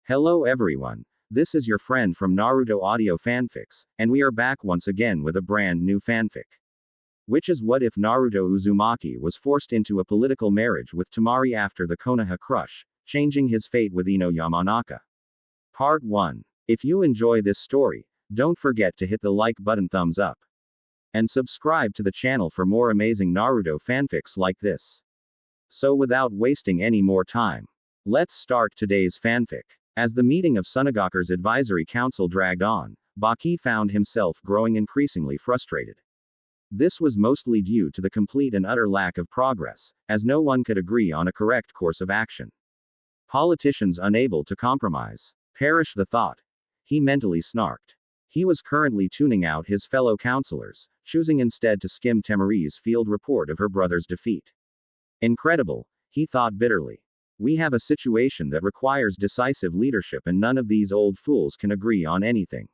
Hello everyone, this is your friend from Naruto Audio Fanfics, and we are back once again with a brand new fanfic. Which is what if Naruto Uzumaki was forced into a political marriage with Temari after the Konoha crush, changing his fate with Ino Yamanaka. Part 1. If you enjoy this story, don't forget to hit the like button, thumbs up, and subscribe to the channel for more amazing Naruto fanfics like this. So without wasting any more time, let's start today's fanfic. As the meeting of Sunagaku's advisory council dragged on, Baki found himself growing increasingly frustrated. This was mostly due to the complete and utter lack of progress, as no one could agree on a correct course of action. Politicians unable to compromise. Perish the thought. He mentally snarked. He was currently tuning out his fellow counselors, choosing instead to skim Temari's field report of her brother's defeat. Incredible, he thought bitterly. We have a situation that requires decisive leadership and none of these old fools can agree on anything.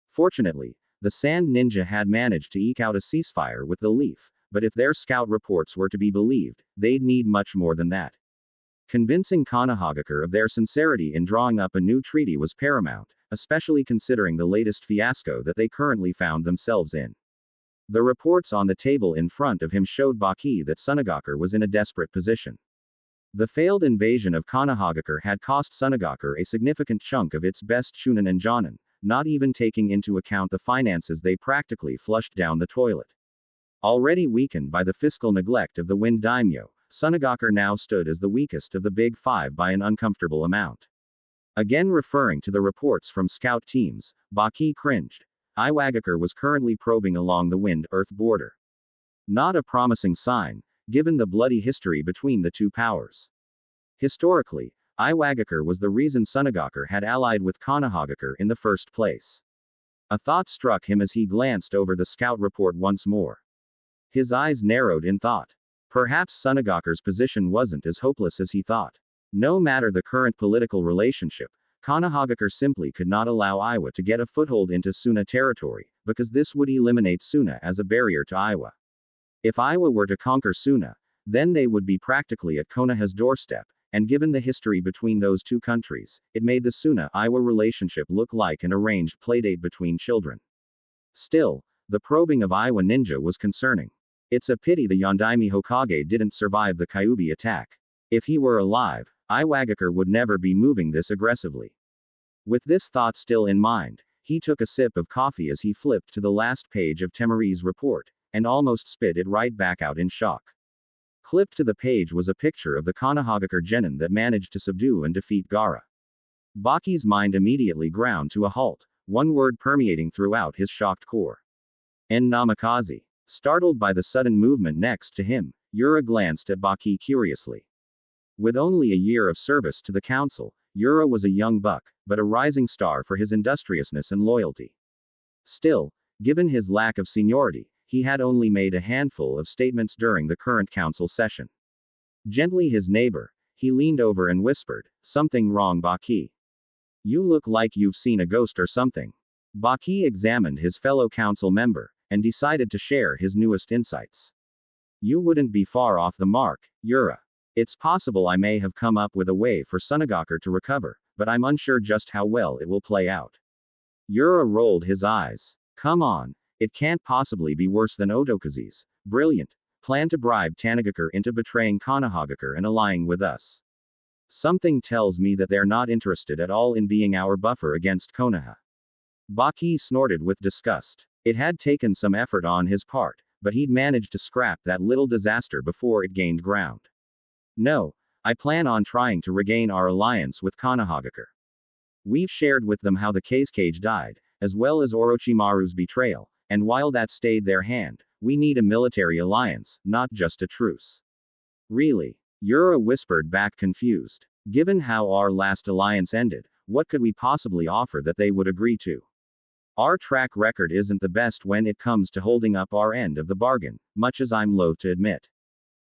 Fortunately, the Sand Ninja had managed to eke out a ceasefire with the Leaf, but if their scout reports were to be believed, they'd need much more than that. Convincing Konoha of their sincerity in drawing up a new treaty was paramount, especially considering the latest fiasco that they currently found themselves in. The reports on the table in front of him showed Baki that Sunagaku was in a desperate position. The failed invasion of Konoha had cost Sunagaku a significant chunk of its best Chunin and Jonin, not even taking into account the finances they practically flushed down the toilet. Already weakened by the fiscal neglect of the Wind Daimyo, Sunagaku now stood as the weakest of the Big Five by an uncomfortable amount. Again referring to the reports from scout teams, Baki cringed. Iwagakure was currently probing along the Wind-Earth border. Not a promising sign, given the bloody history between the two powers. Historically, Iwagakure was the reason Sunagaku had allied with Konoha in the first place. A thought struck him as he glanced over the scout report once more. His eyes narrowed in thought. Perhaps Sunagaku's position wasn't as hopeless as he thought. No matter the current political relationship, Konoha simply could not allow Iwa to get a foothold into Suna territory, because this would eliminate Suna as a barrier to Iwa. If Iwa were to conquer Suna, then they would be practically at Konoha's doorstep, and given the history between those two countries, it made the Suna-Iwa relationship look like an arranged playdate between children. Still, the probing of Iwa Ninja was concerning. It's a pity the Yondaime Hokage didn't survive the Kyuubi attack. If he were alive, Iwagakure would never be moving this aggressively. With this thought still in mind, he took a sip of coffee as he flipped to the last page of Temari's report, and almost spit it right back out in shock. Clipped to the page was a picture of the Konoha genin that managed to subdue and defeat Gaara. Baki's mind immediately ground to a halt, one word permeating throughout his shocked core. En namikaze. Startled by the sudden movement next to him, Yura glanced at Baki curiously. With only a year of service to the council, Yura was a young buck, but a rising star for his industriousness and loyalty. Still, given his lack of seniority, he had only made a handful of statements during the current council session. Gently his neighbor, he leaned over and whispered, "Something wrong, Baki? You look like you've seen a ghost or something." Baki examined his fellow council member, and decided to share his newest insights. "You wouldn't be far off the mark, Yura. It's possible I may have come up with a way for Sunagaku to recover, but I'm unsure just how well it will play out." Yura rolled his eyes. "Come on. It can't possibly be worse than Otokazu's brilliant plan to bribe Tanagaku into betraying Konoha and allying with us. Something tells me that they're not interested at all in being our buffer against Konoha." Baki snorted with disgust. It had taken some effort on his part, but he'd managed to scrap that little disaster before it gained ground. "No, I plan on trying to regain our alliance with Konoha. We've shared with them how the Kazekage died, as well as Orochimaru's betrayal. And while that stayed their hand, we need a military alliance, not just a truce." "Really?" Yura whispered back confused. "Given how our last alliance ended, what could we possibly offer that they would agree to? Our track record isn't the best when it comes to holding up our end of the bargain, much as I'm loath to admit.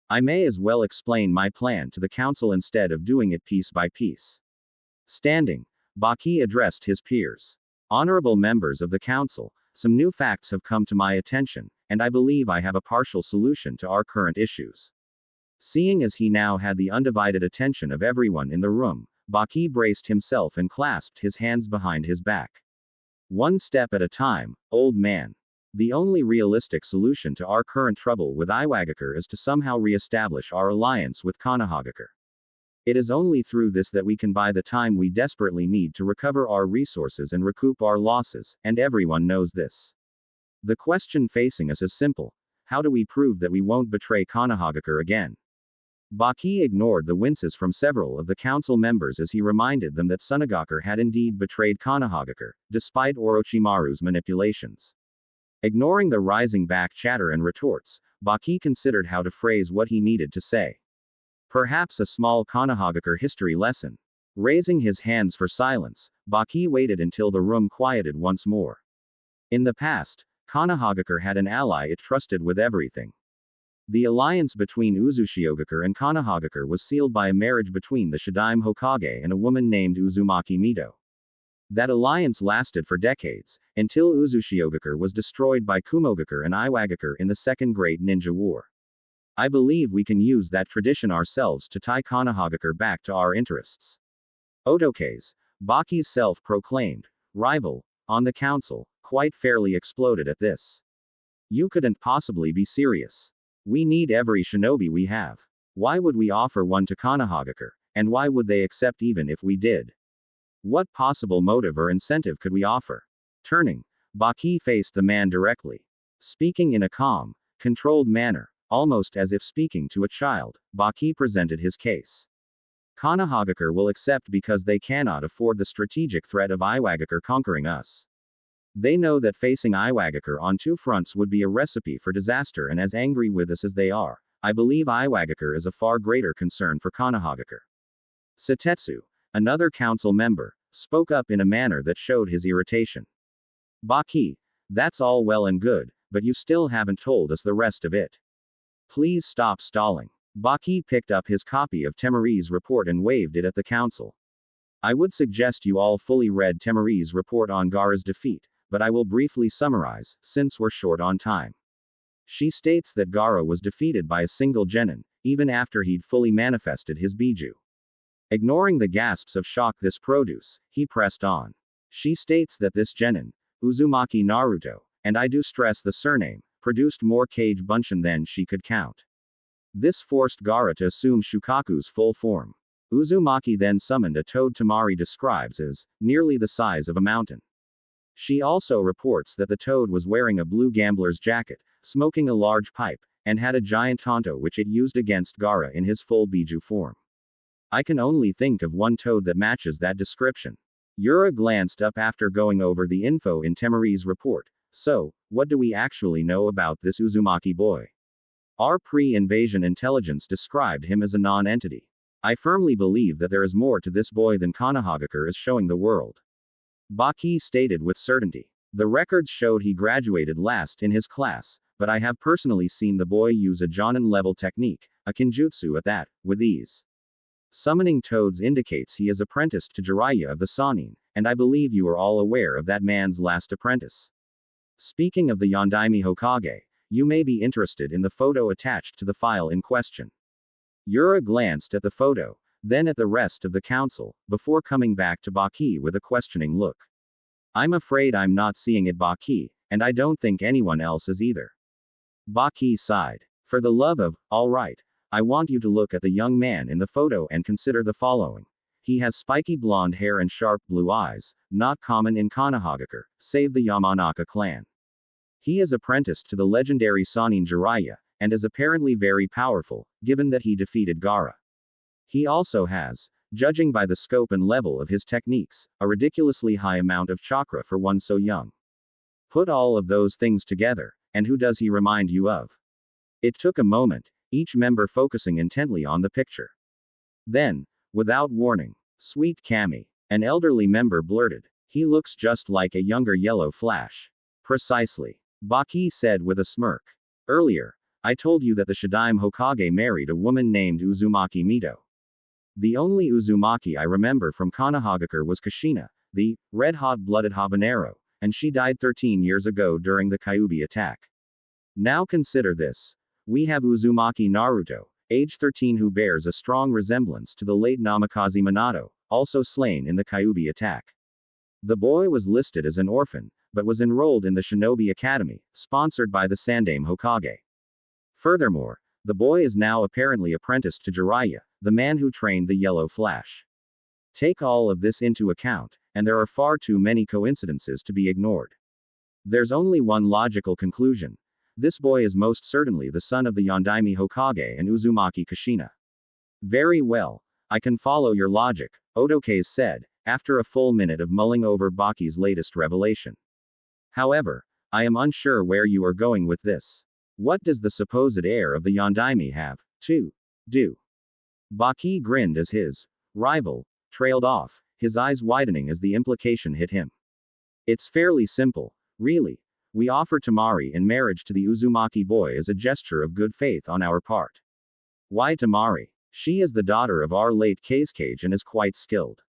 I may as well explain my plan to the council instead of doing it piece by piece." Standing, Baki addressed his peers. "Honorable members of the council, some new facts have come to my attention, and I believe I have a partial solution to our current issues." Seeing as he now had the undivided attention of everyone in the room, Baki braced himself and clasped his hands behind his back. One step at a time, old man. The only realistic solution to our current trouble with Iwagakure is to somehow re-establish our alliance with Konohagakure. It is only through this that we can buy the time we desperately need to recover our resources and recoup our losses, and everyone knows this. The question facing us is simple. How do we prove that we won't betray Konohagakure again? Baki ignored the winces from several of the council members as he reminded them that Sunagakure had indeed betrayed Konohagakure, despite Orochimaru's manipulations. Ignoring the rising back chatter and retorts, Baki considered how to phrase what he needed to say. Perhaps a small Konohagakure history lesson. Raising his hands for silence, Baki waited until the room quieted once more. In the past, Konohagakure had an ally it trusted with everything. The alliance between Uzushigakure and Konohagakure was sealed by a marriage between the Shadaime Hokage and a woman named Uzumaki Mito. That alliance lasted for decades, until Uzushigakure was destroyed by Kumogakure and Iwagakure in the Second Great Ninja War. I believe we can use that tradition ourselves to tie Konohagakure back to our interests. Otoke's, Baki's self-proclaimed rival on the council, quite fairly exploded at this. You couldn't possibly be serious. We need every shinobi we have. Why would we offer one to Konohagakure, and why would they accept even if we did? What possible motive or incentive could we offer? Turning, Baki faced the man directly. Speaking in a calm, controlled manner, almost as if speaking to a child, Baki presented his case. Konohagakure will accept because they cannot afford the strategic threat of Iwagakure conquering us. They know that facing Iwagakure on two fronts would be a recipe for disaster, and as angry with us as they are, I believe Iwagakure is a far greater concern for Konohagakure. Satetsu, another council member, spoke up in a manner that showed his irritation. Baki, that's all well and good, but you still haven't told us the rest of it. Please stop stalling. Baki picked up his copy of Temari's report and waved it at the council. I would suggest you all fully read Temari's report on Gaara's defeat, but I will briefly summarize, since we're short on time. She states that Gaara was defeated by a single genin, even after he'd fully manifested his Biju. Ignoring the gasps of shock this produce, he pressed on. She states that this genin, Uzumaki Naruto, and I do stress the surname, produced more Kage Bunshin than she could count. This forced Gaara to assume Shukaku's full form. Uzumaki then summoned a toad Temari describes as nearly the size of a mountain. She also reports that the toad was wearing a blue gambler's jacket, smoking a large pipe, and had a giant tanto which it used against Gaara in his full Biju form. I can only think of one toad that matches that description. Yura glanced up after going over the info in Temari's report. So, what do we actually know about this Uzumaki boy? Our pre-invasion intelligence described him as a non-entity. I firmly believe that there is more to this boy than Konohagakure is showing the world. Baki stated with certainty. The records showed he graduated last in his class, but I have personally seen the boy use a Jonin-level technique, a Kenjutsu at that, with ease. Summoning toads indicates he is apprenticed to Jiraiya of the Sannin, and I believe you are all aware of that man's last apprentice. Speaking of the Yondaime Hokage, you may be interested in the photo attached to the file in question. Yura glanced at the photo, then at the rest of the council, before coming back to Baki with a questioning look. I'm afraid I'm not seeing it, Baki, and I don't think anyone else is either. Baki sighed. For the love of, all right. I want you to look at the young man in the photo and consider the following. He has spiky blonde hair and sharp blue eyes, not common in Konohagakure, save the Yamanaka clan. He is apprenticed to the legendary Sannin Jiraiya, and is apparently very powerful, given that he defeated Gaara. He also has, judging by the scope and level of his techniques, a ridiculously high amount of chakra for one so young. Put all of those things together, and who does he remind you of? It took a moment, each member focusing intently on the picture. Then, without warning, Sweet Kami, an elderly member blurted, he looks just like a younger Yellow Flash. Precisely. Baki said with a smirk. Earlier, I told you that the Shadaime Hokage married a woman named Uzumaki Mito. The only Uzumaki I remember from Konohagakure was Kushina, the red-hot-blooded habanero, and she died 13 years ago during the Kyuubi attack. Now consider this. We have Uzumaki Naruto, age 13, who bears a strong resemblance to the late Namikaze Minato, also slain in the Kyuubi attack. The boy was listed as an orphan, but was enrolled in the Shinobi Academy, sponsored by the Sandaime Hokage. Furthermore, the boy is now apparently apprenticed to Jiraiya, the man who trained the Yellow Flash. Take all of this into account, and there are far too many coincidences to be ignored. There's only one logical conclusion. This boy is most certainly the son of the Yondaime Hokage and Uzumaki Kushina. Very well, I can follow your logic, Odoke said, after a full minute of mulling over Baki's latest revelation. However, I am unsure where you are going with this. What does the supposed heir of the Yondaime have to do? Baki grinned as his rival trailed off, his eyes widening as the implication hit him. It's fairly simple, really. We offer Temari in marriage to the Uzumaki boy as a gesture of good faith on our part. Why Temari? She is the daughter of our late Kazekage and is quite skilled.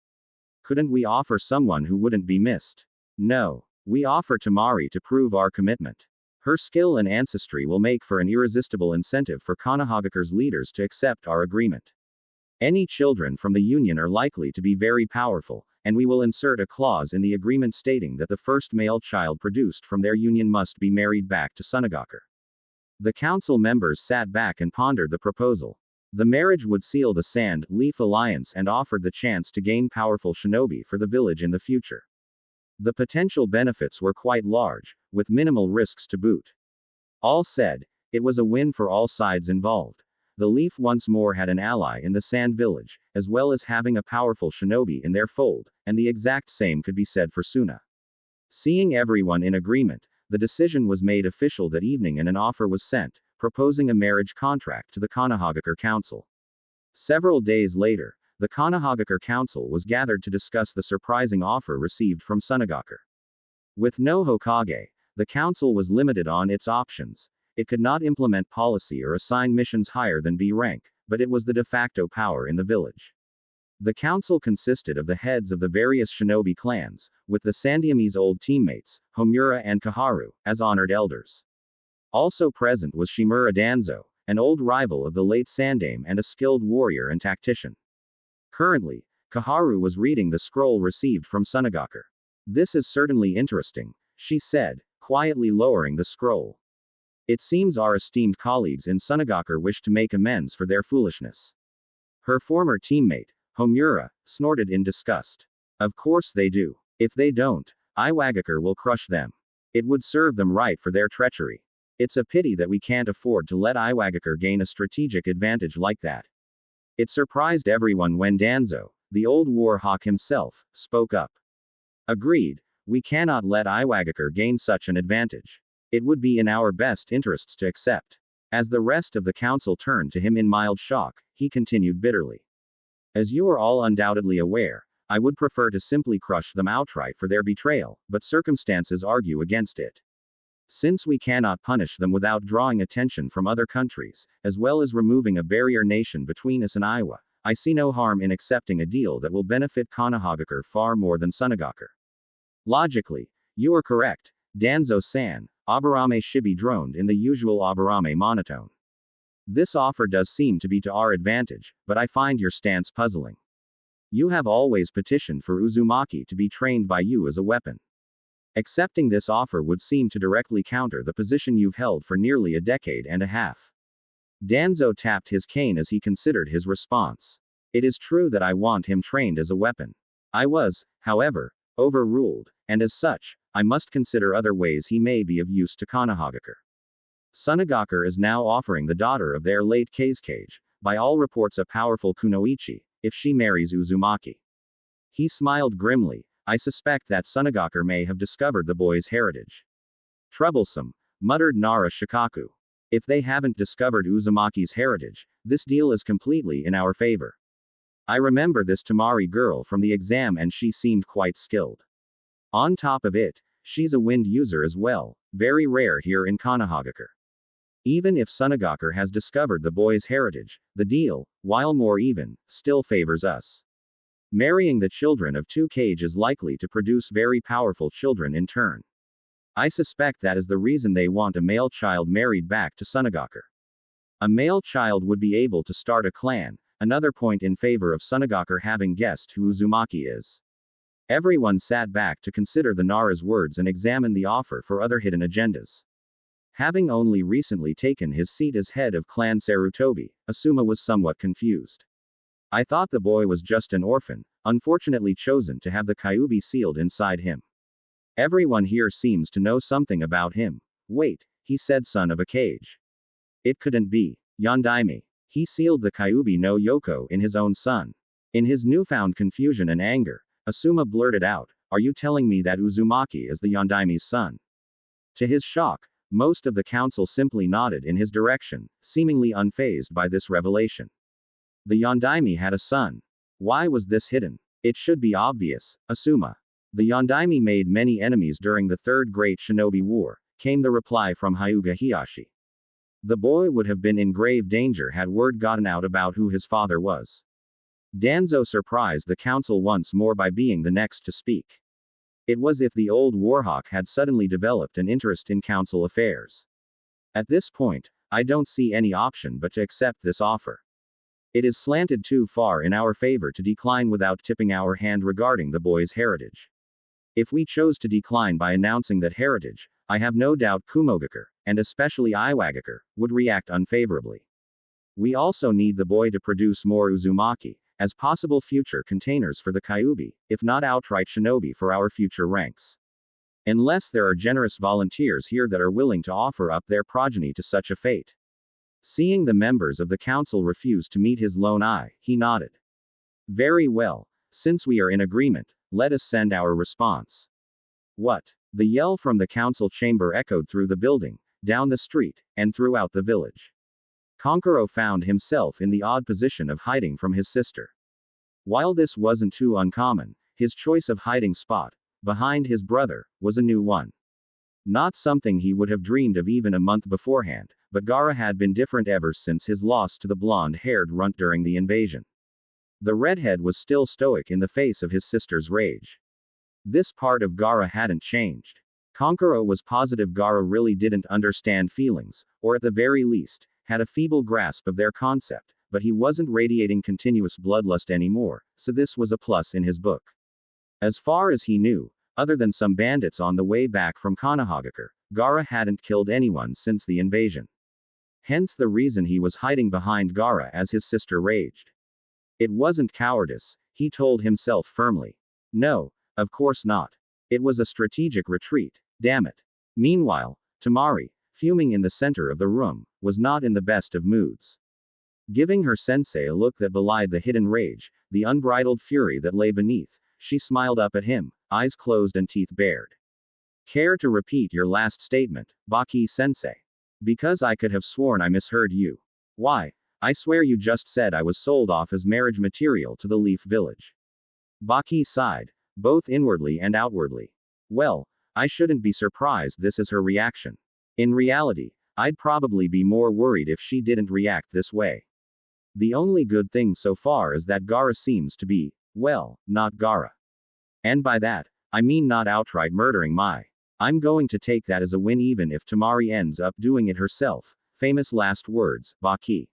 Couldn't we offer someone who wouldn't be missed? No. We offer Temari to prove our commitment. Her skill and ancestry will make for an irresistible incentive for Konohagakure's leaders to accept our agreement. Any children from the union are likely to be very powerful, and we will insert a clause in the agreement stating that the first male child produced from their union must be married back to Sunagakure. The council members sat back and pondered the proposal. The marriage would seal the Sand Leaf Alliance and offered the chance to gain powerful shinobi for the village in the future. The potential benefits were quite large, with minimal risks to boot. All said, it was a win for all sides involved. The Leaf once more had an ally in the Sand Village, as well as having a powerful shinobi in their fold, and the exact same could be said for Suna. Seeing everyone in agreement, the decision was made official that evening and an offer was sent, proposing a marriage contract to the Konohagakure Council. Several days later, the Konohagakure Council was gathered to discuss the surprising offer received from Sunagakure. With no Hokage, the council was limited on its options. It could not implement policy or assign missions higher than B rank, but it was the de facto power in the village. The council consisted of the heads of the various shinobi clans, with the Sandaeme's old teammates, Homura and Kaharu, as honored elders. Also present was Shimura Danzo, an old rival of the late Sandaime and a skilled warrior and tactician. Currently, Kaharu was reading the scroll received from Sunagakure. This is certainly interesting, she said, quietly lowering the scroll. It seems our esteemed colleagues in Sunagakure wish to make amends for their foolishness. Her former teammate, Homura, snorted in disgust. Of course they do. If they don't, Iwagakure will crush them. It would serve them right for their treachery. It's a pity that we can't afford to let Iwagakure gain a strategic advantage like that. It surprised everyone when Danzo, the old war hawk himself, spoke up. Agreed, we cannot let Iwagakure gain such an advantage. It would be in our best interests to accept. As the rest of the council turned to him in mild shock, he continued bitterly. As you are all undoubtedly aware, I would prefer to simply crush them outright for their betrayal, but circumstances argue against it. Since we cannot punish them without drawing attention from other countries, as well as removing a barrier nation between us and Iowa, I see no harm in accepting a deal that will benefit Konohagakure far more than Sunagakure. Logically, you are correct, Danzo-san, Aburame Shibi droned in the usual Aburame monotone. This offer does seem to be to our advantage, but I find your stance puzzling. You have always petitioned for Uzumaki to be trained by you as a weapon. Accepting this offer would seem to directly counter the position you've held for nearly a decade and a half. Danzo tapped his cane as he considered his response. It is true that I want him trained as a weapon. I was, however, overruled, and as such, I must consider other ways he may be of use to Konohagakure. Sunagakure is now offering the daughter of their late Kazekage, by all reports a powerful kunoichi, if she marries Uzumaki. He smiled grimly. I suspect that Sunagakure may have discovered the boy's heritage. Troublesome, muttered Nara Shikaku. If they haven't discovered Uzumaki's heritage, this deal is completely in our favor. I remember this Temari girl from the exam and she seemed quite skilled. On top of it, she's a wind user as well, very rare here in Konohagakure. Even if Sunagakure has discovered the boy's heritage, the deal, while more even, still favors us. Marrying the children of two Kage is likely to produce very powerful children in turn. I suspect that is the reason they want a male child married back to Sunagakure. A male child would be able to start a clan, Another point in favor of Sunagakure having guessed who Uzumaki is. Everyone sat back to consider the Nara's words and examine the offer for other hidden agendas. Having only recently taken his seat as head of Clan Sarutobi, Asuma was somewhat confused. I thought the boy was just an orphan, unfortunately chosen to have the Kyuubi sealed inside him. Everyone here seems to know something about him. Wait, he said son of a cage. It couldn't be. Yondaime. He sealed the Kyuubi no Yoko in his own son. In his newfound confusion and anger, Asuma blurted out, "Are you telling me that Uzumaki is the Yondaime's son?" To his shock, most of the council simply nodded in his direction, seemingly unfazed by this revelation. The Yondaime had a son. Why was this hidden? It should be obvious, Asuma. The Yondaime made many enemies during the Third Great Shinobi War, came the reply from Hyuga Hiyashi. The boy would have been in grave danger had word gotten out about who his father was. Danzo surprised the council once more by being the next to speak. It was as if the old warhawk had suddenly developed an interest in council affairs. At this point, I don't see any option but to accept this offer. It is slanted too far in our favor to decline without tipping our hand regarding the boy's heritage. If we chose to decline by announcing that heritage, I have no doubt Kumogakure, and especially Iwagakure, would react unfavorably. We also need the boy to produce more Uzumaki, as possible future containers for the Kyuubi, if not outright shinobi for our future ranks. Unless there are generous volunteers here that are willing to offer up their progeny to such a fate. Seeing the members of the council refuse to meet his lone eye, he nodded. Very well, since we are in agreement, let us send our response. What? The yell from the council chamber echoed through the building, down the street, and throughout the village. Konkuro found himself in the odd position of hiding from his sister. While this wasn't too uncommon, his choice of hiding spot, behind his brother, was a new one. Not something he would have dreamed of even a month beforehand, but Gaara had been different ever since his loss to the blonde-haired runt during the invasion. The redhead was still stoic in the face of his sister's rage. This part of Gaara hadn't changed. Konkuro was positive Gaara really didn't understand feelings, or at the very least, had a feeble grasp of their concept, but he wasn't radiating continuous bloodlust anymore, so this was a plus in his book. As far as he knew, other than some bandits on the way back from Konohagakure, Gaara hadn't killed anyone since the invasion. Hence the reason he was hiding behind Gaara as his sister raged. It wasn't cowardice, he told himself firmly. No, of course not. It was a strategic retreat, damn it. Meanwhile, Temari, fuming in the center of the room, was not in the best of moods. Giving her sensei a look that belied the hidden rage, the unbridled fury that lay beneath, she smiled up at him, eyes closed and teeth bared. Care to repeat your last statement, Baki sensei? Because I could have sworn I misheard you. Why, I swear you just said I was sold off as marriage material to the Leaf Village. Baki sighed, both inwardly and outwardly. Well, I shouldn't be surprised this is her reaction. In reality, I'd probably be more worried if she didn't react this way. The only good thing so far is that Gaara seems to be, well, not Gaara. And by that, I mean not outright murdering Mai. I'm going to take that as a win even if Temari ends up doing it herself. Famous last words, Baki.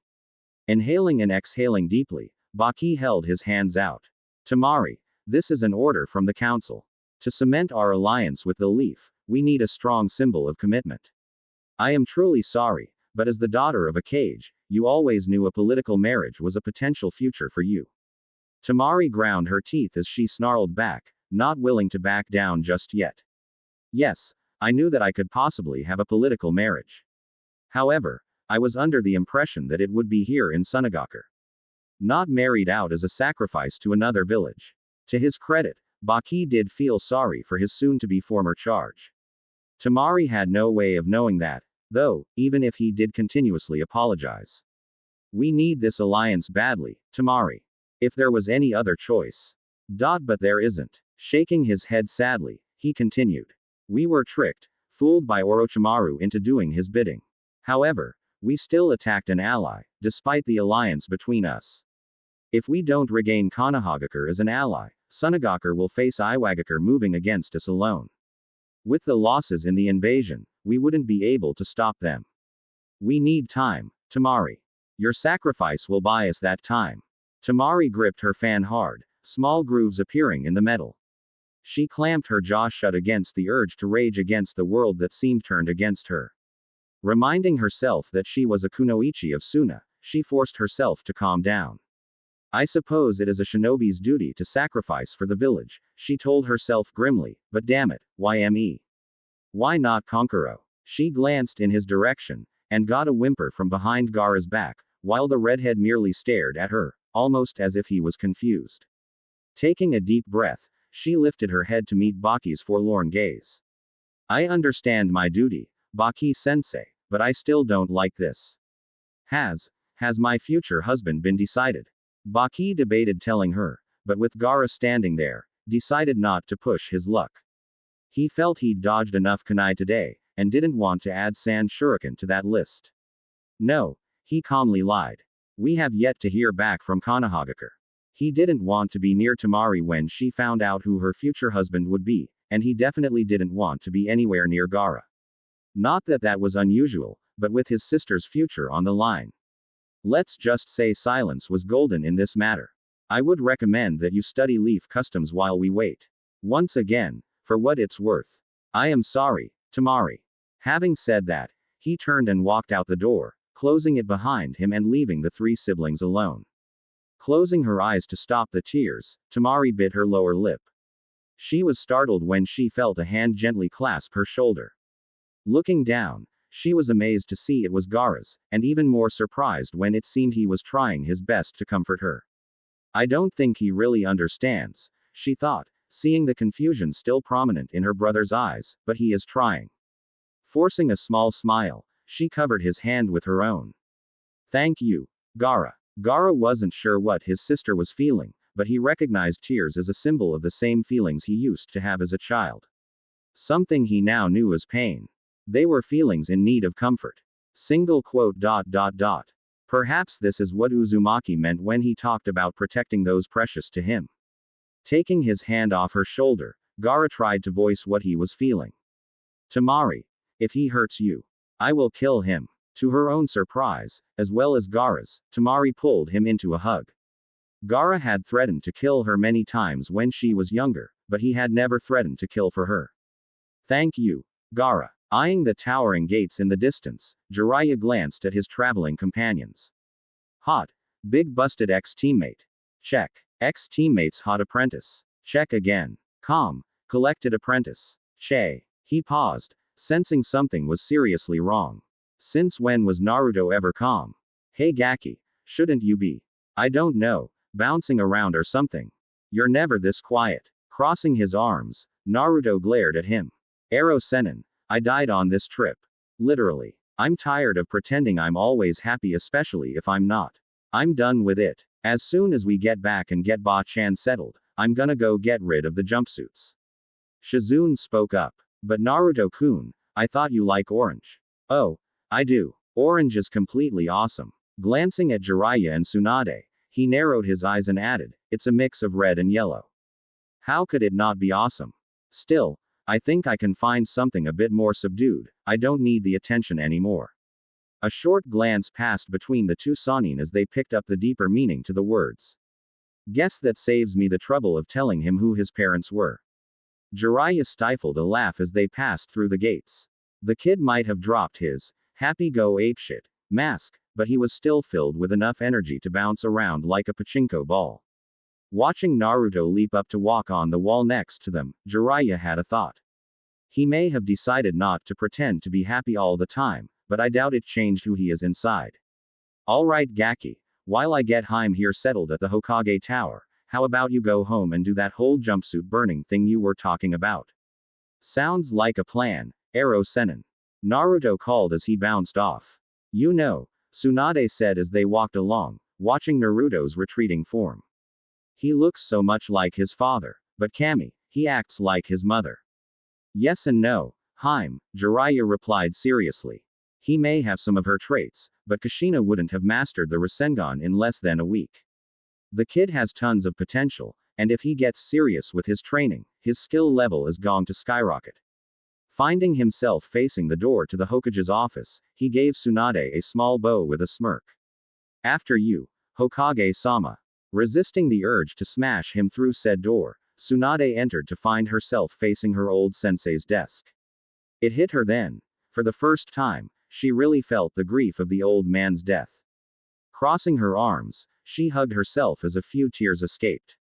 Inhaling and exhaling deeply, Baki held his hands out. Temari, this is an order from the council. To cement our alliance with the Leaf, we need a strong symbol of commitment. I am truly sorry, but as the daughter of a cage, you always knew a political marriage was a potential future for you. Temari ground her teeth as she snarled back, not willing to back down just yet. Yes, I knew that I could possibly have a political marriage. However, I was under the impression that it would be here in Sunagakure. Not married out as a sacrifice to another village. To his credit, Baki did feel sorry for his soon-to-be former charge. Temari had no way of knowing that, though, even if he did continuously apologize. We need this alliance badly, Temari. If there was any other choice. But there isn't. Shaking his head sadly, he continued. We were tricked, fooled by Orochimaru into doing his bidding. However, we still attacked an ally, despite the alliance between us. If we don't regain Konohagakure as an ally, Sunagakure will face Iwagakure moving against us alone. With the losses in the invasion, we wouldn't be able to stop them. We need time, Temari. Your sacrifice will buy us that time. Temari gripped her fan hard, small grooves appearing in the metal. She clamped her jaw shut against the urge to rage against the world that seemed turned against her. Reminding herself that she was a kunoichi of Suna, she forced herself to calm down. I suppose it is a shinobi's duty to sacrifice for the village, she told herself grimly, but damn it, why me? Why not Konkuro? She glanced in his direction, and got a whimper from behind Gaara's back, while the redhead merely stared at her, almost as if he was confused. Taking a deep breath, she lifted her head to meet Baki's forlorn gaze. I understand my duty, Baki-sensei, but I still don't like this. Has my future husband been decided? Baki debated telling her, but with Gaara standing there, decided not to push his luck. He felt he'd dodged enough kunai today, and didn't want to add sand shuriken to that list. No, he calmly lied. We have yet to hear back from Konohagakure. He didn't want to be near Temari when she found out who her future husband would be, and he definitely didn't want to be anywhere near Gaara. Not that that was unusual, but with his sister's future on the line. Let's just say silence was golden in this matter. I would recommend that you study leaf customs while we wait. Once again, for what it's worth. I am sorry, Temari. Having said that, he turned and walked out the door, closing it behind him and leaving the three siblings alone. Closing her eyes to stop the tears, Temari bit her lower lip. She was startled when she felt a hand gently clasp her shoulder. Looking down, she was amazed to see it was Gaara's, and even more surprised when it seemed he was trying his best to comfort her. I don't think he really understands, she thought, seeing the confusion still prominent in her brother's eyes, but he is trying. Forcing a small smile, she covered his hand with her own. Thank you, Gaara. Gaara wasn't sure what his sister was feeling, but he recognized tears as a symbol of the same feelings he used to have as a child. Something he now knew as pain. They were feelings in need of comfort. Single quote. Perhaps this is what Uzumaki meant when he talked about protecting those precious to him. Taking his hand off her shoulder, Gaara tried to voice what he was feeling. Temari, if he hurts you, I will kill him. To her own surprise, as well as Gaara's, Temari pulled him into a hug. Gaara had threatened to kill her many times when she was younger, but he had never threatened to kill for her. Thank you, Gaara. Eyeing the towering gates in the distance, Jiraiya glanced at his traveling companions. Hot. Big busted ex-teammate. Check. Ex-teammate's hot apprentice. Check again. Calm. Collected apprentice. Che. He paused, sensing something was seriously wrong. Since when was Naruto ever calm? Hey Gaki, shouldn't you be? I don't know, bouncing around or something. You're never this quiet. Crossing his arms, Naruto glared at him. Arrow Sennin, I died on this trip. Literally. I'm tired of pretending I'm always happy, especially if I'm not. I'm done with it. As soon as we get back and get Ba-chan settled, I'm gonna go get rid of the jumpsuits. Shizune spoke up. But Naruto-kun, I thought you like orange. Oh, I do. Orange is completely awesome. Glancing at Jiraiya and Tsunade, he narrowed his eyes and added, it's a mix of red and yellow. How could it not be awesome? Still, I think I can find something a bit more subdued. I don't need the attention anymore. A short glance passed between the two Sannin as they picked up the deeper meaning to the words. Guess that saves me the trouble of telling him who his parents were. Jiraiya stifled a laugh as they passed through the gates. The kid might have dropped his happy-go-apeshit mask, but he was still filled with enough energy to bounce around like a pachinko ball. Watching Naruto leap up to walk on the wall next to them, Jiraiya had a thought. He may have decided not to pretend to be happy all the time, but I doubt it changed who he is inside. Alright Gaki, while I get Haim here settled at the Hokage Tower, how about you go home and do that whole jumpsuit burning thing you were talking about? Sounds like a plan, Arrow Sennin. Naruto called as he bounced off. You know, Tsunade said as they walked along, watching Naruto's retreating form. He looks so much like his father, but Kami, he acts like his mother. Yes and no, Haim, Jiraiya replied seriously. He may have some of her traits, but Kushina wouldn't have mastered the Rasengan in less than a week. The kid has tons of potential, and if he gets serious with his training, his skill level is going to skyrocket. Finding himself facing the door to the Hokage's office, he gave Tsunade a small bow with a smirk. After you, Hokage-sama. Resisting the urge to smash him through said door, Tsunade entered to find herself facing her old sensei's desk. It hit her then. For the first time, she really felt the grief of the old man's death. Crossing her arms, she hugged herself as a few tears escaped.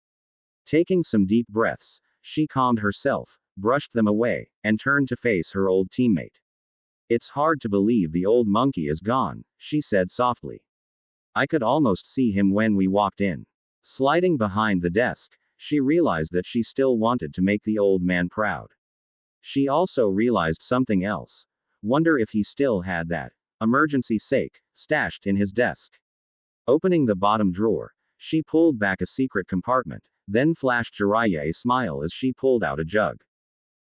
Taking some deep breaths, she calmed herself, brushed them away, and turned to face her old teammate. It's hard to believe the old monkey is gone, she said softly. I could almost see him when we walked in. Sliding behind the desk, she realized that she still wanted to make the old man proud. She also realized something else. Wonder if he still had that emergency sake stashed in his desk. Opening the bottom drawer, she pulled back a secret compartment, then flashed Jiraiya a smile as she pulled out a jug.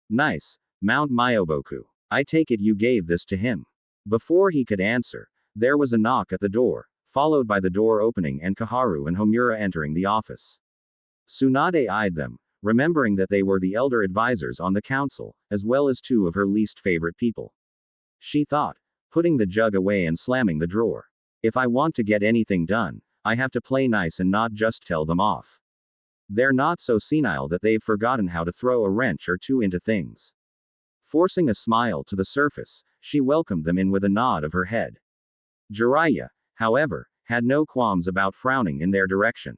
Nice, Mount Myoboku. I take it you gave this to him. Before he could answer, there was a knock at the door, followed by the door opening and Kaharu and Homura entering the office. Tsunade eyed them, remembering that they were the elder advisors on the council, as well as two of her least favorite people. She thought, putting the jug away and slamming the drawer. If I want to get anything done, I have to play nice and not just tell them off. They're not so senile that they've forgotten how to throw a wrench or two into things. Forcing a smile to the surface, she welcomed them in with a nod of her head. Jiraiya, however, had no qualms about frowning in their direction.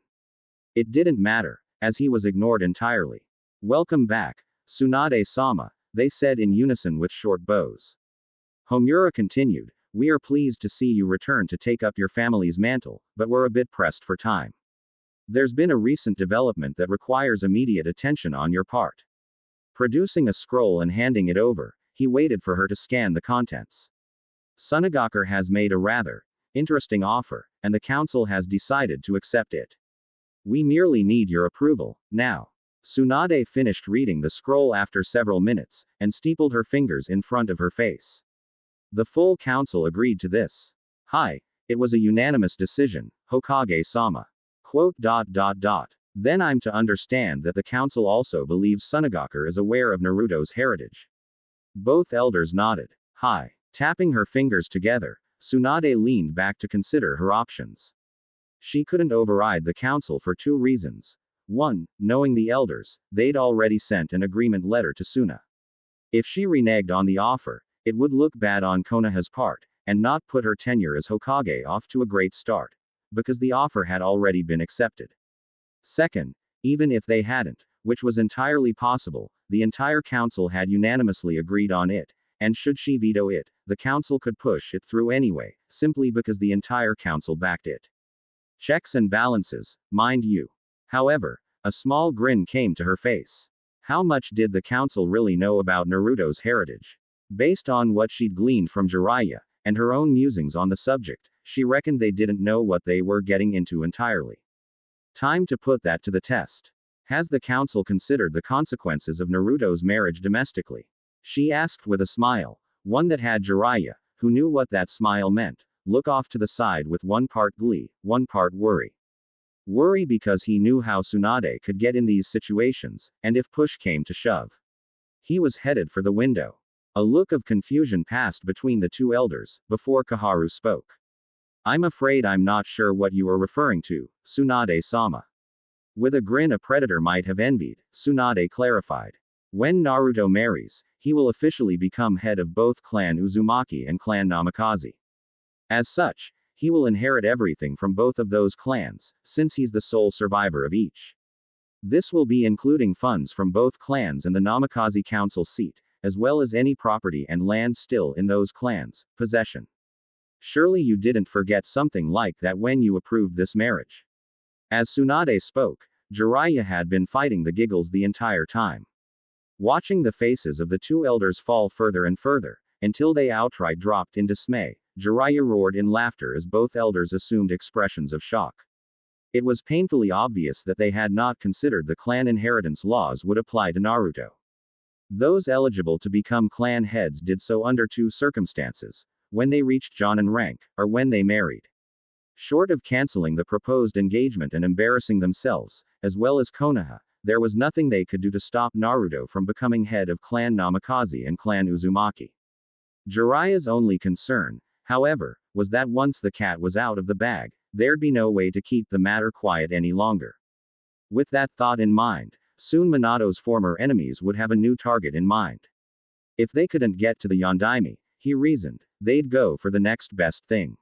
It didn't matter, as he was ignored entirely. Welcome back, Tsunade-sama, they said in unison with short bows. Homura continued, we are pleased to see you return to take up your family's mantle, but we're a bit pressed for time. There's been a recent development that requires immediate attention on your part. Producing a scroll and handing it over, he waited for her to scan the contents. Sunagakur has made a rather interesting offer, and the council has decided to accept it. We merely need your approval, now. Tsunade finished reading the scroll after several minutes, and steepled her fingers in front of her face. The full council agreed to this. Hi, it was a unanimous decision, Hokage-sama. Then I'm to understand that the council also believes Sunagakur is aware of Naruto's heritage. Both elders nodded. Hi. Tapping her fingers together, Tsunade leaned back to consider her options. She couldn't override the council for two reasons. One, knowing the elders, they'd already sent an agreement letter to Suna. If she reneged on the offer, it would look bad on Konoha's part, and not put her tenure as Hokage off to a great start. Because the offer had already been accepted. Second, even if they hadn't, which was entirely possible, the entire council had unanimously agreed on it, and should she veto it, the council could push it through anyway, simply because the entire council backed it. Checks and balances, mind you. However, a small grin came to her face. How much did the council really know about Naruto's heritage? Based on what she'd gleaned from Jiraiya, and her own musings on the subject, she reckoned they didn't know what they were getting into entirely. Time to put that to the test. Has the council considered the consequences of Naruto's marriage domestically? She asked with a smile, one that had Jiraiya, who knew what that smile meant, look off to the side with one part glee, one part worry. Worry because he knew how Tsunade could get in these situations, and if push came to shove. He was headed for the window. A look of confusion passed between the two elders, before Kaharu spoke. I'm afraid I'm not sure what you are referring to, Tsunade-sama. With a grin a predator might have envied, Tsunade clarified. When Naruto marries, he will officially become head of both Clan Uzumaki and Clan Namikaze. As such, he will inherit everything from both of those clans, since he's the sole survivor of each. This will be including funds from both clans and the Namikaze council seat, as well as any property and land still in those clans' possession. Surely you didn't forget something like that when you approved this marriage. As Tsunade spoke, Jiraiya had been fighting the giggles the entire time. Watching the faces of the two elders fall further and further, until they outright dropped in dismay, Jiraiya roared in laughter as both elders assumed expressions of shock. It was painfully obvious that they had not considered the clan inheritance laws would apply to Naruto. Those eligible to become clan heads did so under two circumstances: when they reached Jonin rank, or when they married. Short of canceling the proposed engagement and embarrassing themselves, as well as Konoha, there was nothing they could do to stop Naruto from becoming head of Clan Namikaze and Clan Uzumaki. Jiraiya's only concern, however, was that once the cat was out of the bag, there'd be no way to keep the matter quiet any longer. With that thought in mind, soon Minato's former enemies would have a new target in mind. If they couldn't get to the Yondaime, he reasoned, they'd go for the next best thing.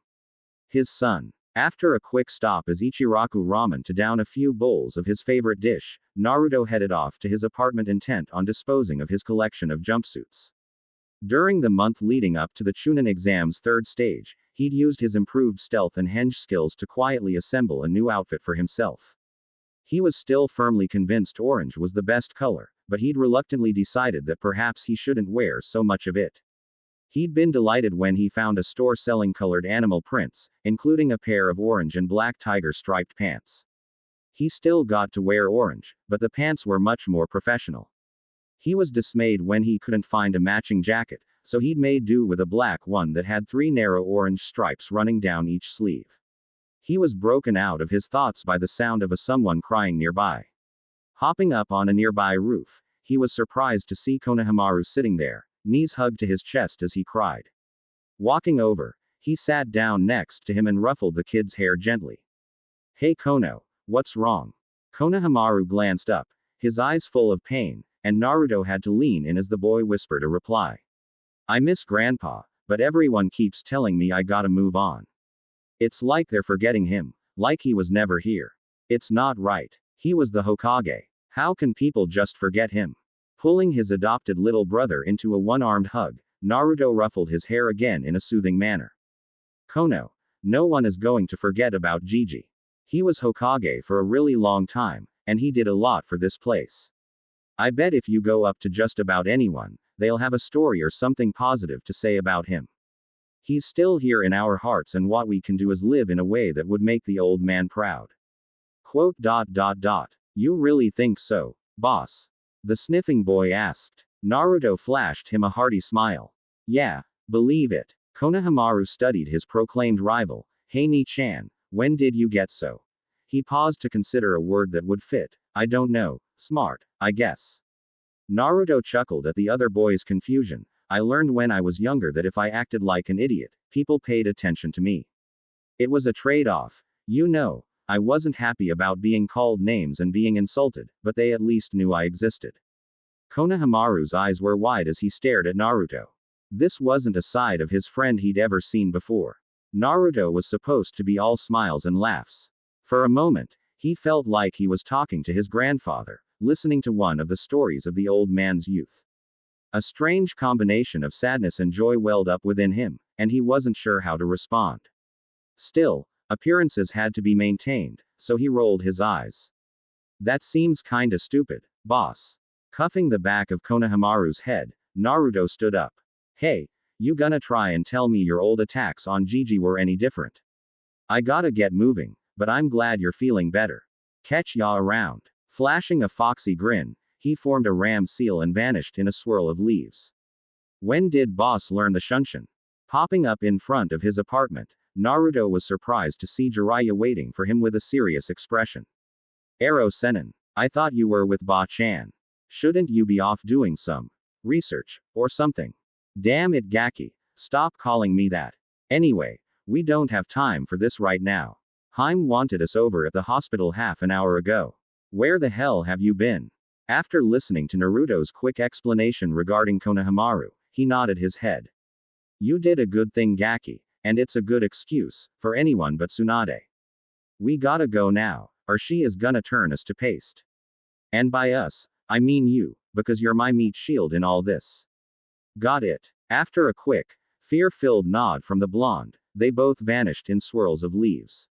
His son. After a quick stop as Ichiraku Ramen to down a few bowls of his favorite dish, Naruto headed off to his apartment intent on disposing of his collection of jumpsuits. During the month leading up to the Chunin exam's third stage, he'd used his improved stealth and henge skills to quietly assemble a new outfit for himself. He was still firmly convinced orange was the best color, but he'd reluctantly decided that perhaps he shouldn't wear so much of it. He'd been delighted when he found a store selling colored animal prints, including a pair of orange and black tiger striped pants. He still got to wear orange, but the pants were much more professional. He was dismayed when he couldn't find a matching jacket, so he'd made do with a black one that had 3 narrow orange stripes running down each sleeve. He was broken out of his thoughts by the sound of someone crying nearby. Hopping up on a nearby roof, he was surprised to see Konohamaru sitting there, knees hugged to his chest as he cried. Walking over, he sat down next to him and ruffled the kid's hair gently. "Hey Kono, what's wrong?" Konohamaru glanced up, his eyes full of pain, and Naruto had to lean in as the boy whispered a reply. "I miss Grandpa, but everyone keeps telling me I gotta move on. It's like they're forgetting him, like he was never here. It's not right. He was the Hokage. How can people just forget him?" Pulling his adopted little brother into a one-armed hug, Naruto ruffled his hair again in a soothing manner. "Kono, no one is going to forget about Gigi. He was Hokage for a really long time, and he did a lot for this place. I bet if you go up to just about anyone, they'll have a story or something positive to say about him. He's still here in our hearts, and what we can do is live in a way that would make the old man proud." Quote. "You really think so, boss?" the sniffing boy asked. Naruto flashed him a hearty smile. "Yeah, believe it." Konohamaru studied his proclaimed rival. "Hey Ni-chan, when did you get so?" He paused to consider a word that would fit. "I don't know, smart, I guess." Naruto chuckled at the other boy's confusion. "I learned when I was younger that if I acted like an idiot, people paid attention to me. It was a trade-off. You know, I wasn't happy about being called names and being insulted, but they at least knew I existed." Konohamaru's eyes were wide as he stared at Naruto. This wasn't a side of his friend he'd ever seen before. Naruto was supposed to be all smiles and laughs. For a moment, he felt like he was talking to his grandfather, listening to one of the stories of the old man's youth. A strange combination of sadness and joy welled up within him, and he wasn't sure how to respond. Still, appearances had to be maintained, so he rolled his eyes. "That seems kinda stupid, boss." Cuffing the back of Konohamaru's head, Naruto stood up. "Hey, you gonna try and tell me your old attacks on Gigi were any different? I gotta get moving, but I'm glad you're feeling better. Catch ya around." Flashing a foxy grin, he formed a ram seal and vanished in a swirl of leaves. When did boss learn the Shunshin? Popping up in front of his apartment, Naruto was surprised to see Jiraiya waiting for him with a serious expression. "Ero Sennin, I thought you were with Ba-chan. Shouldn't you be off doing some research, or something?" "Damn it Gaki, stop calling me that. Anyway, we don't have time for this right now. Haim wanted us over at the hospital half an hour ago. Where the hell have you been?" After listening to Naruto's quick explanation regarding Konohamaru, he nodded his head. "You did a good thing Gaki, and it's a good excuse, for anyone but Tsunade. We gotta go now, or she is gonna turn us to paste. And by us, I mean you, because you're my meat shield in all this." "Got it." After a quick, fear-filled nod from the blonde, they both vanished in swirls of leaves.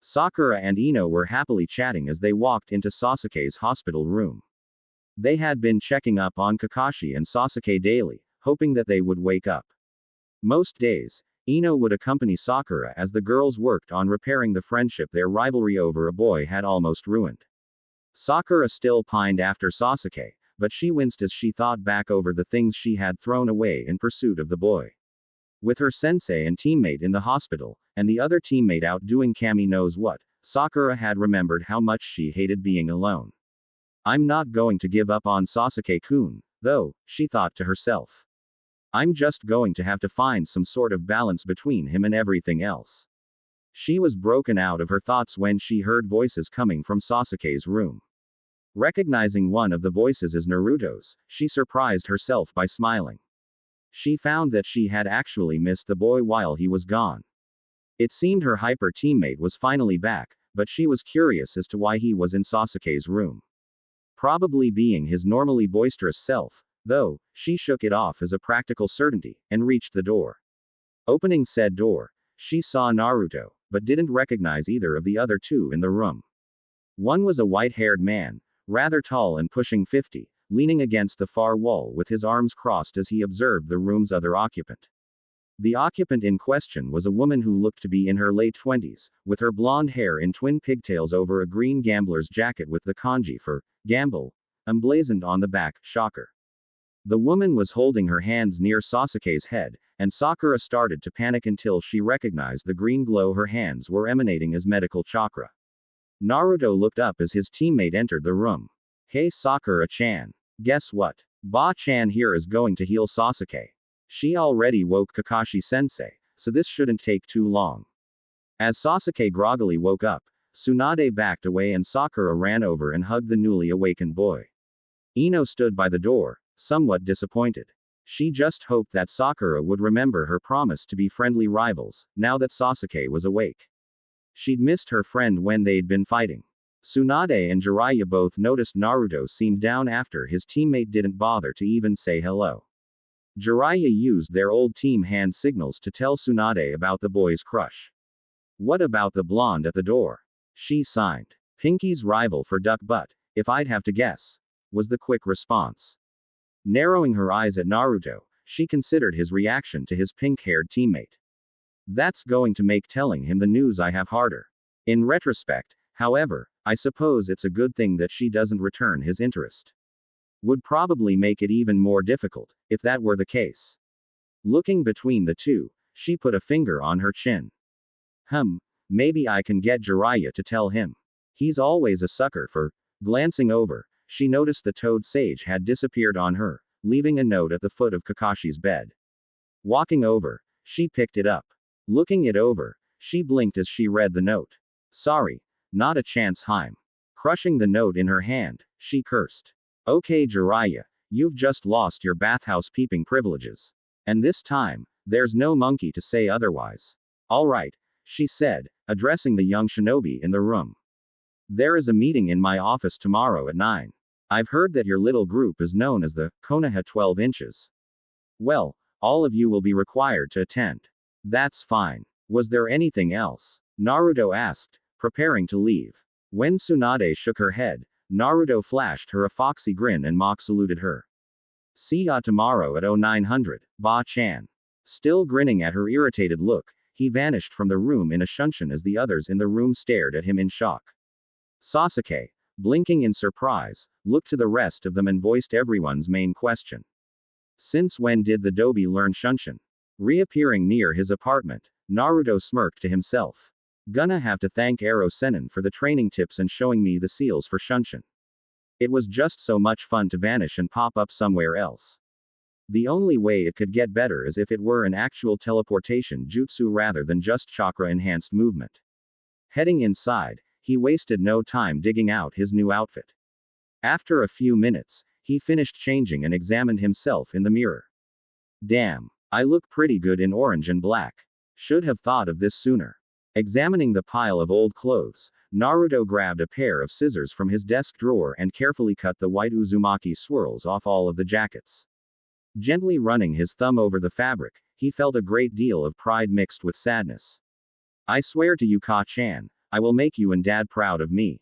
Sakura and Ino were happily chatting as they walked into Sasuke's hospital room. They had been checking up on Kakashi and Sasuke daily, hoping that they would wake up. Most days, Ino would accompany Sakura as the girls worked on repairing the friendship their rivalry over a boy had almost ruined. Sakura still pined after Sasuke, but she winced as she thought back over the things she had thrown away in pursuit of the boy. With her sensei and teammate in the hospital, and the other teammate out doing Kami knows what, Sakura had remembered how much she hated being alone. "I'm not going to give up on Sasuke-kun, though," she thought to herself. "I'm just going to have to find some sort of balance between him and everything else." She was broken out of her thoughts when she heard voices coming from Sasuke's room. Recognizing one of the voices as Naruto's, she surprised herself by smiling. She found that she had actually missed the boy while he was gone. It seemed her hyper teammate was finally back, but she was curious as to why he was in Sasuke's room. Probably being his normally boisterous self, though, she shook it off as a practical certainty, and reached the door. Opening said door, she saw Naruto, but didn't recognize either of the other two in the room. One was a white-haired man, rather tall and pushing 50, leaning against the far wall with his arms crossed as he observed the room's other occupant. The occupant in question was a woman who looked to be in her late 20s, with her blonde hair in twin pigtails over a green gambler's jacket with the kanji for gamble emblazoned on the back. Shocker. The woman was holding her hands near Sasuke's head, and Sakura started to panic until she recognized the green glow her hands were emanating as medical chakra. Naruto looked up as his teammate entered the room. Hey Sakura-chan. Guess what? Ba-chan here is going to heal Sasuke. She already woke Kakashi-sensei, so this shouldn't take too long. As Sasuke groggily woke up, Tsunade backed away and Sakura ran over and hugged the newly awakened boy. Ino stood by the door, somewhat disappointed. She just hoped that Sakura would remember her promise to be friendly rivals, now that Sasuke was awake. She'd missed her friend when they'd been fighting. Tsunade and Jiraiya both noticed Naruto seemed down after his teammate didn't bother to even say hello. Jiraiya used their old team hand signals to tell Tsunade about the boy's crush. What about the blonde at the door? She signed. Pinky's rival for duck butt, if I'd have to guess, was the quick response. Narrowing her eyes at Naruto, she considered his reaction to his pink-haired teammate. That's going to make telling him the news I have harder. In retrospect, however, I suppose it's a good thing that she doesn't return his interest. Would probably make it even more difficult, if that were the case. Looking between the two, she put a finger on her chin. Maybe I can get Jiraiya to tell him. He's always a sucker for. Glancing over, she noticed the toad sage had disappeared on her, leaving a note at the foot of Kakashi's bed. Walking over, she picked it up. Looking it over, she blinked as she read the note. Sorry, not a chance, Heim. Crushing the note in her hand, she cursed. Okay Jiraiya, you've just lost your bathhouse peeping privileges. And this time, there's no monkey to say otherwise. Alright, she said, addressing the young shinobi in the room. There is a meeting in my office tomorrow at 9. I've heard that your little group is known as the Konoha 12 inches. Well, all of you will be required to attend. That's fine. Was there anything else? Naruto asked, preparing to leave. When Tsunade shook her head, Naruto flashed her a foxy grin and mock saluted her. See ya tomorrow at 0900, Ba-chan. Still grinning at her irritated look, he vanished from the room in a shunshin as the others in the room stared at him in shock. Sasuke, blinking in surprise, looked to the rest of them and voiced everyone's main question. Since when did the Dobi learn shunshin? Reappearing near his apartment, Naruto smirked to himself. Gonna have to thank Ero Sennin for the training tips and showing me the seals for shunshin. It was just so much fun to vanish and pop up somewhere else. The only way it could get better is if it were an actual teleportation jutsu rather than just chakra-enhanced movement. Heading inside, he wasted no time digging out his new outfit. After a few minutes, he finished changing and examined himself in the mirror. Damn, I look pretty good in orange and black. Should have thought of this sooner. Examining the pile of old clothes, Naruto grabbed a pair of scissors from his desk drawer and carefully cut the white Uzumaki swirls off all of the jackets. Gently running his thumb over the fabric, he felt a great deal of pride mixed with sadness. I swear to you Ka-chan, I will make you and Dad proud of me.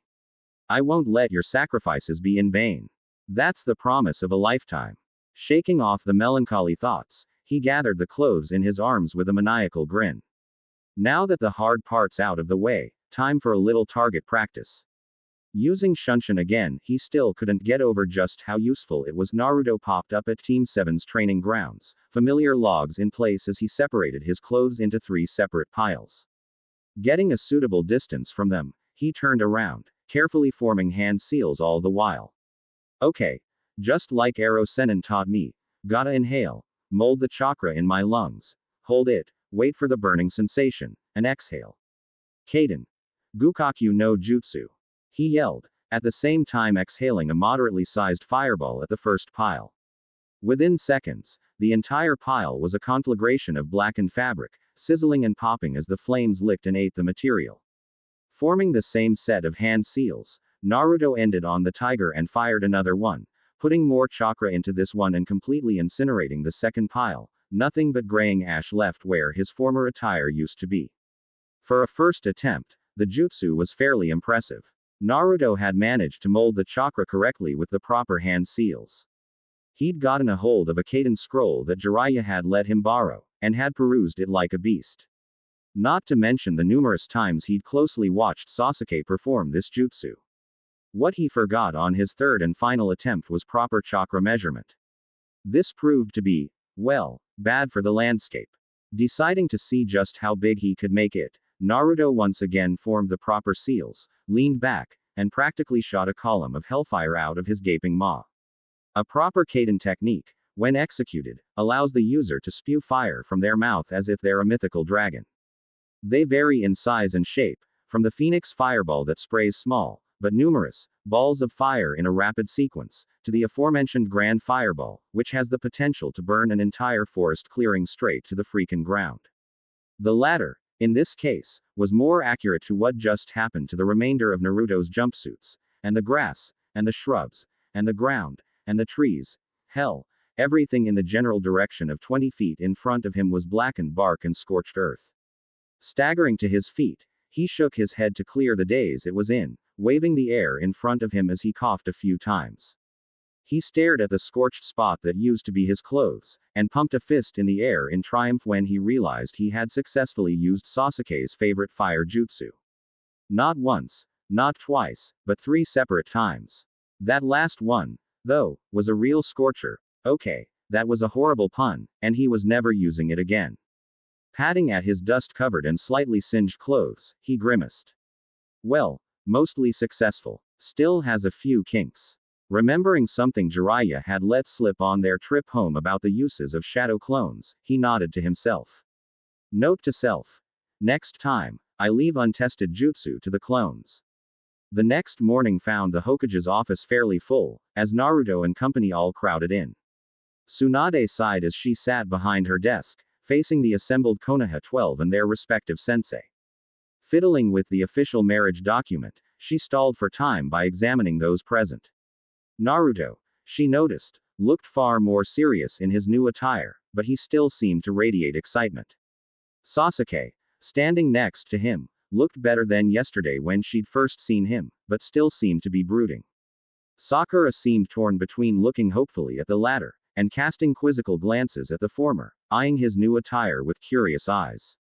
I won't let your sacrifices be in vain. That's the promise of a lifetime. Shaking off the melancholy thoughts, he gathered the clothes in his arms with a maniacal grin. Now that the hard part's out of the way, time for a little target practice. Using shunshin again, he still couldn't get over just how useful it was. Naruto popped up at Team 7's training grounds, familiar logs in place as he separated his clothes into 3 separate piles. Getting a suitable distance from them, he turned around, carefully forming hand seals all the while. Okay. Just like Ero Sennin taught me, gotta inhale, mold the chakra in my lungs, hold it, wait for the burning sensation, and exhale. Kaden. Gukakyu no Jutsu. He yelled, at the same time exhaling a moderately sized fireball at the first pile. Within seconds, the entire pile was a conflagration of blackened fabric, sizzling and popping as the flames licked and ate the material. Forming the same set of hand seals, Naruto ended on the tiger and fired another one, putting more chakra into this one and completely incinerating the second pile, nothing but graying ash left where his former attire used to be. For a first attempt, the jutsu was fairly impressive. Naruto had managed to mold the chakra correctly with the proper hand seals. He'd gotten a hold of a Kaden scroll that Jiraiya had let him borrow, and had perused it like a beast. Not to mention the numerous times he'd closely watched Sasuke perform this jutsu. What he forgot on his third and final attempt was proper chakra measurement. This proved to be, well, bad for the landscape. Deciding to see just how big he could make it, Naruto once again formed the proper seals, leaned back, and practically shot a column of hellfire out of his gaping maw. A proper Kaden technique, when executed, allows the user to spew fire from their mouth as if they're a mythical dragon. They vary in size and shape, from the phoenix fireball that sprays small, but numerous, balls of fire in a rapid sequence, to the aforementioned grand fireball, which has the potential to burn an entire forest clearing straight to the freaking ground. The latter, in this case, was more accurate to what just happened to the remainder of Naruto's jumpsuits, and the grass, and the shrubs, and the ground, and the trees. Hell, everything in the general direction of 20 feet in front of him was blackened bark and scorched earth. Staggering to his feet, he shook his head to clear the daze it was in, waving the air in front of him as he coughed a few times. He stared at the scorched spot that used to be his clothes, and pumped a fist in the air in triumph when he realized he had successfully used Sasuke's favorite fire jutsu. Not once, not twice, but 3 separate times. That last one, though, was a real scorcher. Okay, that was a horrible pun, and he was never using it again. Patting at his dust-covered and slightly singed clothes, he grimaced. Well, mostly successful. Still has a few kinks. Remembering something Jiraiya had let slip on their trip home about the uses of shadow clones, he nodded to himself. Note to self. Next time, I leave untested jutsu to the clones. The next morning found the Hokage's office fairly full, as Naruto and company all crowded in. Tsunade sighed as she sat behind her desk, facing the assembled Konoha 12 and their respective sensei. Fiddling with the official marriage document, she stalled for time by examining those present. Naruto, she noticed, looked far more serious in his new attire, but he still seemed to radiate excitement. Sasuke, standing next to him, looked better than yesterday when she'd first seen him, but still seemed to be brooding. Sakura seemed torn between looking hopefully at the latter, and casting quizzical glances at the former, eyeing his new attire with curious eyes.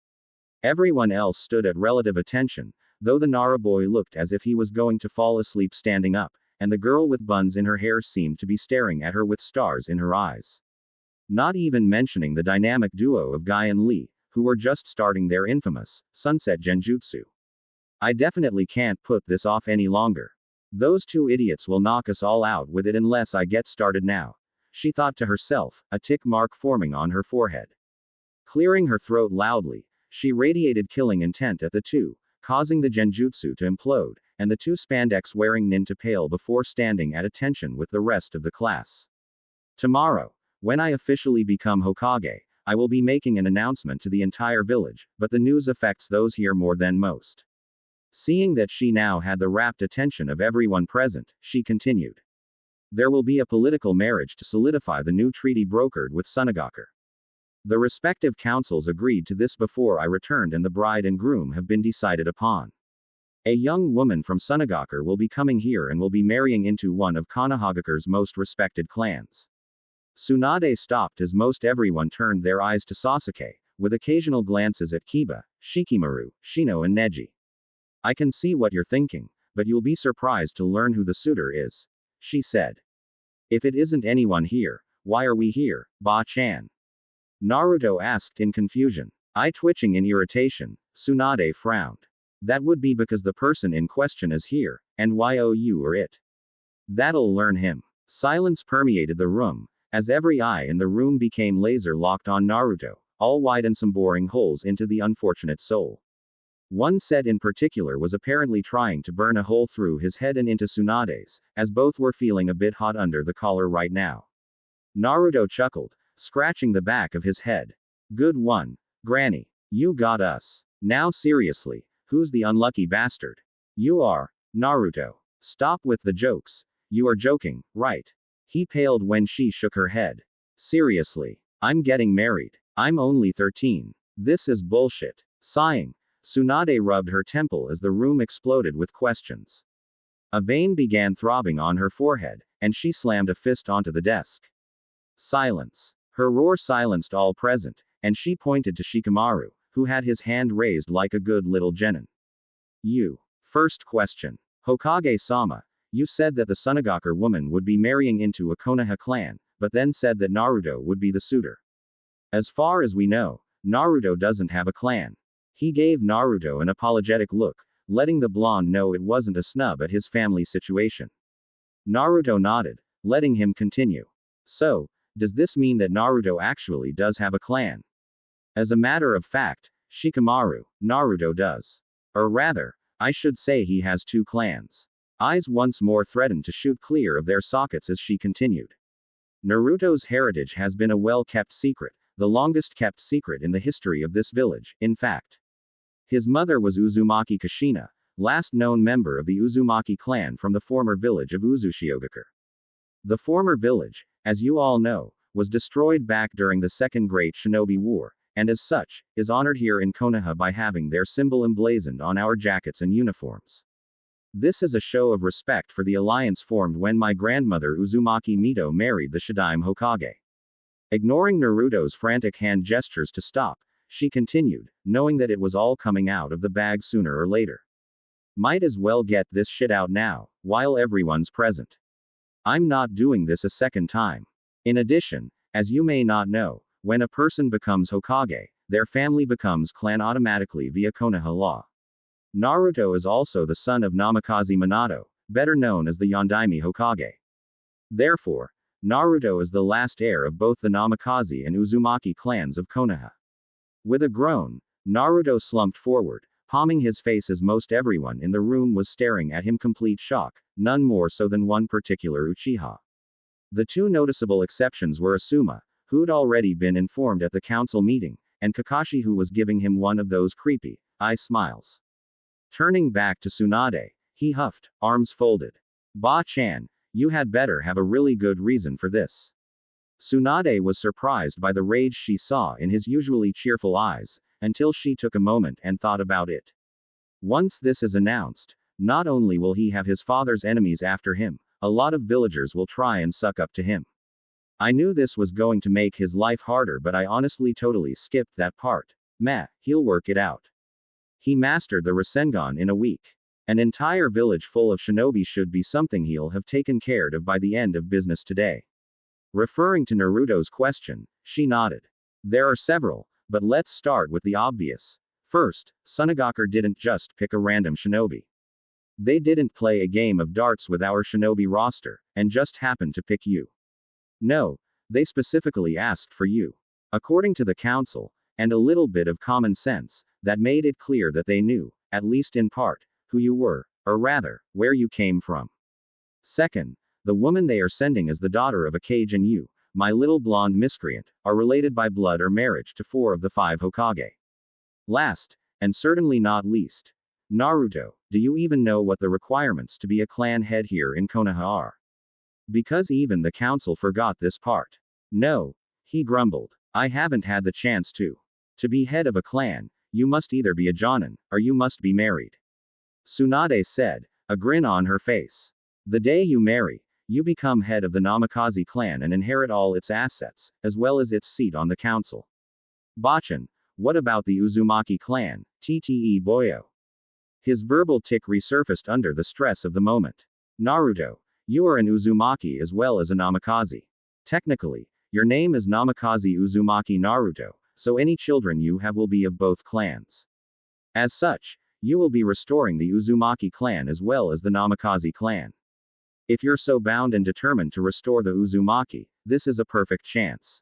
Everyone else stood at relative attention, though the Nara boy looked as if he was going to fall asleep standing up, and the girl with buns in her hair seemed to be staring at her with stars in her eyes. Not even mentioning the dynamic duo of Guy and Lee, who were just starting their infamous sunset genjutsu. I definitely can't put this off any longer. Those 2 idiots will knock us all out with it unless I get started now, she thought to herself, a tick mark forming on her forehead. Clearing her throat loudly, she radiated killing intent at the 2, causing the genjutsu to implode, and the 2 spandex-wearing nin to pale before standing at attention with the rest of the class. Tomorrow, when I officially become Hokage, I will be making an announcement to the entire village, but the news affects those here more than most. Seeing that she now had the rapt attention of everyone present, she continued. There will be a political marriage to solidify the new treaty brokered with Sunagaku. The respective councils agreed to this before I returned and the bride and groom have been decided upon. A young woman from Sunagaku will be coming here and will be marrying into one of Konohagaku's most respected clans. Tsunade stopped as most everyone turned their eyes to Sasuke, with occasional glances at Kiba, Shikimaru, Shino and Neji. I can see what you're thinking, but you'll be surprised to learn who the suitor is, she said. If it isn't anyone here, why are we here, Ba-chan? Naruto asked in confusion. Eye twitching in irritation, Tsunade frowned. That would be because the person in question is here, and you or it. That'll learn him. Silence permeated the room, as every eye in the room became laser locked on Naruto, all wide and some boring holes into the unfortunate soul. One set in particular was apparently trying to burn a hole through his head and into Tsunade's, as both were feeling a bit hot under the collar right now. Naruto chuckled, scratching the back of his head. Good one, Granny. You got us. Now seriously, who's the unlucky bastard? You are. Naruto. Stop with the jokes. You are joking, right? He paled when she shook her head. Seriously. I'm getting married. I'm only 13. This is bullshit. Sighing, Tsunade rubbed her temple as the room exploded with questions. A vein began throbbing on her forehead, and she slammed a fist onto the desk. Silence. Her roar silenced all present, and she pointed to Shikamaru, who had his hand raised like a good little genin. You. First question. Hokage-sama, you said that the Sunagaku woman would be marrying into a Konoha clan, but then said that Naruto would be the suitor. As far as we know, Naruto doesn't have a clan. He gave Naruto an apologetic look, letting the blonde know it wasn't a snub at his family situation. Naruto nodded, letting him continue. So, does this mean that Naruto actually does have a clan? As a matter of fact, Shikamaru, Naruto does. Or rather, I should say he has two clans. Eyes once more threatened to shoot clear of their sockets as she continued. Naruto's heritage has been a well-kept secret, the longest-kept secret in the history of this village, in fact. His mother was Uzumaki Kushina, last known member of the Uzumaki clan from the former village of Uzushiogakur. The former village, as you all know, was destroyed back during the Second Great Shinobi War, and as such, is honored here in Konoha by having their symbol emblazoned on our jackets and uniforms. This is a show of respect for the alliance formed when my grandmother Uzumaki Mito married the Shadaime Hokage. Ignoring Naruto's frantic hand gestures to stop, she continued, knowing that it was all coming out of the bag sooner or later. Might as well get this shit out now, while everyone's present. I'm not doing this a second time. In addition, as you may not know, when a person becomes Hokage, their family becomes clan automatically via Konoha law. Naruto is also the son of Namikaze Minato, better known as the Yondaime Hokage. Therefore, Naruto is the last heir of both the Namikaze and Uzumaki clans of Konoha. With a groan, Naruto slumped forward, palming his face as most everyone in the room was staring at him complete shock, none more so than one particular Uchiha. The two noticeable exceptions were Asuma, who'd already been informed at the council meeting, and Kakashi, who was giving him one of those creepy eye smiles. Turning back to Tsunade, he huffed, arms folded. Ba-chan, you had better have a really good reason for this. Tsunade was surprised by the rage she saw in his usually cheerful eyes, until she took a moment and thought about it. Once this is announced, not only will he have his father's enemies after him, a lot of villagers will try and suck up to him. I knew this was going to make his life harder, but I honestly totally skipped that part. Meh, he'll work it out. He mastered the Rasengan in a week. An entire village full of shinobi should be something he'll have taken care of by the end of business today. Referring to Naruto's question, she nodded. There are several, but let's start with the obvious. First, Sunagaku didn't just pick a random shinobi. They didn't play a game of darts with our shinobi roster, and just happened to pick you. No, they specifically asked for you. According to the council, and a little bit of common sense, that made it clear that they knew, at least in part, who you were, or rather, where you came from. Second, the woman they are sending is the daughter of a Kage, and you, my little blonde miscreant, are related by blood or marriage to 4 of the 5 Hokage. Last, and certainly not least, Naruto, do you even know what the requirements to be a clan head here in Konoha are? Because even the council forgot this part. No, he grumbled. I haven't had the chance to. To be head of a clan, you must either be a Jonin, or you must be married. Tsunade said, a grin on her face. The day you marry, you become head of the Namikaze clan and inherit all its assets, as well as its seat on the council. Bachan, what about the Uzumaki clan, Tte Boyo? His verbal tick resurfaced under the stress of the moment. Naruto, you are an Uzumaki as well as a Namikaze. Technically, your name is Namikaze Uzumaki Naruto, so any children you have will be of both clans. As such, you will be restoring the Uzumaki clan as well as the Namikaze clan. If you're so bound and determined to restore the Uzumaki, this is a perfect chance.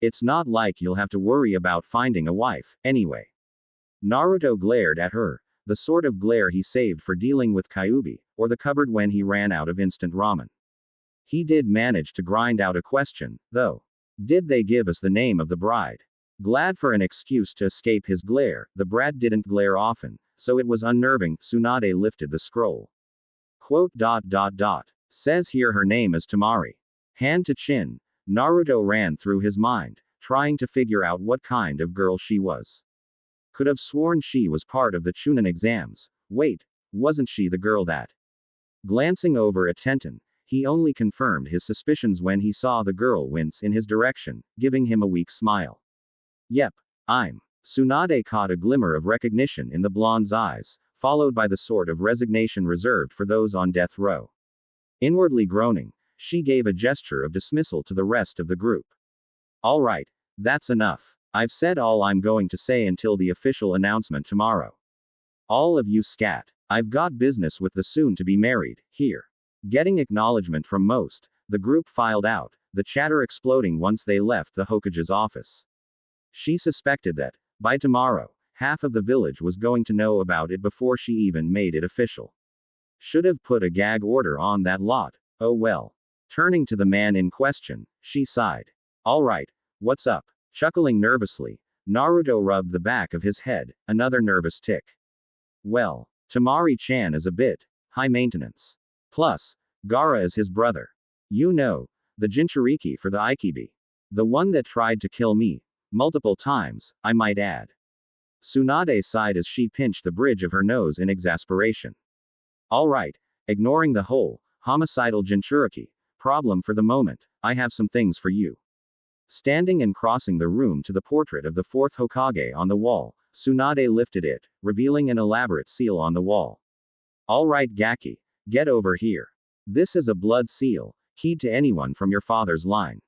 It's not like you'll have to worry about finding a wife, anyway. Naruto glared at her, the sort of glare he saved for dealing with Kyuubi, or the cupboard when he ran out of instant ramen. He did manage to grind out a question, though. Did they give us the name of the bride? Glad for an excuse to escape his glare, the brat didn't glare often, so it was unnerving. Tsunade lifted the scroll. Quote. Says here her name is Temari. Hand to chin. Naruto ran through his mind, trying to figure out what kind of girl she was. Could have sworn she was part of the Chunin exams. Wait, wasn't she the girl that? Glancing over at Tenten, he only confirmed his suspicions when he saw the girl wince in his direction, giving him a weak smile. Yep, I'm. Tsunade caught a glimmer of recognition in the blonde's eyes, followed by the sort of resignation reserved for those on death row. Inwardly groaning, she gave a gesture of dismissal to the rest of the group. All right, that's enough. I've said all I'm going to say until the official announcement tomorrow. All of you scat. I've got business with the soon-to-be married, here. Getting acknowledgement from most, the group filed out, the chatter exploding once they left the Hokage's office. She suspected that, by tomorrow, half of the village was going to know about it before she even made it official. Should have put a gag order on that lot. Oh well. Turning to the man in question, she sighed. All right, what's up? Chuckling nervously, Naruto rubbed the back of his head, another nervous tick. Well, Temari-chan is a bit high maintenance. Plus, Gaara is his brother. You know, the Jinchuriki for the Aikibi. The one that tried to kill me, multiple times, I might add. Tsunade sighed as she pinched the bridge of her nose in exasperation. All right, ignoring the whole homicidal Jinchuriki problem for the moment, I have some things for you. Standing and crossing the room to the portrait of the fourth Hokage on the wall, Tsunade lifted it, revealing an elaborate seal on the wall. All right, Gaki, get over here. This is a blood seal, keyed to anyone from your father's line.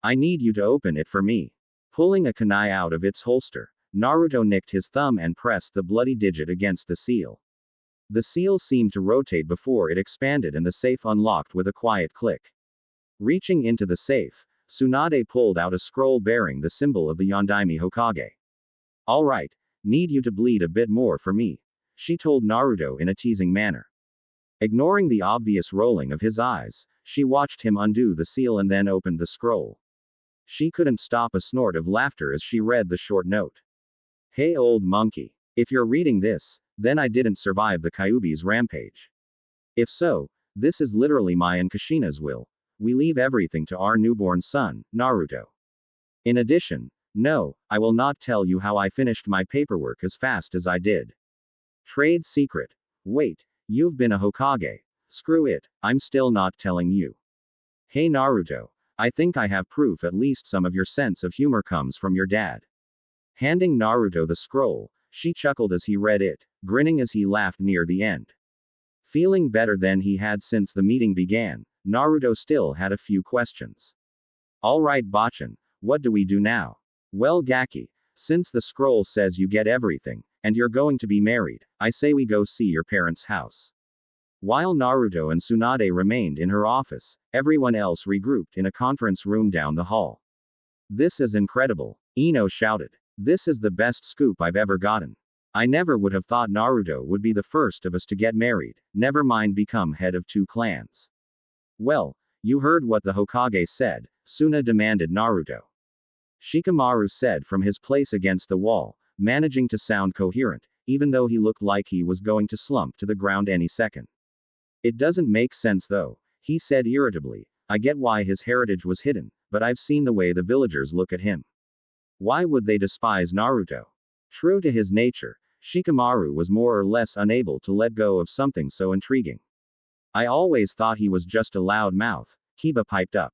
I need you to open it for me. Pulling a kunai out of its holster, Naruto nicked his thumb and pressed the bloody digit against the seal. The seal seemed to rotate before it expanded and the safe unlocked with a quiet click. Reaching into the safe, Tsunade pulled out a scroll bearing the symbol of the Yondaime Hokage. All right, need you to bleed a bit more for me, she told Naruto in a teasing manner. Ignoring the obvious rolling of his eyes, she watched him undo the seal and then opened the scroll. She couldn't stop a snort of laughter as she read the short note. Hey old monkey, if you're reading this, then I didn't survive the Kyuubi's rampage. If so, this is literally my and Kushina's will. We leave everything to our newborn son, Naruto. In addition, no, I will not tell you how I finished my paperwork as fast as I did. Trade secret. Wait, you've been a Hokage. Screw it, I'm still not telling you. Hey Naruto, I think I have proof at least some of your sense of humor comes from your dad. Handing Naruto the scroll, she chuckled as he read it, grinning as he laughed near the end. Feeling better than he had since the meeting began, Naruto still had a few questions. All right Bachan, what do we do now? Well Gaki, since the scroll says you get everything, and you're going to be married, I say we go see your parents' house. While Naruto and Tsunade remained in her office, everyone else regrouped in a conference room down the hall. This is incredible, Ino shouted. This is the best scoop I've ever gotten. I never would have thought Naruto would be the first of us to get married, never mind become head of 2 clans. Well, you heard what the Hokage said, Suna demanded Naruto. Shikamaru said from his place against the wall, managing to sound coherent, even though he looked like he was going to slump to the ground any second. It doesn't make sense though, he said irritably. I get why his heritage was hidden, but I've seen the way the villagers look at him. Why would they despise Naruto? True to his nature, Shikamaru was more or less unable to let go of something so intriguing. I always thought he was just a loud mouth, Kiba piped up.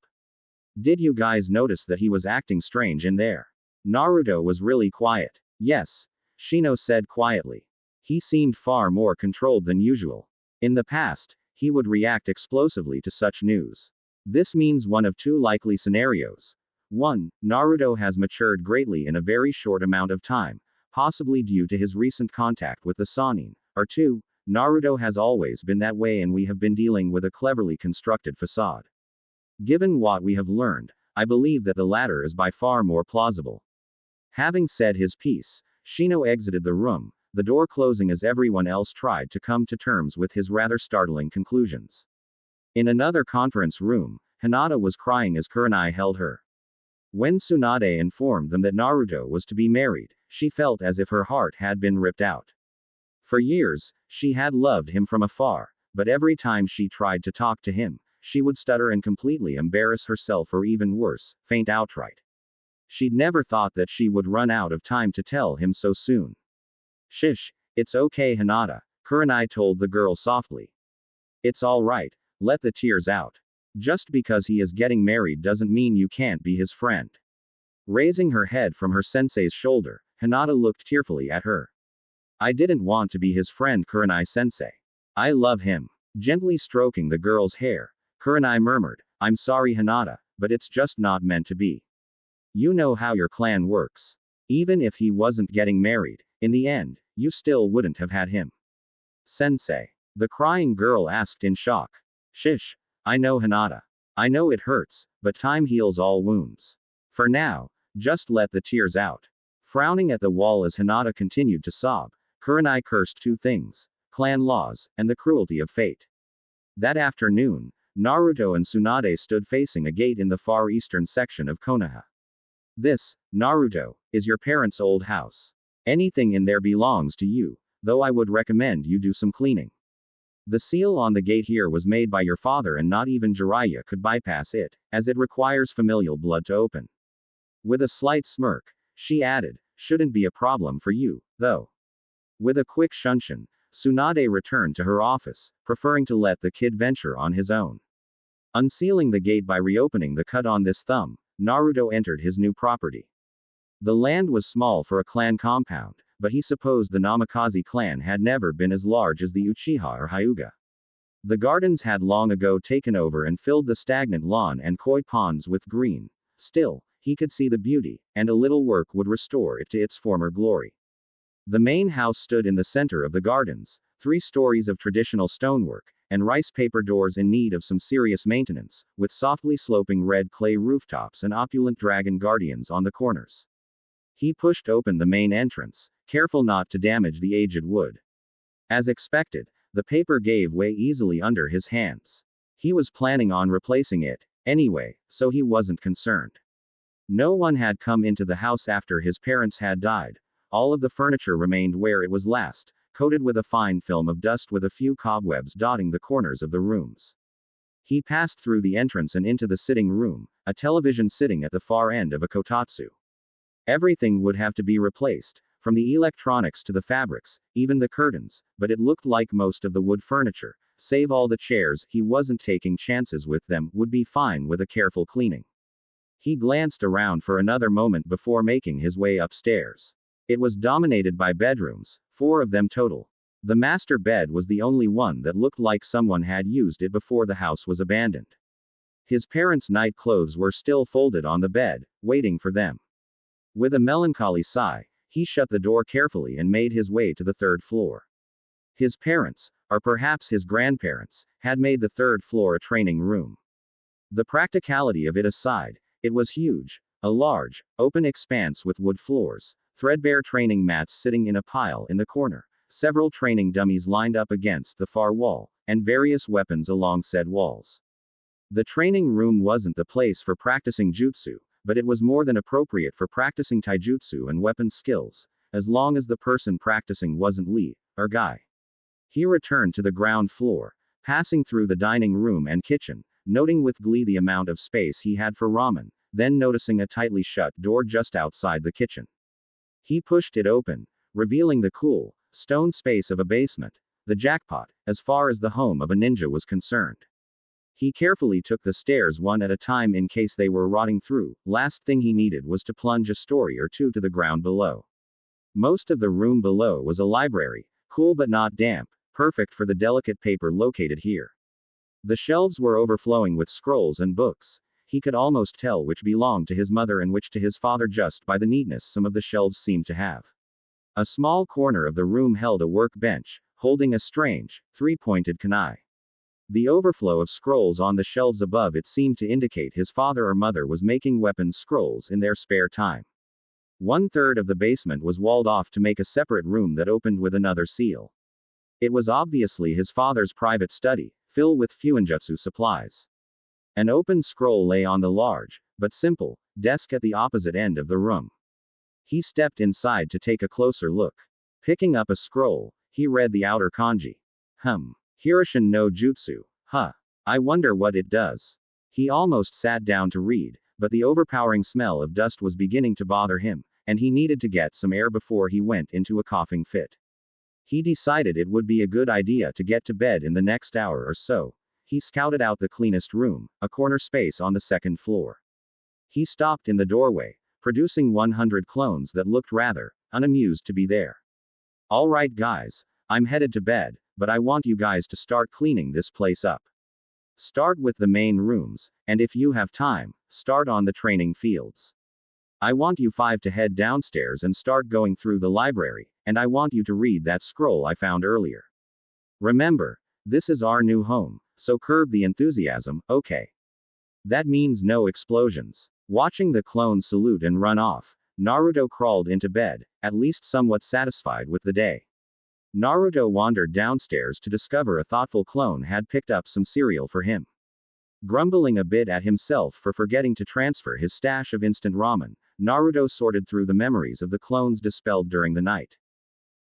Did you guys notice that he was acting strange in there? Naruto was really quiet. Yes, Shino said quietly. He seemed far more controlled than usual. In the past, he would react explosively to such news. This means one of 2 likely scenarios. 1. Naruto has matured greatly in a very short amount of time, possibly due to his recent contact with the Sannin. Or 2. Naruto has always been that way and we have been dealing with a cleverly constructed facade. Given what we have learned, I believe that the latter is by far more plausible. Having said his piece, Shino exited the room, the door closing as everyone else tried to come to terms with his rather startling conclusions. In another conference room, Hinata was crying as Kurenai held her. When Tsunade informed them that Naruto was to be married, she felt as if her heart had been ripped out. For years, she had loved him from afar, but every time she tried to talk to him, she would stutter and completely embarrass herself or even worse, faint outright. She'd never thought that she would run out of time to tell him so soon. Shish, it's okay Hinata, Kurenai told the girl softly. It's all right, let the tears out. Just because he is getting married doesn't mean you can't be his friend. Raising her head from her sensei's shoulder, Hinata looked tearfully at her. I didn't want to be his friend Kurenai-sensei. I love him. Gently stroking the girl's hair, Kurenai murmured, I'm sorry Hinata, but it's just not meant to be. You know how your clan works. Even if he wasn't getting married, in the end, you still wouldn't have had him. Sensei. The crying girl asked in shock. Shish. I know Hinata. I know it hurts, but time heals all wounds. For now, just let the tears out. Frowning at the wall as Hinata continued to sob, Kurenai cursed two things: clan laws, and the cruelty of fate. That afternoon, Naruto and Tsunade stood facing a gate in the far eastern section of Konoha. This, Naruto, is your parents' old house. Anything in there belongs to you, though I would recommend you do some cleaning. The seal on the gate here was made by your father and not even Jiraiya could bypass it, as it requires familial blood to open. With a slight smirk, she added, shouldn't be a problem for you, though. With a quick shunshin, Tsunade returned to her office, preferring to let the kid venture on his own. Unsealing the gate by reopening the cut on this thumb, Naruto entered his new property. The land was small for a clan compound, but he supposed the Namikaze clan had never been as large as the Uchiha or Hyuga. The gardens had long ago taken over and filled the stagnant lawn and koi ponds with green. Still, he could see the beauty, and a little work would restore it to its former glory. The main house stood in the center of the gardens, 3 stories of traditional stonework, and rice paper doors in need of some serious maintenance, with softly sloping red clay rooftops and opulent dragon guardians on the corners. He pushed open the main entrance, careful not to damage the aged wood. As expected, the paper gave way easily under his hands. He was planning on replacing it, anyway, so he wasn't concerned. No one had come into the house after his parents had died. All of the furniture remained where it was last, coated with a fine film of dust with a few cobwebs dotting the corners of the rooms. He passed through the entrance and into the sitting room, a television sitting at the far end of a kotatsu. Everything would have to be replaced, from the electronics to the fabrics, even the curtains, but it looked like most of the wood furniture, save all the chairs, he wasn't taking chances with them, would be fine with a careful cleaning. He glanced around for another moment before making his way upstairs. It was dominated by bedrooms, 4 of them total. The master bed was the only one that looked like someone had used it before the house was abandoned. His parents' night clothes were still folded on the bed, waiting for them. With a melancholy sigh, he shut the door carefully and made his way to the 3rd floor. His parents, or perhaps his grandparents, had made the 3rd floor a training room. The practicality of it aside, it was huge, a large, open expanse with wood floors, threadbare training mats sitting in a pile in the corner, several training dummies lined up against the far wall, and various weapons along said walls. The training room wasn't the place for practicing jutsu, but it was more than appropriate for practicing taijutsu and weapon skills, as long as the person practicing wasn't Lee, or Guy. He returned to the ground floor, passing through the dining room and kitchen, noting with glee the amount of space he had for ramen, then noticing a tightly shut door just outside the kitchen. He pushed it open, revealing the cool, stone space of a basement, the jackpot, as far as the home of a ninja was concerned. He carefully took the stairs one at a time in case they were rotting through. Last thing he needed was to plunge a story or 2 to the ground below. Most of the room below was a library, cool but not damp, perfect for the delicate paper located here. The shelves were overflowing with scrolls and books. He could almost tell which belonged to his mother and which to his father just by the neatness some of the shelves seemed to have. A small corner of the room held a workbench, holding a strange, 3-pointed kunai. The overflow of scrolls on the shelves above it seemed to indicate his father or mother was making weapons scrolls in their spare time. 1/3 of the basement was walled off to make a separate room that opened with another seal. It was obviously his father's private study, filled with fuinjutsu supplies. An open scroll lay on the large, but simple, desk at the opposite end of the room. He stepped inside to take a closer look. Picking up a scroll, he read the outer kanji. Hiroshin no Jutsu. I wonder what it does. He almost sat down to read, but the overpowering smell of dust was beginning to bother him, and he needed to get some air before he went into a coughing fit. He decided it would be a good idea to get to bed in the next hour or so. He scouted out the cleanest room, a corner space on the second floor. He stopped in the doorway, producing 100 clones that looked rather unamused to be there. All right, guys, I'm headed to bed, but I want you guys to start cleaning this place up. Start with the main rooms, and if you have time, start on the training fields. I want you 5 to head downstairs and start going through the library, and I want you to read that scroll I found earlier. Remember, this is our new home, so curb the enthusiasm, okay? That means no explosions. Watching the clones salute and run off, Naruto crawled into bed, at least somewhat satisfied with the day. Naruto wandered downstairs to discover a thoughtful clone had picked up some cereal for him. Grumbling a bit at himself for forgetting to transfer his stash of instant ramen, Naruto sorted through the memories of the clones dispelled during the night.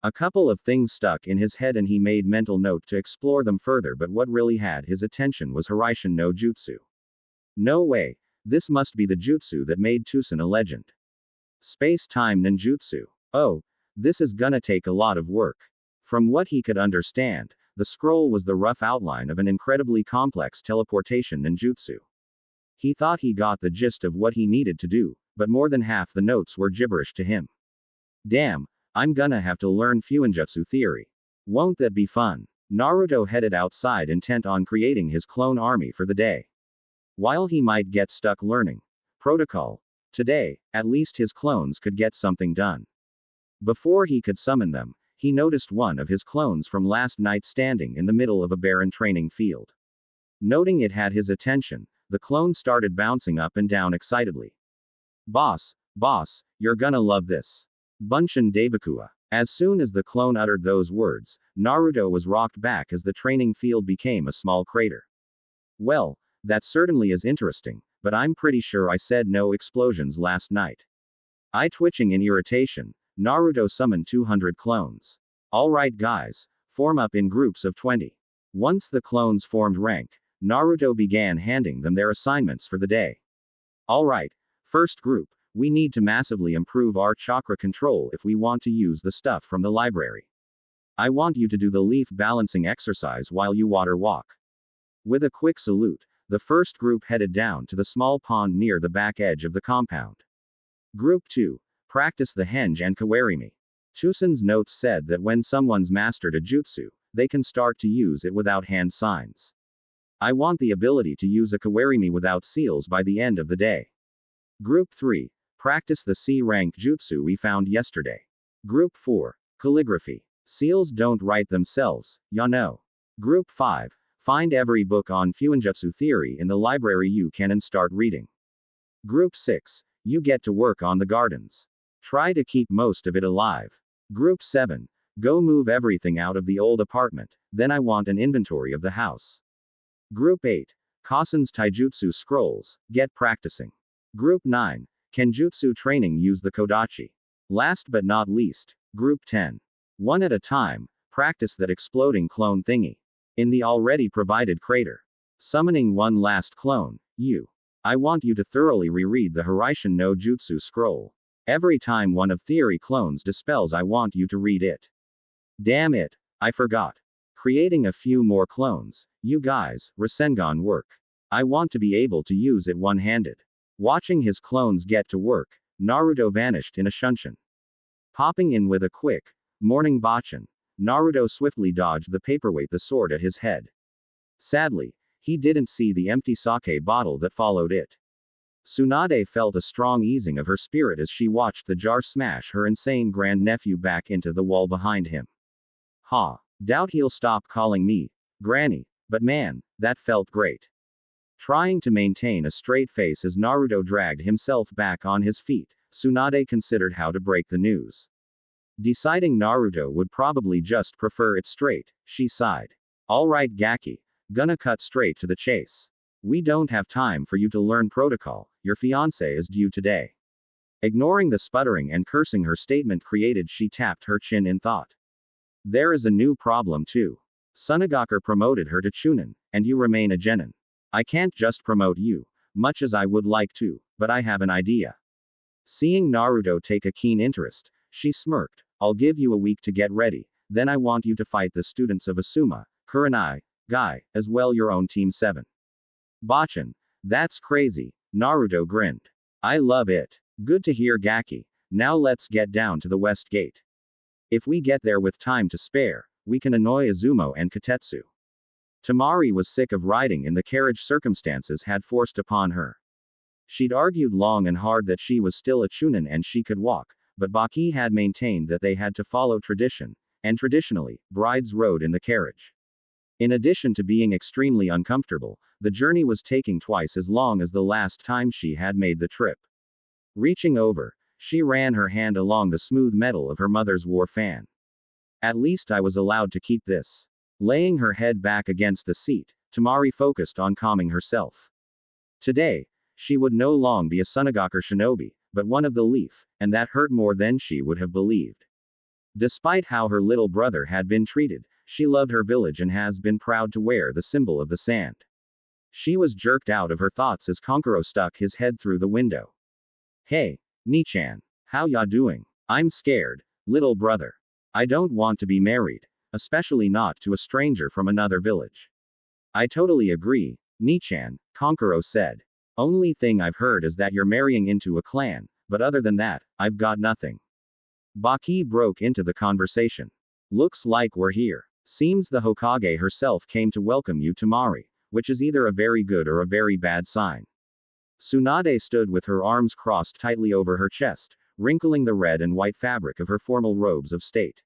A couple of things stuck in his head and he made mental note to explore them further, but what really had his attention was Hiroshin no Jutsu. No way, this must be the jutsu that made Tusen a legend. Space-time ninjutsu. Oh, this is gonna take a lot of work. From what he could understand, the scroll was the rough outline of an incredibly complex teleportation ninjutsu. He thought he got the gist of what he needed to do, but more than half the notes were gibberish to him. Damn, I'm gonna have to learn fuinjutsu theory. Won't that be fun? Naruto headed outside intent on creating his clone army for the day. While he might get stuck learning protocol today, at least his clones could get something done. Before he could summon them, he noticed one of his clones from last night standing in the middle of a barren training field. Noting it had his attention, the clone started bouncing up and down excitedly. Boss, you're gonna love this. Bunshin Debakua. As soon as the clone uttered those words, Naruto was rocked back as the training field became a small crater. Well, that certainly is interesting, but I'm pretty sure I said no explosions last night. Eye twitching in irritation, Naruto summoned 200 clones. Alright guys, form up in groups of 20. Once the clones formed rank, Naruto began handing them their assignments for the day. Alright, first group, we need to massively improve our chakra control if we want to use the stuff from the library. I want you to do the leaf balancing exercise while you water walk. With a quick salute, the first group headed down to the small pond near the back edge of the compound. Group 2. Practice the henge and kawarimi. Tusen's notes said that when someone's mastered a jutsu, they can start to use it without hand signs. I want the ability to use a kawarimi without seals by the end of the day. Group 3. Practice the C-rank jutsu we found yesterday. Group 4. Calligraphy. Seals don't write themselves, ya know. Group 5. Find every book on fuinjutsu theory in the library you can and start reading. Group 6. You get to work on the gardens. Try to keep most of it alive. Group 7. Go move everything out of the old apartment, then I want an inventory of the house. Group 8. Kasen's taijutsu scrolls, get practicing. Group 9. Kenjutsu training, use the kodachi. Last but not least, Group 10. One at a time, practice that exploding clone thingy. In the already provided crater. Summoning one last clone, I want you to thoroughly reread the Hiroshin no Jutsu scroll. Every time one of theory clones dispels, I want you to read it. Damn it, I forgot. Creating a few more clones, you guys, Rasengan work. I want to be able to use it one-handed. Watching his clones get to work, Naruto vanished in a shunshin. Popping in with a quick, morning bachan, Naruto swiftly dodged the paperweight, the sword at his head. Sadly, he didn't see the empty sake bottle that followed it. Tsunade felt a strong easing of her spirit as she watched the jar smash her insane grandnephew back into the wall behind him. Doubt he'll stop calling me Granny, but man, that felt great. Trying to maintain a straight face as Naruto dragged himself back on his feet, Tsunade considered how to break the news. Deciding Naruto would probably just prefer it straight, she sighed. Alright Gaki. Gonna cut straight to the chase. We don't have time for you to learn protocol, your fiancé is due today. Ignoring the sputtering and cursing her statement created, she tapped her chin in thought. There is a new problem too. Sunagaku promoted her to Chunin, and you remain a genin. I can't just promote you, much as I would like to, but I have an idea. Seeing Naruto take a keen interest, she smirked. I'll give you a week to get ready, then I want you to fight the students of Asuma, Kurenai, Guy, as well your own Team 7. Bachan. That's crazy, Naruto grinned. I love it. Good to hear Gaki. Now let's get down to the West Gate. If we get there with time to spare, we can annoy Izumo and Katetsu. Temari was sick of riding in the carriage circumstances had forced upon her. She'd argued long and hard that she was still a Chunin and she could walk, but Baki had maintained that they had to follow tradition, and traditionally, brides rode in the carriage. In addition to being extremely uncomfortable, the journey was taking twice as long as the last time she had made the trip. Reaching over, she ran her hand along the smooth metal of her mother's war fan. At least I was allowed to keep this. Laying her head back against the seat, Temari focused on calming herself. Today, she would no longer be a Sunagaku shinobi, but one of the Leaf, and that hurt more than she would have believed. Despite how her little brother had been treated, she loved her village and has been proud to wear the symbol of the sand. She was jerked out of her thoughts as Konkuro stuck his head through the window. Hey, Nichan. How ya doing? I'm scared, little brother. I don't want to be married, especially not to a stranger from another village. I totally agree, Nichan, Konkuro said. Only thing I've heard is that you're marrying into a clan, but other than that, I've got nothing. Baki broke into the conversation. Looks like we're here. Seems the Hokage herself came to welcome you, Temari, which is either a very good or a very bad sign. Tsunade stood with her arms crossed tightly over her chest, wrinkling the red and white fabric of her formal robes of state.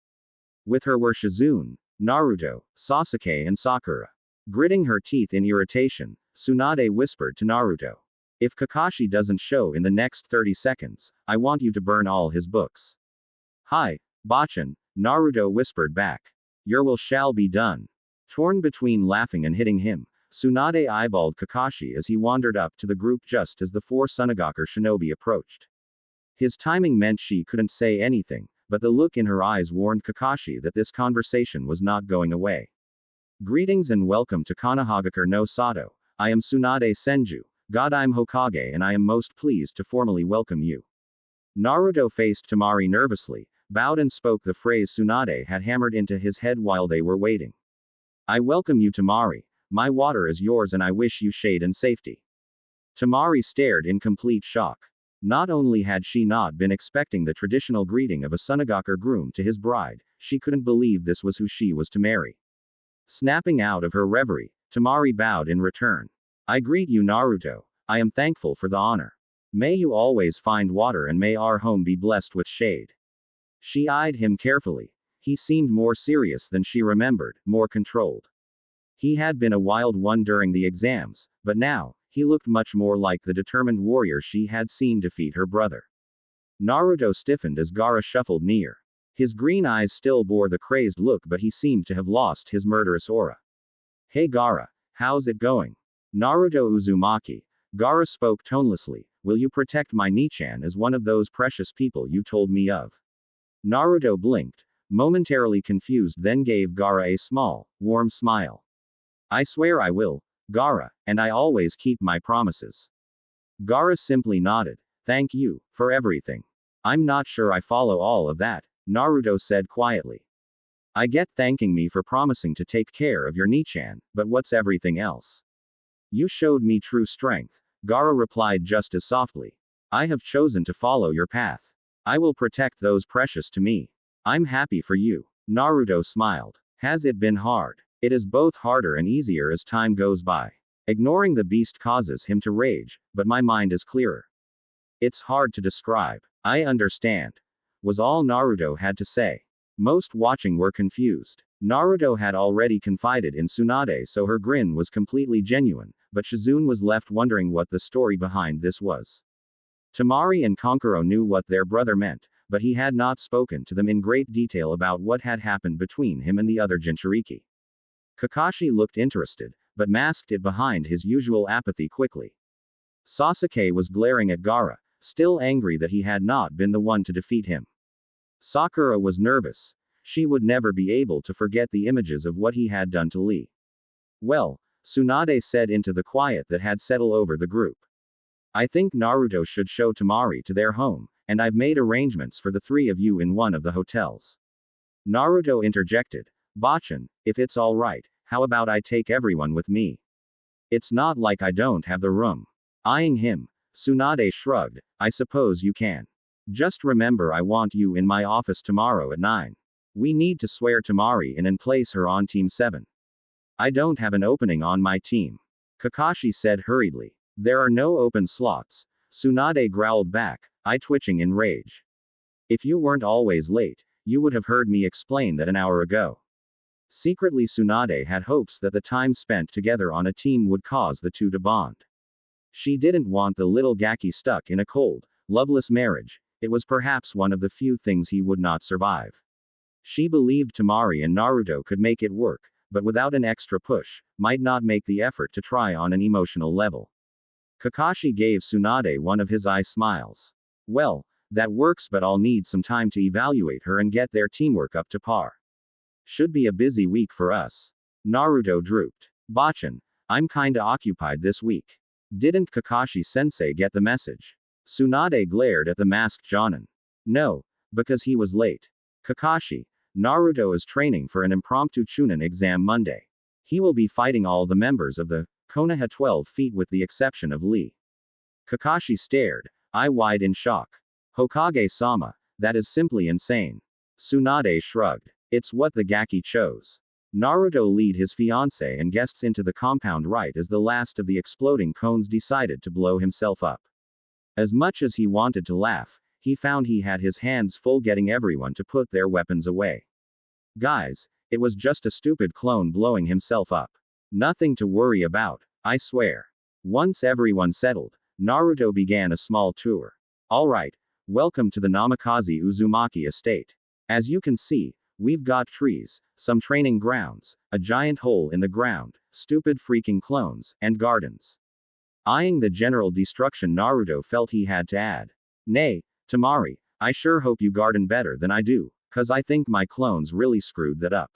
With her were Shizune, Naruto, Sasuke and Sakura. Gritting her teeth in irritation, Tsunade whispered to Naruto. If Kakashi doesn't show in the next 30 seconds, I want you to burn all his books. Hi, Bachan, Naruto whispered back. Your will shall be done. Torn between laughing and hitting him, Tsunade eyeballed Kakashi as he wandered up to the group just as the 4 Sunagaku shinobi approached. His timing meant she couldn't say anything, but the look in her eyes warned Kakashi that this conversation was not going away. Greetings and welcome to Konohagakure no Sato. I am Tsunade Senju, God I'm Hokage and I am most pleased to formally welcome you. Naruto faced Temari nervously, bowed and spoke the phrase Tsunade had hammered into his head while they were waiting. I welcome you Temari, my water is yours and I wish you shade and safety. Temari stared in complete shock. Not only had she not been expecting the traditional greeting of a Sunagaku groom to his bride, she couldn't believe this was who she was to marry. Snapping out of her reverie, Temari bowed in return. I greet you Naruto, I am thankful for the honor. May you always find water and may our home be blessed with shade. She eyed him carefully. He seemed more serious than she remembered, more controlled. He had been a wild one during the exams, but now, he looked much more like the determined warrior she had seen defeat her brother. Naruto stiffened as Gaara shuffled near. His green eyes still bore the crazed look but he seemed to have lost his murderous aura. Hey Gaara, how's it going? Naruto Uzumaki. Gaara spoke tonelessly, will you protect my Nichan as one of those precious people you told me of? Naruto blinked, momentarily confused then gave Gaara a small, warm smile. I swear I will, Gaara, and I always keep my promises. Gaara simply nodded. Thank you, for everything. I'm not sure I follow all of that, Naruto said quietly. I get thanking me for promising to take care of your Nichan, but what's everything else? You showed me true strength, Gaara replied just as softly. I have chosen to follow your path. I will protect those precious to me. I'm happy for you. Naruto smiled. Has it been hard? It is both harder and easier as time goes by. Ignoring the beast causes him to rage, but my mind is clearer. It's hard to describe. I understand. Was all Naruto had to say. Most watching were confused. Naruto had already confided in Tsunade so her grin was completely genuine, but Shizune was left wondering what the story behind this was. Temari and Konkuro knew what their brother meant, but he had not spoken to them in great detail about what had happened between him and the other Jinchuriki. Kakashi looked interested, but masked it behind his usual apathy quickly. Sasuke was glaring at Gaara, still angry that he had not been the one to defeat him. Sakura was nervous. She would never be able to forget the images of what he had done to Lee. Well, Tsunade said into the quiet that had settled over the group. I think Naruto should show Temari to their home, and I've made arrangements for the three of you in one of the hotels. Naruto interjected. Bachan, if it's alright, how about I take everyone with me? It's not like I don't have the room. Eyeing him, Tsunade shrugged. I suppose you can. Just remember I want you in my office tomorrow at 9. We need to swear Temari in and place her on Team 7. I don't have an opening on my team. Kakashi said hurriedly. There are no open slots. Tsunade growled back, eye twitching in rage. If you weren't always late, you would have heard me explain that an hour ago. Secretly Tsunade had hopes that the time spent together on a team would cause the two to bond. She didn't want the little Gaki stuck in a cold, loveless marriage. It was perhaps one of the few things he would not survive. She believed Temari and Naruto could make it work, but without an extra push, might not make the effort to try on an emotional level. Kakashi gave Tsunade one of his eye smiles. Well, that works, but I'll need some time to evaluate her and get their teamwork up to par. Should be a busy week for us. Naruto drooped. Bachan, I'm kinda occupied this week. Didn't Kakashi-sensei get the message? Tsunade glared at the masked Jonin. No, because he was late. Kakashi, Naruto is training for an impromptu Chunin exam Monday. He will be fighting all the members of the Konoha 12 feet with the exception of Lee. Kakashi stared, eye wide in shock. Hokage-sama, that is simply insane. Tsunade shrugged. It's what the Gaki chose. Naruto lead his fiancée and guests into the compound right as the last of the exploding cones decided to blow himself up. As much as he wanted to laugh, he found he had his hands full getting everyone to put their weapons away. Guys, it was just a stupid clone blowing himself up. Nothing to worry about, I swear. Once everyone settled, Naruto began a small tour. Alright, welcome to the Namikaze Uzumaki estate. As you can see, we've got trees, some training grounds, a giant hole in the ground, stupid freaking clones, and gardens. Eyeing the general destruction, Naruto felt he had to add. Nay, Temari, I sure hope you garden better than I do, cause I think my clones really screwed that up.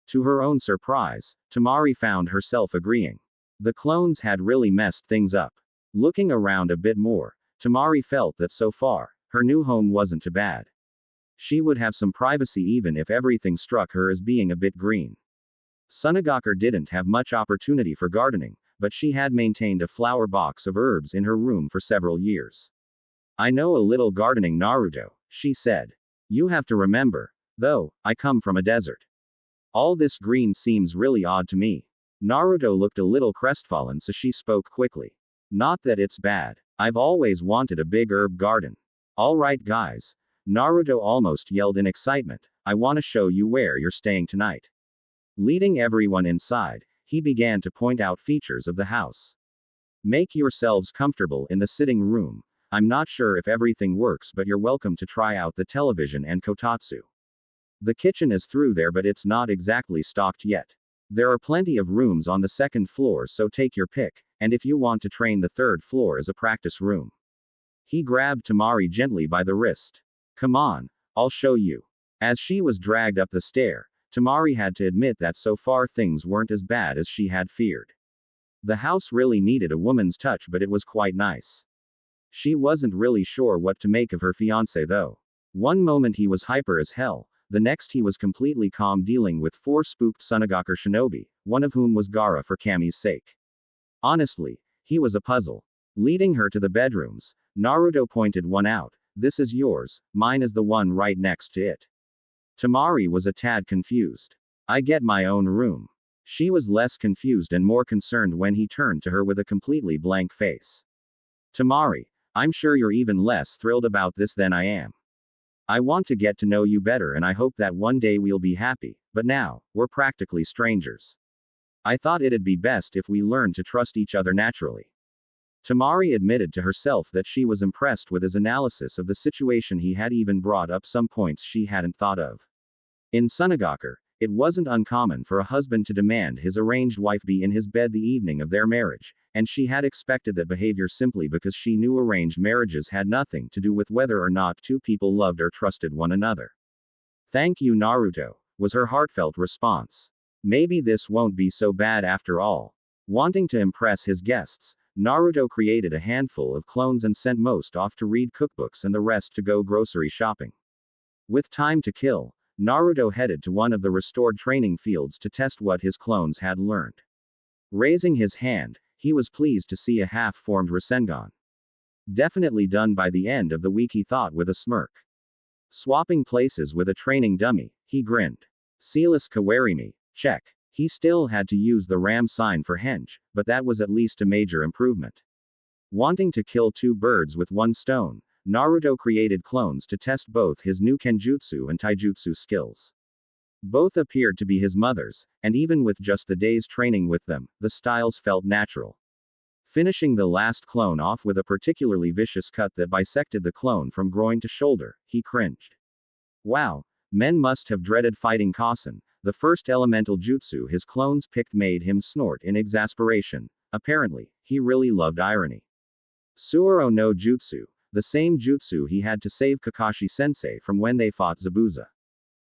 To her own surprise, Temari found herself agreeing. The clones had really messed things up. Looking around a bit more, Temari felt that so far, her new home wasn't too bad. She would have some privacy even if everything struck her as being a bit green. Tsunagakure didn't have much opportunity for gardening, but she had maintained a flower box of herbs in her room for several years. I know a little gardening, Naruto, she said. You have to remember, though, I come from a desert. All this green seems really odd to me. Naruto looked a little crestfallen, so she spoke quickly. Not that it's bad. I've always wanted a big herb garden. Alright guys. Naruto almost yelled in excitement. I want to show you where you're staying tonight. Leading everyone inside, he began to point out features of the house. Make yourselves comfortable in the sitting room. I'm not sure if everything works, but you're welcome to try out the television and kotatsu. The kitchen is through there, but it's not exactly stocked yet. There are plenty of rooms on the second floor, so take your pick, and if you want to train, the third floor as a practice room. He grabbed Temari gently by the wrist. Come on, I'll show you. As she was dragged up the stair, Temari had to admit that so far things weren't as bad as she had feared. The house really needed a woman's touch, but it was quite nice. She wasn't really sure what to make of her fiancé though. One moment he was hyper as hell, the next he was completely calm dealing with 4 spooked Tsunagakure shinobi, one of whom was Gaara for Kami's sake. Honestly, he was a puzzle. Leading her to the bedrooms, Naruto pointed one out. This is yours, mine is the one right next to it. Temari was a tad confused. I get my own room. She was less confused and more concerned when he turned to her with a completely blank face. Temari, I'm sure you're even less thrilled about this than I am. I want to get to know you better and I hope that one day we'll be happy, but now, we're practically strangers. I thought it'd be best if we learned to trust each other naturally. Temari admitted to herself that she was impressed with his analysis of the situation. He had even brought up some points she hadn't thought of. In Sunagakur, it wasn't uncommon for a husband to demand his arranged wife be in his bed the evening of their marriage, and she had expected that behavior simply because she knew arranged marriages had nothing to do with whether or not two people loved or trusted one another. "Thank you, Naruto," was her heartfelt response. Maybe this won't be so bad after all. Wanting to impress his guests, Naruto created a handful of clones and sent most off to read cookbooks and the rest to go grocery shopping. With time to kill, Naruto headed to one of the restored training fields to test what his clones had learned. Raising his hand, he was pleased to see a half-formed Rasengan. Definitely done by the end of the week, he thought with a smirk. Swapping places with a training dummy, he grinned. Silas Kawarimi, check. He still had to use the ram sign for henge, but that was at least a major improvement. Wanting to kill two birds with one stone, Naruto created clones to test both his new Kenjutsu and Taijutsu skills. Both appeared to be his mother's, and even with just the day's training with them, the styles felt natural. Finishing the last clone off with a particularly vicious cut that bisected the clone from groin to shoulder, he cringed. Wow, men must have dreaded fighting Kasen. The first elemental jutsu his clones picked made him snort in exasperation. Apparently, he really loved irony. Suoro no Jutsu, the same jutsu he had to save Kakashi-sensei from when they fought Zabuza.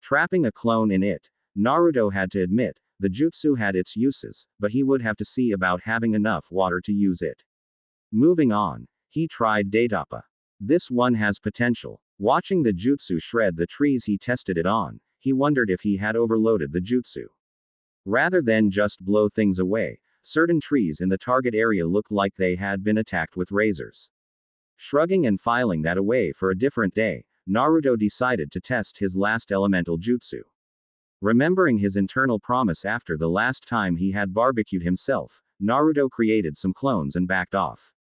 Trapping a clone in it, Naruto had to admit, the jutsu had its uses, but he would have to see about having enough water to use it. Moving on, he tried Daitapa. This one has potential. Watching the jutsu shred the trees he tested it on, he wondered if he had overloaded the jutsu. Rather than just blow things away, certain trees in the target area looked like they had been attacked with razors. Shrugging and filing that away for a different day, Naruto decided to test his last elemental jutsu. Remembering his internal promise after the last time he had barbecued himself, Naruto created some clones and backed off.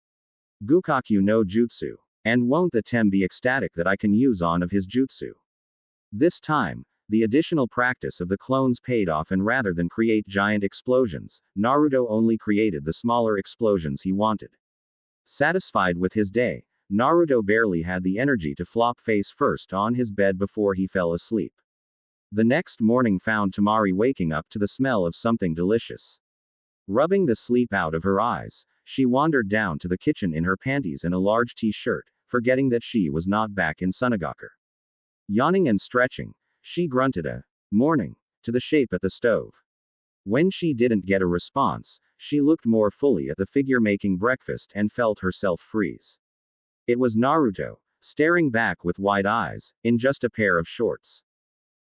Gukaku no Jutsu. And won't the Tem be ecstatic that I can use on of his jutsu? This time, the additional practice of the clones paid off, and rather than create giant explosions, Naruto only created the smaller explosions he wanted. Satisfied with his day, Naruto barely had the energy to flop face first on his bed before he fell asleep. The next morning found Temari waking up to the smell of something delicious. Rubbing the sleep out of her eyes, she wandered down to the kitchen in her panties and a large t-shirt, forgetting that she was not back in Sunagakur. Yawning and stretching, she grunted a morning to the shape at the stove. When she didn't get a response, she looked more fully at the figure making breakfast and felt herself freeze. It was Naruto, staring back with wide eyes, in just a pair of shorts.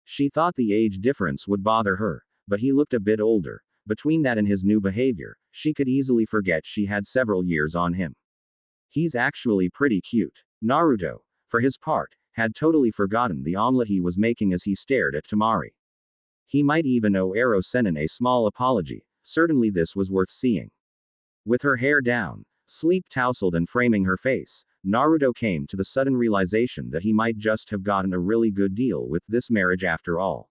She thought the age difference would bother her, but he looked a bit older. Between that and his new behavior, she could easily forget she had several years on him. He's actually pretty cute. Naruto, for his part, had totally forgotten the omelet he was making as he stared at Temari. He might even owe Ero Sennin a small apology. Certainly this was worth seeing. With her hair down, sleep tousled and framing her face, Naruto came to the sudden realization that he might just have gotten a really good deal with this marriage after all.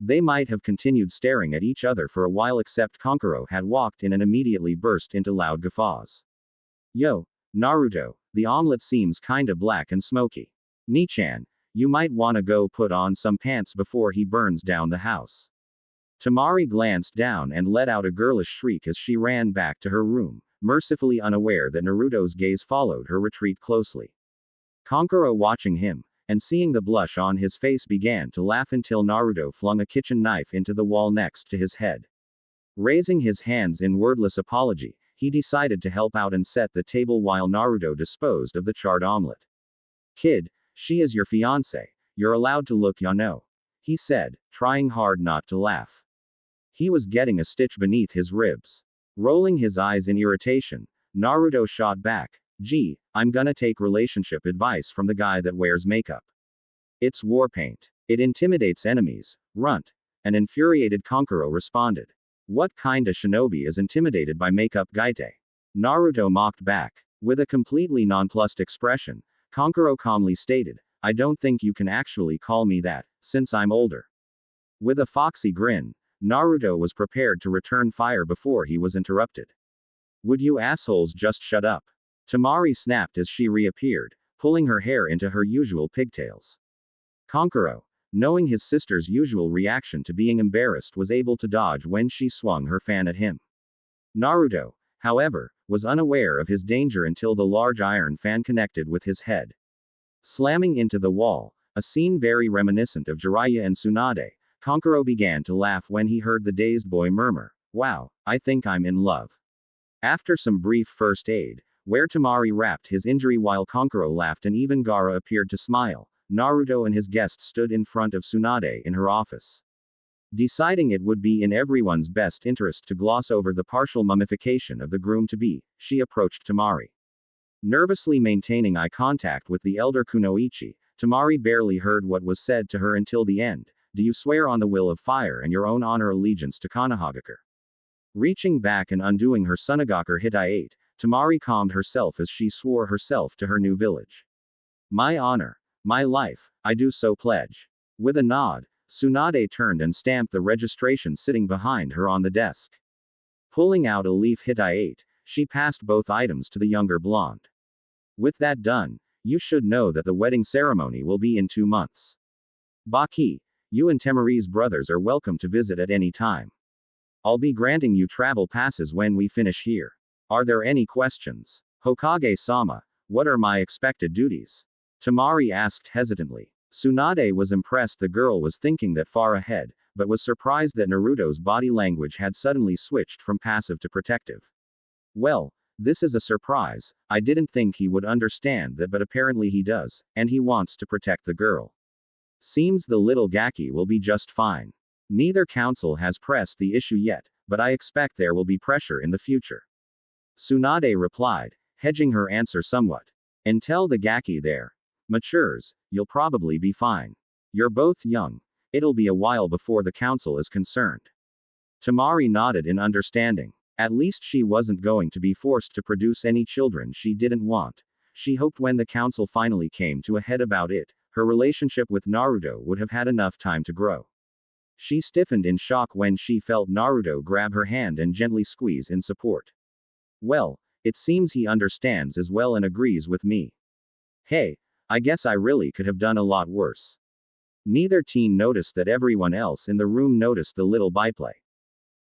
They might have continued staring at each other for a while, except Kankuro had walked in and immediately burst into loud guffaws. Yo, Naruto, the omelet seems kinda black and smoky. Nichan, you might wanna go put on some pants before he burns down the house. Temari glanced down and let out a girlish shriek as she ran back to her room, mercifully unaware that Naruto's gaze followed her retreat closely. Kankuro, watching him, and seeing the blush on his face, began to laugh until Naruto flung a kitchen knife into the wall next to his head. Raising his hands in wordless apology, he decided to help out and set the table while Naruto disposed of the charred omelet. Kid, she is your fiancé, you're allowed to look, ya know, he said, trying hard not to laugh. He was getting a stitch beneath his ribs. Rolling his eyes in irritation, Naruto shot back, gee, I'm gonna take relationship advice from the guy that wears makeup. It's war paint. It intimidates enemies, runt. An infuriated Kankuro responded. What kinda shinobi is intimidated by makeup, Gaite? Naruto mocked back. With a completely nonplussed expression, Kankuro calmly stated, I don't think you can actually call me that, since I'm older. With a foxy grin, Naruto was prepared to return fire before he was interrupted. Would you assholes just shut up? Temari snapped as she reappeared, pulling her hair into her usual pigtails. Kankuro, knowing his sister's usual reaction to being embarrassed, was able to dodge when she swung her fan at him. Naruto, however, was unaware of his danger until the large iron fan connected with his head. Slamming into the wall, a scene very reminiscent of Jiraiya and Tsunade, Kankuro began to laugh when he heard the dazed boy murmur, "Wow, I think I'm in love." After some brief first aid, where Temari wrapped his injury while Kankuro laughed and even Gaara appeared to smile, Naruto and his guests stood in front of Tsunade in her office. Deciding it would be in everyone's best interest to gloss over the partial mummification of the groom-to-be, she approached Temari. Nervously maintaining eye contact with the elder Kunoichi, Temari barely heard what was said to her until the end. "Do you swear on the will of fire and your own honor allegiance to Konohagakure?" Reaching back and undoing her Sunagakure Hitaiate, Temari calmed herself as she swore herself to her new village. "My honor, my life, I do so pledge." With a nod, Tsunade turned and stamped the registration sitting behind her on the desk. Pulling out a leaf Hitaiate, she passed both items to the younger blonde. "With that done, you should know that the wedding ceremony will be in 2 months. Baki, you and Temari's brothers are welcome to visit at any time. I'll be granting you travel passes when we finish here. Are there any questions? Hokage-sama, what are my expected duties?" Temari asked hesitantly. Tsunade was impressed the girl was thinking that far ahead, but was surprised that Naruto's body language had suddenly switched from passive to protective. "Well, this is a surprise. I didn't think he would understand that, but apparently he does, and he wants to protect the girl. Seems the little Gaki will be just fine. Neither council has pressed the issue yet, but I expect there will be pressure in the future." Tsunade replied, hedging her answer somewhat. "Until the Gaki there matures, you'll probably be fine. You're both young. It'll be a while before the council is concerned." Temari nodded in understanding. At least she wasn't going to be forced to produce any children she didn't want. She hoped when the council finally came to a head about it, her relationship with Naruto would have had enough time to grow. She stiffened in shock when she felt Naruto grab her hand and gently squeeze in support. "Well, it seems he understands as well and agrees with me. Hey, I guess I really could have done a lot worse." Neither teen noticed that everyone else in the room noticed the little byplay.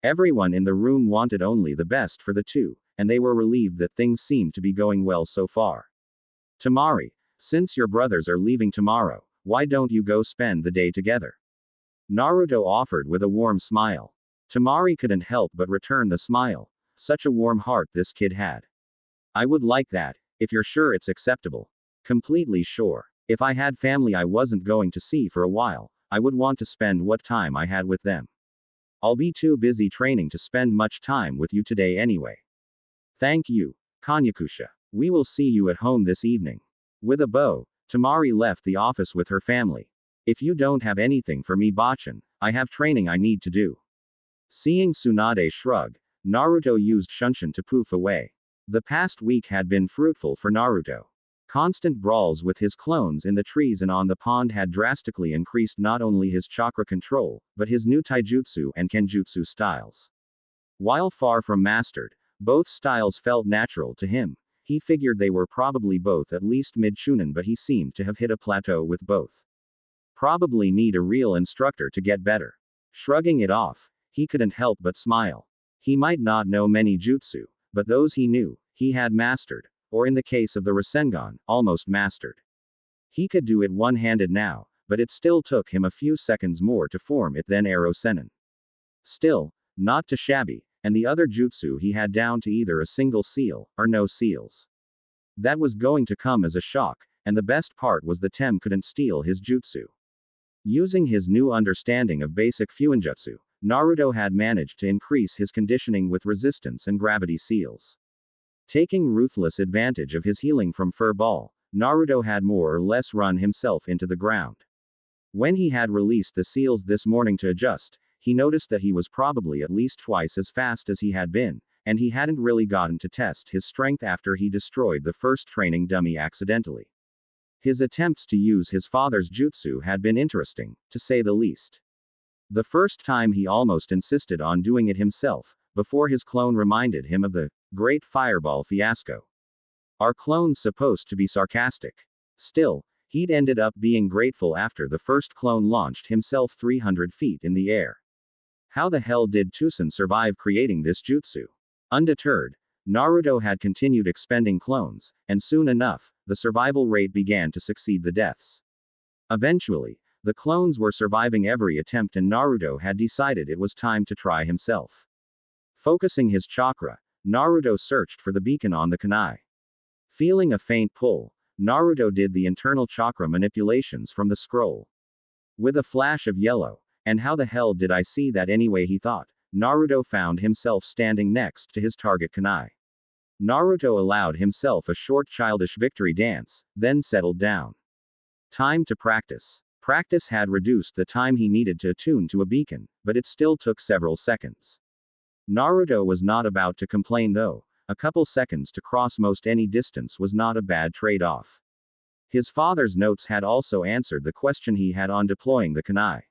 Everyone in the room wanted only the best for the two, and they were relieved that things seemed to be going well so far. "Temari, since your brothers are leaving tomorrow, why don't you go spend the day together?" Naruto offered with a warm smile. Temari couldn't help but return the smile. Such a warm heart this kid had. "I would like that, if you're sure it's acceptable." "Completely sure. If I had family I wasn't going to see for a while, I would want to spend what time I had with them. I'll be too busy training to spend much time with you today anyway." "Thank you, Konyakusha. We will see you at home this evening." With a bow, Temari left the office with her family. "If you don't have anything for me, Bachan, I have training I need to do." Seeing Tsunade shrug, Naruto used Shunshin to poof away. The past week had been fruitful for Naruto. Constant brawls with his clones in the trees and on the pond had drastically increased not only his chakra control, but his new taijutsu and kenjutsu styles. While far from mastered, both styles felt natural to him. He figured they were probably both at least mid-Chunin, but he seemed to have hit a plateau with both. Probably need a real instructor to get better. Shrugging it off, he couldn't help but smile. He might not know many jutsu, but those he knew, he had mastered, or in the case of the Rasengan, almost mastered. He could do it one-handed now, but it still took him a few seconds more to form it than Arrow Sennin. Still, not too shabby, and the other jutsu he had down to either a single seal, or no seals. That was going to come as a shock, and the best part was the Tem couldn't steal his jutsu. Using his new understanding of basic fuinjutsu, Naruto had managed to increase his conditioning with resistance and gravity seals. Taking ruthless advantage of his healing from Fur Ball, Naruto had more or less run himself into the ground. When he had released the seals this morning to adjust, he noticed that he was probably at least twice as fast as he had been, and he hadn't really gotten to test his strength after he destroyed the first training dummy accidentally. His attempts to use his father's jutsu had been interesting, to say the least. The first time he almost insisted on doing it himself, before his clone reminded him of the Great Fireball fiasco. Are clones supposed to be sarcastic? Still, he'd ended up being grateful after the first clone launched himself 300 feet in the air. How the hell did Tucson survive creating this jutsu? Undeterred, Naruto had continued expending clones, and soon enough, the survival rate began to succeed the deaths. Eventually, the clones were surviving every attempt and Naruto had decided it was time to try himself. Focusing his chakra, Naruto searched for the beacon on the kunai. Feeling a faint pull, Naruto did the internal chakra manipulations from the scroll. With a flash of yellow, and how the hell did I see that anyway, he thought, Naruto found himself standing next to his target kunai. Naruto allowed himself a short childish victory dance, then settled down. Time to practice. Practice had reduced the time he needed to attune to a beacon, but it still took several seconds. Naruto was not about to complain though. A couple seconds to cross most any distance was not a bad trade-off. His father's notes had also answered the question he had on deploying the kunai.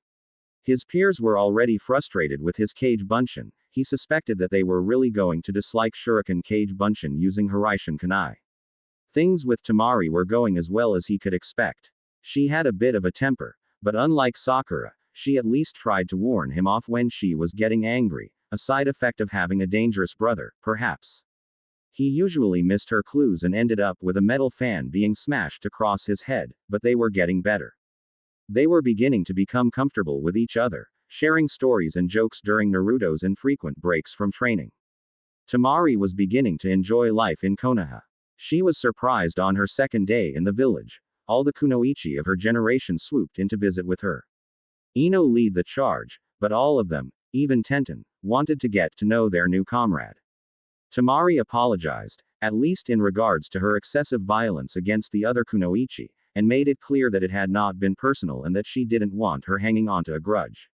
His peers were already frustrated with his Kage Bunshin. He suspected that they were really going to dislike Shuriken Kage Bunshin using Hiraishin kunai. Things with Temari were going as well as he could expect. She had a bit of a temper, but unlike Sakura, she at least tried to warn him off when she was getting angry, a side effect of having a dangerous brother, perhaps. He usually missed her clues and ended up with a metal fan being smashed across his head, but they were getting better. They were beginning to become comfortable with each other, sharing stories and jokes during Naruto's infrequent breaks from training. Temari was beginning to enjoy life in Konoha. She was surprised on her second day in the village. All the kunoichi of her generation swooped in to visit with her. Ino led the charge, but all of them, even Tenten, wanted to get to know their new comrade. Temari apologized, at least in regards to her excessive violence against the other kunoichi, and made it clear that it had not been personal and that she didn't want her hanging onto a grudge.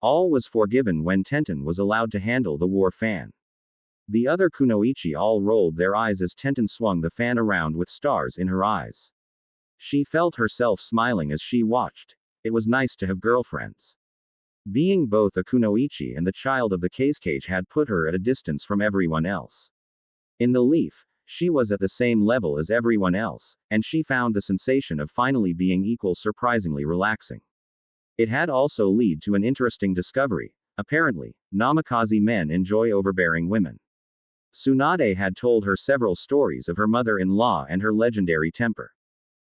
All was forgiven when Tenten was allowed to handle the war fan. The other kunoichi all rolled their eyes as Tenten swung the fan around with stars in her eyes. She felt herself smiling as she watched. It was nice to have girlfriends. Being both a kunoichi and the child of the Kazekage had put her at a distance from everyone else. In the Leaf, she was at the same level as everyone else, and she found the sensation of finally being equal surprisingly relaxing. It had also led to an interesting discovery. Apparently, Namikaze men enjoy overbearing women. Tsunade had told her several stories of her mother-in-law and her legendary temper.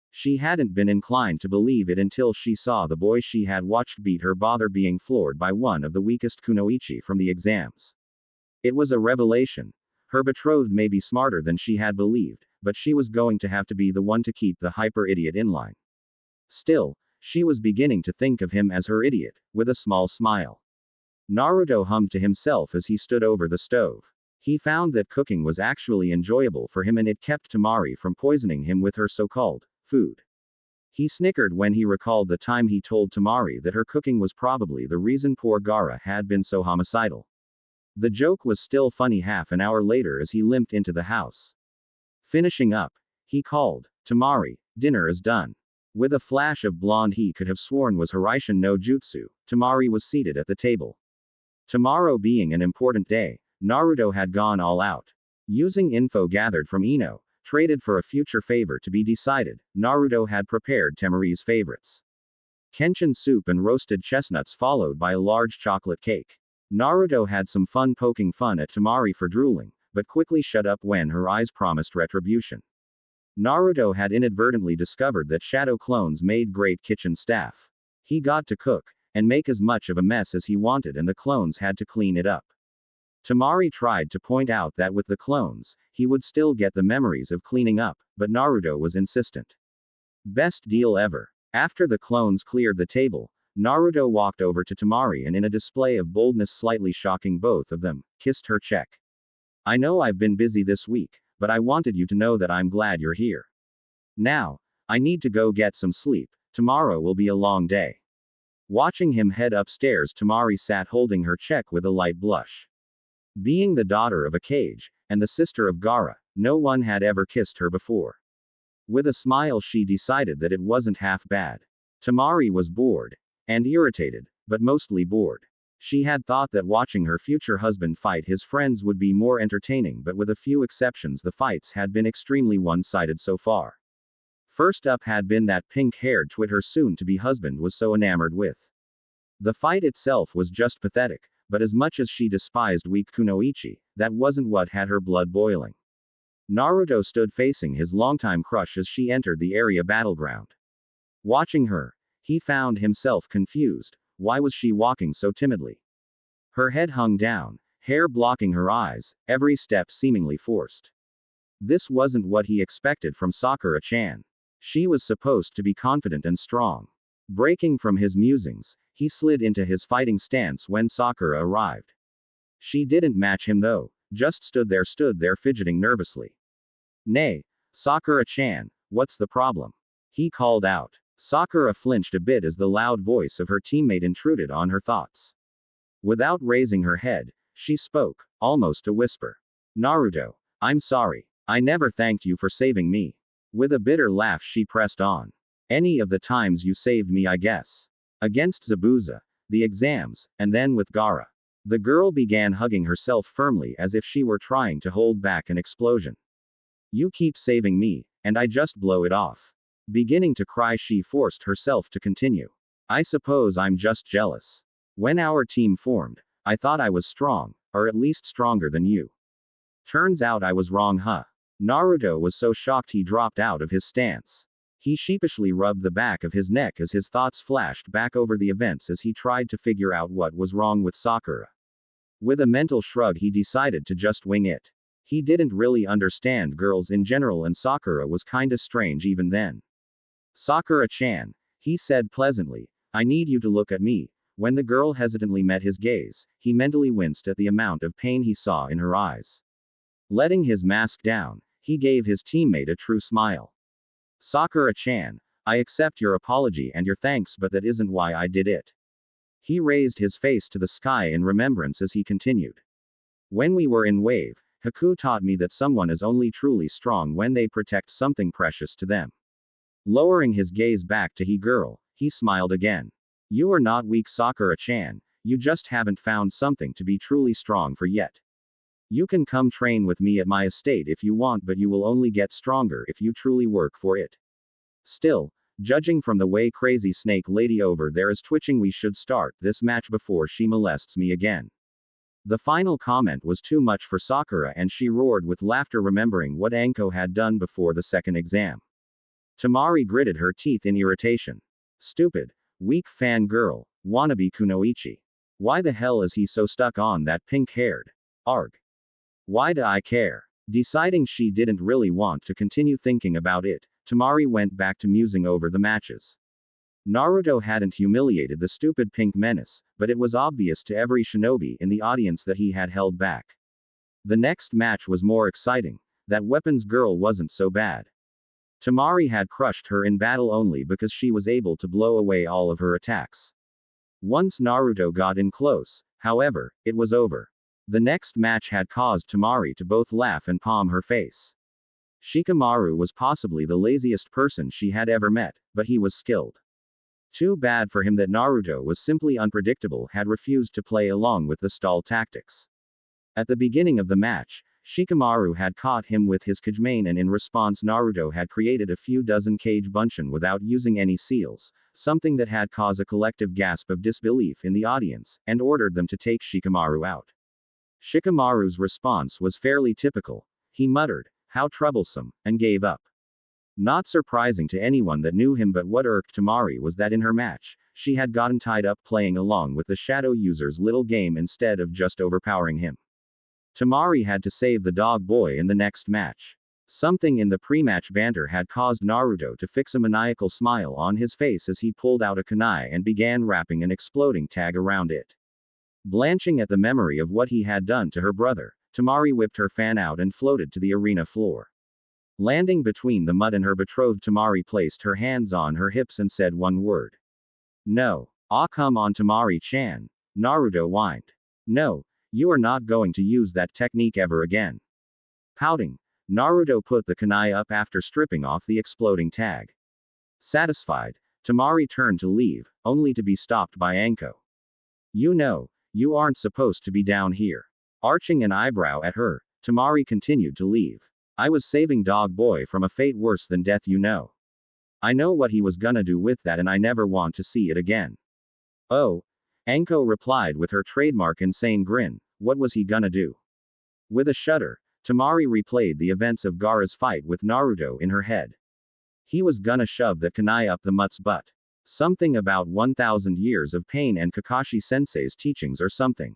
She hadn't been inclined to believe it until she saw the boy she had watched beat her bother being floored by one of the weakest kunoichi from the exams. It was a revelation. Her betrothed may be smarter than she had believed, but she was going to have to be the one to keep the hyper-idiot in line. Still, she was beginning to think of him as her idiot, with a small smile. Naruto hummed to himself as he stood over the stove. He found that cooking was actually enjoyable for him and it kept Temari from poisoning him with her so-called food. He snickered when he recalled the time he told Temari that her cooking was probably the reason poor Gaara had been so homicidal. The joke was still funny half an hour later as he limped into the house. Finishing up, he called, "Temari, dinner is done." With a flash of blonde he could have sworn was Hiraishin no Jutsu, Temari was seated at the table. Tomorrow being an important day, Naruto had gone all out. Using info gathered from Ino, traded for a future favor to be decided, Naruto had prepared Temari's favorites. Kenshin soup and roasted chestnuts followed by a large chocolate cake. Naruto had some fun poking fun at Temari for drooling, but quickly shut up when her eyes promised retribution. Naruto had inadvertently discovered that shadow clones made great kitchen staff. He got to cook, and make as much of a mess as he wanted and the clones had to clean it up. Temari tried to point out that with the clones, he would still get the memories of cleaning up, but Naruto was insistent. Best deal ever. After the clones cleared the table, Naruto walked over to Temari and in a display of boldness slightly shocking both of them, kissed her cheek. "I know I've been busy this week, but I wanted you to know that I'm glad you're here. Now, I need to go get some sleep, tomorrow will be a long day." Watching him head upstairs, Temari sat holding her cheek with a light blush. Being the daughter of a Kage, and the sister of Gaara, no one had ever kissed her before. With a smile she decided that it wasn't half bad. Temari was bored. And irritated, but mostly bored. She had thought that watching her future husband fight his friends would be more entertaining, but with a few exceptions, the fights had been extremely one-sided so far. First up had been that pink-haired twit her soon-to-be husband was so enamored with. The fight itself was just pathetic, but as much as she despised weak Kunoichi, that wasn't what had her blood boiling. Naruto stood facing his longtime crush as she entered the area battleground. Watching her, he found himself confused. Why was she walking so timidly? Her head hung down, hair blocking her eyes, every step seemingly forced. This wasn't what he expected from Sakura-chan. She was supposed to be confident and strong. Breaking from his musings, he slid into his fighting stance when Sakura arrived. She didn't match him though, just stood there fidgeting nervously. "Nay, Sakura-chan, what's the problem?" he called out. Sakura flinched a bit as the loud voice of her teammate intruded on her thoughts. Without raising her head, she spoke, almost a whisper. "Naruto, I'm sorry. I never thanked you for saving me." With a bitter laugh she pressed on. "Any of the times you saved me, I guess. Against Zabuza, the exams, and then with Gaara." The girl began hugging herself firmly as if she were trying to hold back an explosion. "You keep saving me, and I just blow it off." Beginning to cry, she forced herself to continue. "I suppose I'm just jealous. When our team formed, I thought I was strong, or at least stronger than you. Turns out I was wrong, huh?" Naruto was so shocked he dropped out of his stance. He sheepishly rubbed the back of his neck as his thoughts flashed back over the events as he tried to figure out what was wrong with Sakura. With a mental shrug, he decided to just wing it. He didn't really understand girls in general, and Sakura was kinda strange even then. "Sakura-chan," he said pleasantly, "I need you to look at me." When the girl hesitantly met his gaze, he mentally winced at the amount of pain he saw in her eyes. Letting his mask down, he gave his teammate a true smile. "Sakura-chan, I accept your apology and your thanks, but that isn't why I did it." He raised his face to the sky in remembrance as he continued. "When we were in Wave, Haku taught me that someone is only truly strong when they protect something precious to them." Lowering his gaze back to he girl, he smiled again. "You are not weak, Sakura-chan, you just haven't found something to be truly strong for yet. You can come train with me at my estate if you want, but you will only get stronger if you truly work for it. Still, judging from the way Crazy Snake Lady over there is twitching, we should start this match before she molests me again." The final comment was too much for Sakura and she roared with laughter, remembering what Anko had done before the second exam. Temari gritted her teeth in irritation. "Stupid, weak fangirl, wannabe Kunoichi. Why the hell is he so stuck on that pink-haired? Arg. Why do I care?" Deciding she didn't really want to continue thinking about it, Temari went back to musing over the matches. Naruto hadn't humiliated the stupid pink menace, but it was obvious to every shinobi in the audience that he had held back. The next match was more exciting. That weapons girl wasn't so bad. Temari had crushed her in battle only because she was able to blow away all of her attacks. Once Naruto got in close, however, it was over. The next match had caused Temari to both laugh and palm her face. Shikamaru was possibly the laziest person she had ever met, but he was skilled. Too bad for him that Naruto was simply unpredictable, had refused to play along with the stall tactics. At the beginning of the match, Shikamaru had caught him with his Kajimane, and in response Naruto had created a few dozen Kage Bunshin without using any seals, something that had caused a collective gasp of disbelief in the audience, and ordered them to take Shikamaru out. Shikamaru's response was fairly typical. He muttered, "How troublesome," and gave up. Not surprising to anyone that knew him, but what irked Temari was that in her match, she had gotten tied up playing along with the shadow user's little game instead of just overpowering him. Temari had to save the dog boy in the next match. Something in the pre-match banter had caused Naruto to fix a maniacal smile on his face as he pulled out a kunai and began wrapping an exploding tag around it. Blanching at the memory of what he had done to her brother, Temari whipped her fan out and floated to the arena floor. Landing between the mud and her betrothed, Temari placed her hands on her hips and said one word. "No." "Ah, come on, Temari-chan." Naruto whined. "No, you are not going to use that technique ever again." Pouting, Naruto put the kunai up after stripping off the exploding tag. Satisfied, Temari turned to leave, only to be stopped by Anko. "You know, You aren't supposed to be down here. Arching an eyebrow at her, Temari continued to leave. I was saving Dog Boy from a fate worse than death, you know. I know what he was gonna do with that and I never want to see it again. Oh. Anko replied with her trademark insane grin, what was he gonna do? With a shudder, Temari replayed the events of Gaara's fight with Naruto in her head. He was gonna shove that kunai up the mutt's butt. Something about 1,000 years of pain and Kakashi-sensei's teachings or something.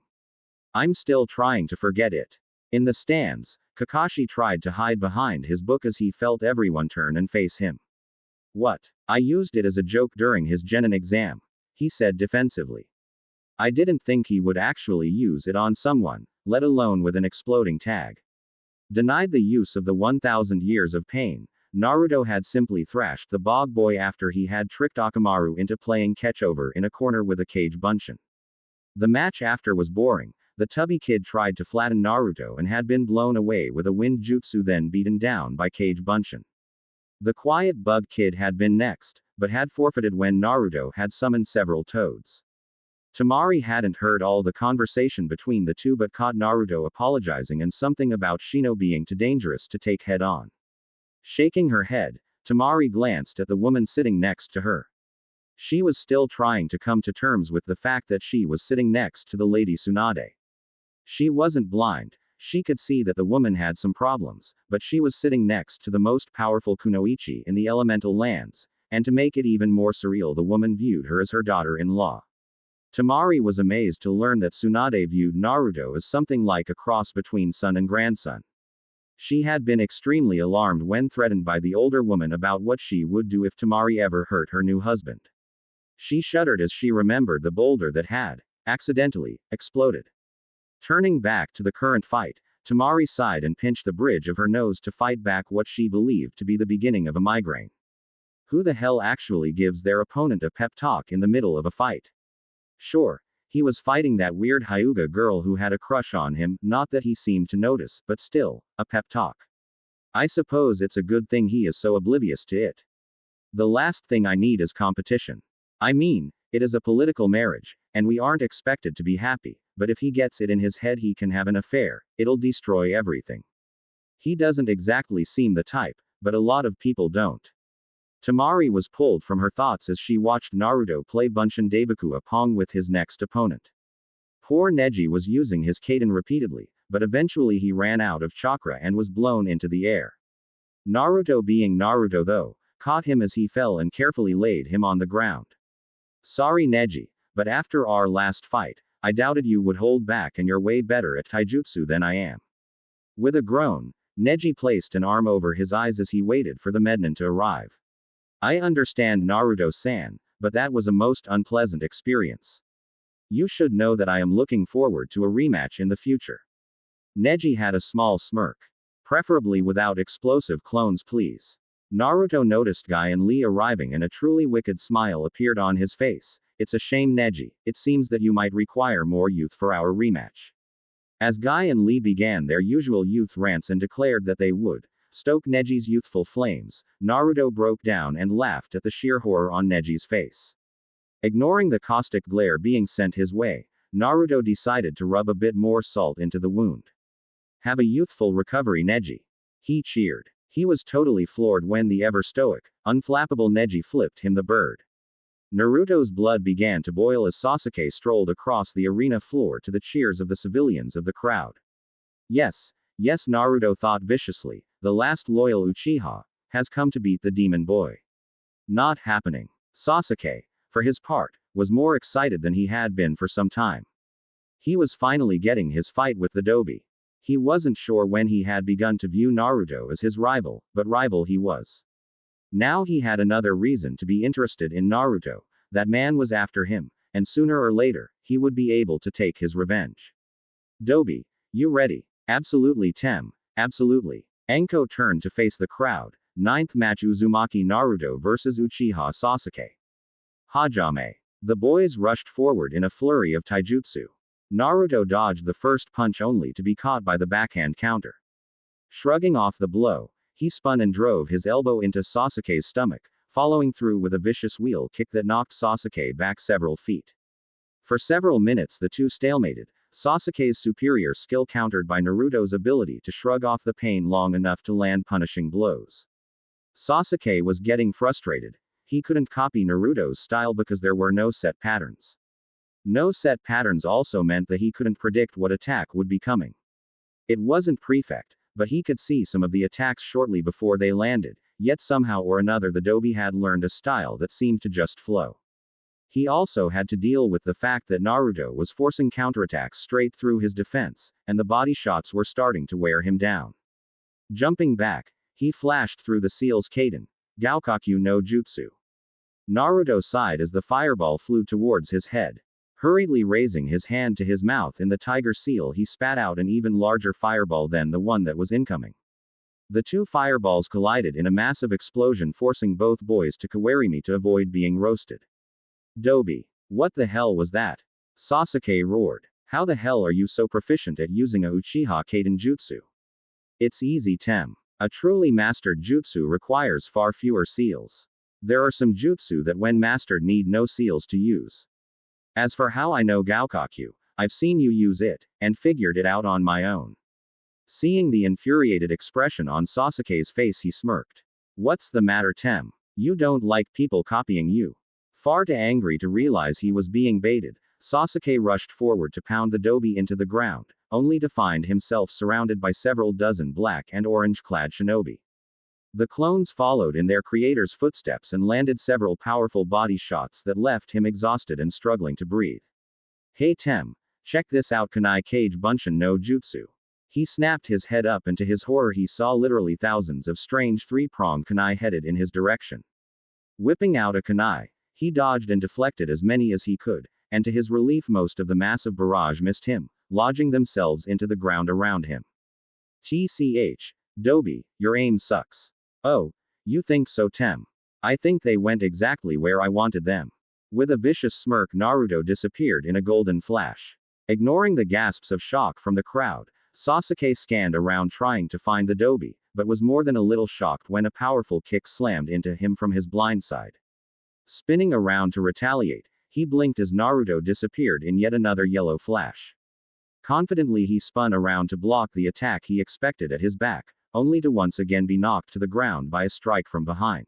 I'm still trying to forget it. In the stands, Kakashi tried to hide behind his book as he felt everyone turn and face him. What? I used it as a joke during his genin exam, he said defensively. I didn't think he would actually use it on someone, let alone with an exploding tag. Denied the use of the 1,000 years of pain, Naruto had simply thrashed the Bog Boy after he had tricked Akamaru into playing catch-over in a corner with a cage bunshin. The match after was boring. The tubby kid tried to flatten Naruto and had been blown away with a wind jutsu, then beaten down by cage bunshin. The quiet bug kid had been next, but had forfeited when Naruto had summoned several toads. Temari hadn't heard all the conversation between the two but caught Naruto apologizing and something about Shino being too dangerous to take head on. Shaking her head, Temari glanced at the woman sitting next to her. She was still trying to come to terms with the fact that she was sitting next to the Lady Tsunade. She wasn't blind, she could see that the woman had some problems, but she was sitting next to the most powerful kunoichi in the elemental lands, and to make it even more surreal, the woman viewed her as her daughter-in-law. Temari was amazed to learn that Tsunade viewed Naruto as something like a cross between son and grandson. She had been extremely alarmed when threatened by the older woman about what she would do if Temari ever hurt her new husband. She shuddered as she remembered the boulder that had, accidentally, exploded. Turning back to the current fight, Temari sighed and pinched the bridge of her nose to fight back what she believed to be the beginning of a migraine. Who the hell actually gives their opponent a pep talk in the middle of a fight? Sure, he was fighting that weird Hyuga girl who had a crush on him, not that he seemed to notice, but still, a pep talk. I suppose it's a good thing he is so oblivious to it. The last thing I need is competition. I mean, it is a political marriage, and we aren't expected to be happy, but if he gets it in his head he can have an affair, it'll destroy everything. He doesn't exactly seem the type, but a lot of people don't. Temari was pulled from her thoughts as she watched Naruto play Bunshin Daibakua Pong with his next opponent. Poor Neji was using his Kaden repeatedly, but eventually he ran out of chakra and was blown into the air. Naruto, being Naruto though, caught him as he fell and carefully laid him on the ground. Sorry Neji, but after our last fight, I doubted you would hold back and you're way better at taijutsu than I am. With a groan, Neji placed an arm over his eyes as he waited for the Mednin to arrive. I understand Naruto-san, but that was a most unpleasant experience. You should know that I am looking forward to a rematch in the future. Neji had a small smirk. Preferably without explosive clones, please. Naruto noticed Guy and Lee arriving and a truly wicked smile appeared on his face. It's a shame Neji, it seems that you might require more youth for our rematch. As Guy and Lee began their usual youth rants and declared that they would stoke Neji's youthful flames, Naruto broke down and laughed at the sheer horror on Neji's face. Ignoring the caustic glare being sent his way, Naruto decided to rub a bit more salt into the wound. Have a youthful recovery, Neji. He cheered. He was totally floored when the ever-stoic, unflappable Neji flipped him the bird. Naruto's blood began to boil as Sasuke strolled across the arena floor to the cheers of the civilians of the crowd. Yes, Naruto thought viciously, the last loyal Uchiha has come to beat the demon boy. Not happening. Sasuke, for his part, was more excited than he had been for some time. He was finally getting his fight with the Dobi. He wasn't sure when he had begun to view Naruto as his rival, but rival he was. Now he had another reason to be interested in Naruto. That man was after him, and sooner or later, he would be able to take his revenge. Dobi, you ready? Absolutely Tem, absolutely. Anko turned to face the crowd. 9th match Uzumaki Naruto vs Uchiha Sasuke. Hajime. The boys rushed forward in a flurry of taijutsu. Naruto dodged the first punch only to be caught by the backhand counter. Shrugging off the blow, he spun and drove his elbow into Sasuke's stomach, following through with a vicious wheel kick that knocked Sasuke back several feet. For several minutes the two stalemated, Sasuke's superior skill countered by Naruto's ability to shrug off the pain long enough to land punishing blows. Sasuke was getting frustrated. He couldn't copy Naruto's style because there were no set patterns. No set patterns also meant that he couldn't predict what attack would be coming. It wasn't perfect, but he could see some of the attacks shortly before they landed, yet somehow or another the Dobi had learned a style that seemed to just flow. He also had to deal with the fact that Naruto was forcing counterattacks straight through his defense, and the body shots were starting to wear him down. Jumping back, he flashed through the seal's Kaden, Gaokakyu no Jutsu. Naruto sighed as the fireball flew towards his head. Hurriedly raising his hand to his mouth in the tiger seal, he spat out an even larger fireball than the one that was incoming. The two fireballs collided in a massive explosion, forcing both boys to Kawarimi to avoid being roasted. Dobi. What the hell was that? Sasuke roared. How the hell are you so proficient at using a Uchiha Kaden jutsu? It's easy, Tem. A truly mastered jutsu requires far fewer seals. There are some jutsu that when mastered need no seals to use. As for how I know Gaokakyu, I've seen you use it, and figured it out on my own. Seeing the infuriated expression on Sasuke's face, he smirked. What's the matter, Tem? You don't like people copying you? Far too angry to realize he was being baited, Sasuke rushed forward to pound the Dobi into the ground, only to find himself surrounded by several dozen black and orange-clad shinobi. The clones followed in their creator's footsteps and landed several powerful body shots that left him exhausted and struggling to breathe. Hey Tem, check this out, Kunai Kage Bunshin no Jutsu. He snapped his head up, and to his horror he saw literally thousands of strange three-pronged kunai headed in his direction. Whipping out a kunai, he dodged and deflected as many as he could, and to his relief most of the massive barrage missed him, lodging themselves into the ground around him. TCH. Dobi, your aim sucks. Oh, you think so, Tem? I think they went exactly where I wanted them. With a vicious smirk, Naruto disappeared in a golden flash. Ignoring the gasps of shock from the crowd, Sasuke scanned around trying to find the Dobi, but was more than a little shocked when a powerful kick slammed into him from his blind side. Spinning around to retaliate, he blinked as Naruto disappeared in yet another yellow flash. Confidently he spun around to block the attack he expected at his back, only to once again be knocked to the ground by a strike from behind.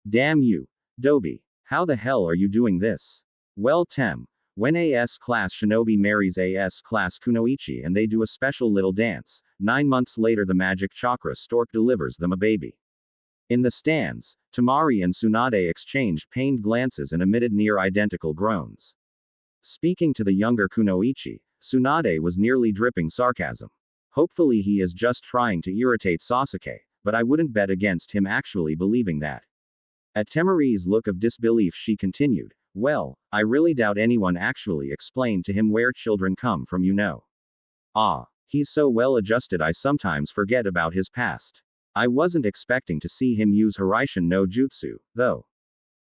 Damn you, Dobi. How the hell are you doing this? Well, Tem, when AS class shinobi marries AS class kunoichi and they do a special little dance, 9 months later the magic chakra stork delivers them a baby. In the stands, Temari and Tsunade exchanged pained glances and emitted near-identical groans. Speaking to the younger kunoichi, Tsunade was nearly dripping sarcasm. Hopefully he is just trying to irritate Sasuke, but I wouldn't bet against him actually believing that. At Temari's look of disbelief she continued, well, I really doubt anyone actually explained to him where children come from, you know. Ah, he's so well adjusted I sometimes forget about his past. I wasn't expecting to see him use Hiraishin no Jutsu, though.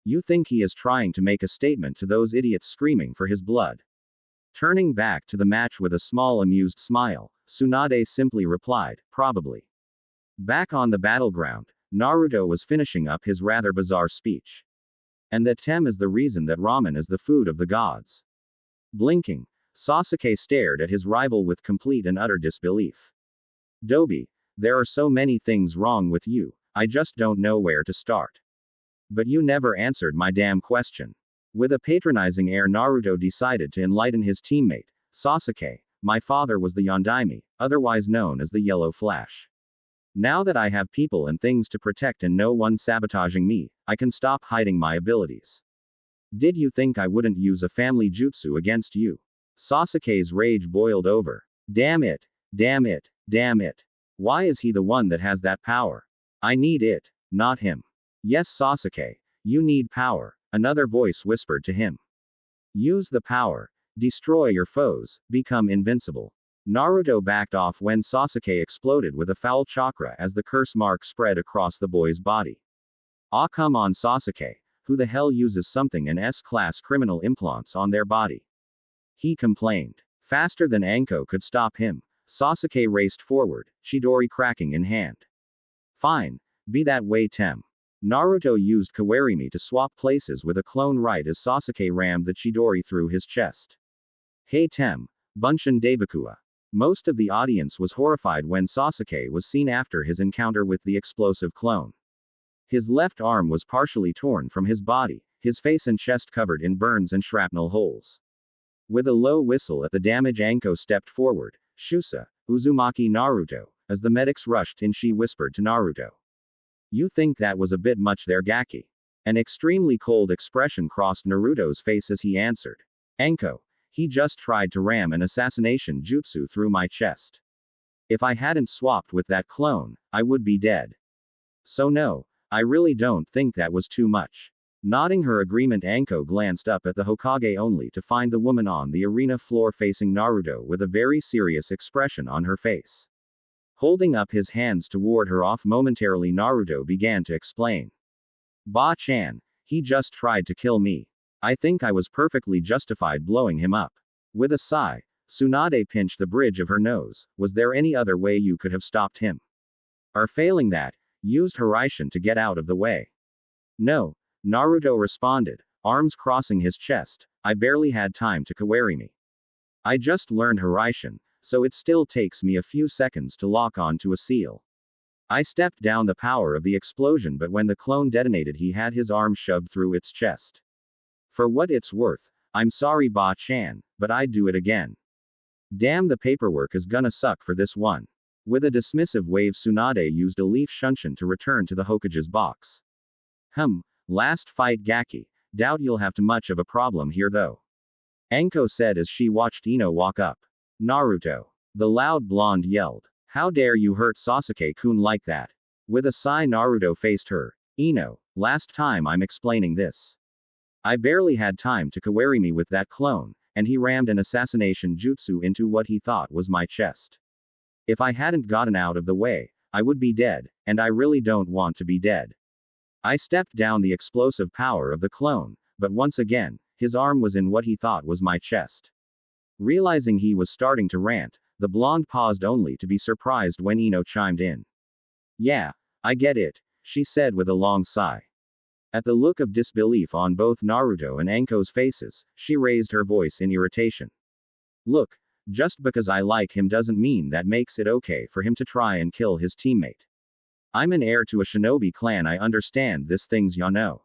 You think he is trying to make a statement to those idiots screaming for his blood? Turning back to the match with a small amused smile, Tsunade simply replied, probably. Back on the battleground, Naruto was finishing up his rather bizarre speech. And that Tem is the reason that ramen is the food of the gods. Blinking, Sasuke stared at his rival with complete and utter disbelief. Dobi, there are so many things wrong with you, I just don't know where to start. But you never answered my damn question. With a patronizing air Naruto decided to enlighten his teammate, Sasuke, my father was the Yondaime, otherwise known as the Yellow Flash. Now that I have people and things to protect and no one sabotaging me, I can stop hiding my abilities. Did you think I wouldn't use a family jutsu against you? Sasuke's rage boiled over. Damn it, damn it, damn it. Why is he the one that has that power? I need it, not him. Yes, Sasuke, you need power, another voice whispered to him. Use the power. Destroy your foes, become invincible. Naruto backed off when Sasuke exploded with a foul chakra as the curse mark spread across the boy's body. Ah, come on, Sasuke, who the hell uses something in S-class criminal implants on their body? He complained. Faster than Anko could stop him, Sasuke raced forward, Chidori cracking in hand. Fine, be that way, Tem. Naruto used Kawarimi to swap places with a clone right as Sasuke rammed the Chidori through his chest. Hey Tem, Bunshin Debakua. Most of the audience was horrified when Sasuke was seen after his encounter with the explosive clone. His left arm was partially torn from his body, his face and chest covered in burns and shrapnel holes. With a low whistle at the damage, Anko stepped forward. Shusa, Uzumaki Naruto. As the medics rushed in, she whispered to Naruto. You think that was a bit much there, Gaki? An extremely cold expression crossed Naruto's face as he answered. Anko, he just tried to ram an assassination jutsu through my chest. If I hadn't swapped with that clone, I would be dead. So no, I really don't think that was too much. Nodding her agreement, Anko glanced up at the Hokage only to find the woman on the arena floor facing Naruto with a very serious expression on her face. Holding up his hands to ward her off momentarily, Naruto began to explain. Ba-chan, he just tried to kill me. I think I was perfectly justified blowing him up. With a sigh, Tsunade pinched the bridge of her nose. Was there any other way you could have stopped him? Or failing that, used Hiraishin to get out of the way? No, Naruto responded, arms crossing his chest. I barely had time to Kawarimi. I just learned Hiraishin, so it still takes me a few seconds to lock on to a seal. I stepped down the power of the explosion, but when the clone detonated, he had his arm shoved through its chest. For what it's worth, I'm sorry Ba-chan, but I'd do it again. Damn, the paperwork is gonna suck for this one. With a dismissive wave, Tsunade used a leaf shunshin to return to the Hokage's box. Last fight, Gaki. Doubt you'll have too much of a problem here though. Anko said as she watched Ino walk up. Naruto. The loud blonde yelled. How dare you hurt Sasuke-kun like that? With a sigh, Naruto faced her. Ino, last time I'm explaining this. I barely had time to Kawarimi with that clone, and he rammed an assassination jutsu into what he thought was my chest. If I hadn't gotten out of the way, I would be dead, and I really don't want to be dead. I stepped down the explosive power of the clone, but once again, his arm was in what he thought was my chest. Realizing he was starting to rant, the blonde paused only to be surprised when Ino chimed in. Yeah, I get it, she said with a long sigh. At the look of disbelief on both Naruto and Anko's faces, she raised her voice in irritation. Look, just because I like him doesn't mean that makes it okay for him to try and kill his teammate. I'm an heir to a shinobi clan, I understand this things, ya know.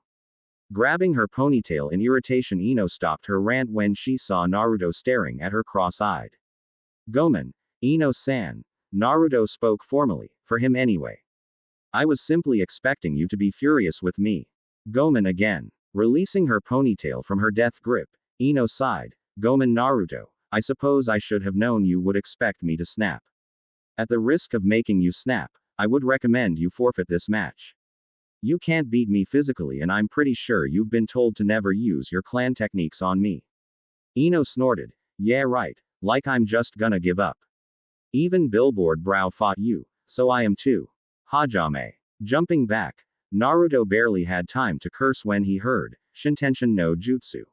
Grabbing her ponytail in irritation, Ino stopped her rant when she saw Naruto staring at her cross-eyed. Gomen, Ino-san. Naruto spoke formally, for him anyway. I was simply expecting you to be furious with me. Gomen again. Releasing her ponytail from her death grip, Ino sighed. Gomen Naruto, I suppose I should have known you would expect me to snap. At the risk of making you snap, I would recommend you forfeit this match. You can't beat me physically, and I'm pretty sure you've been told to never use your clan techniques on me. Ino snorted. Yeah right, like I'm just gonna give up. Even Billboard Brow fought you, so I am too. Hajime. Jumping back, Naruto barely had time to curse when he heard Shintention no Jutsu.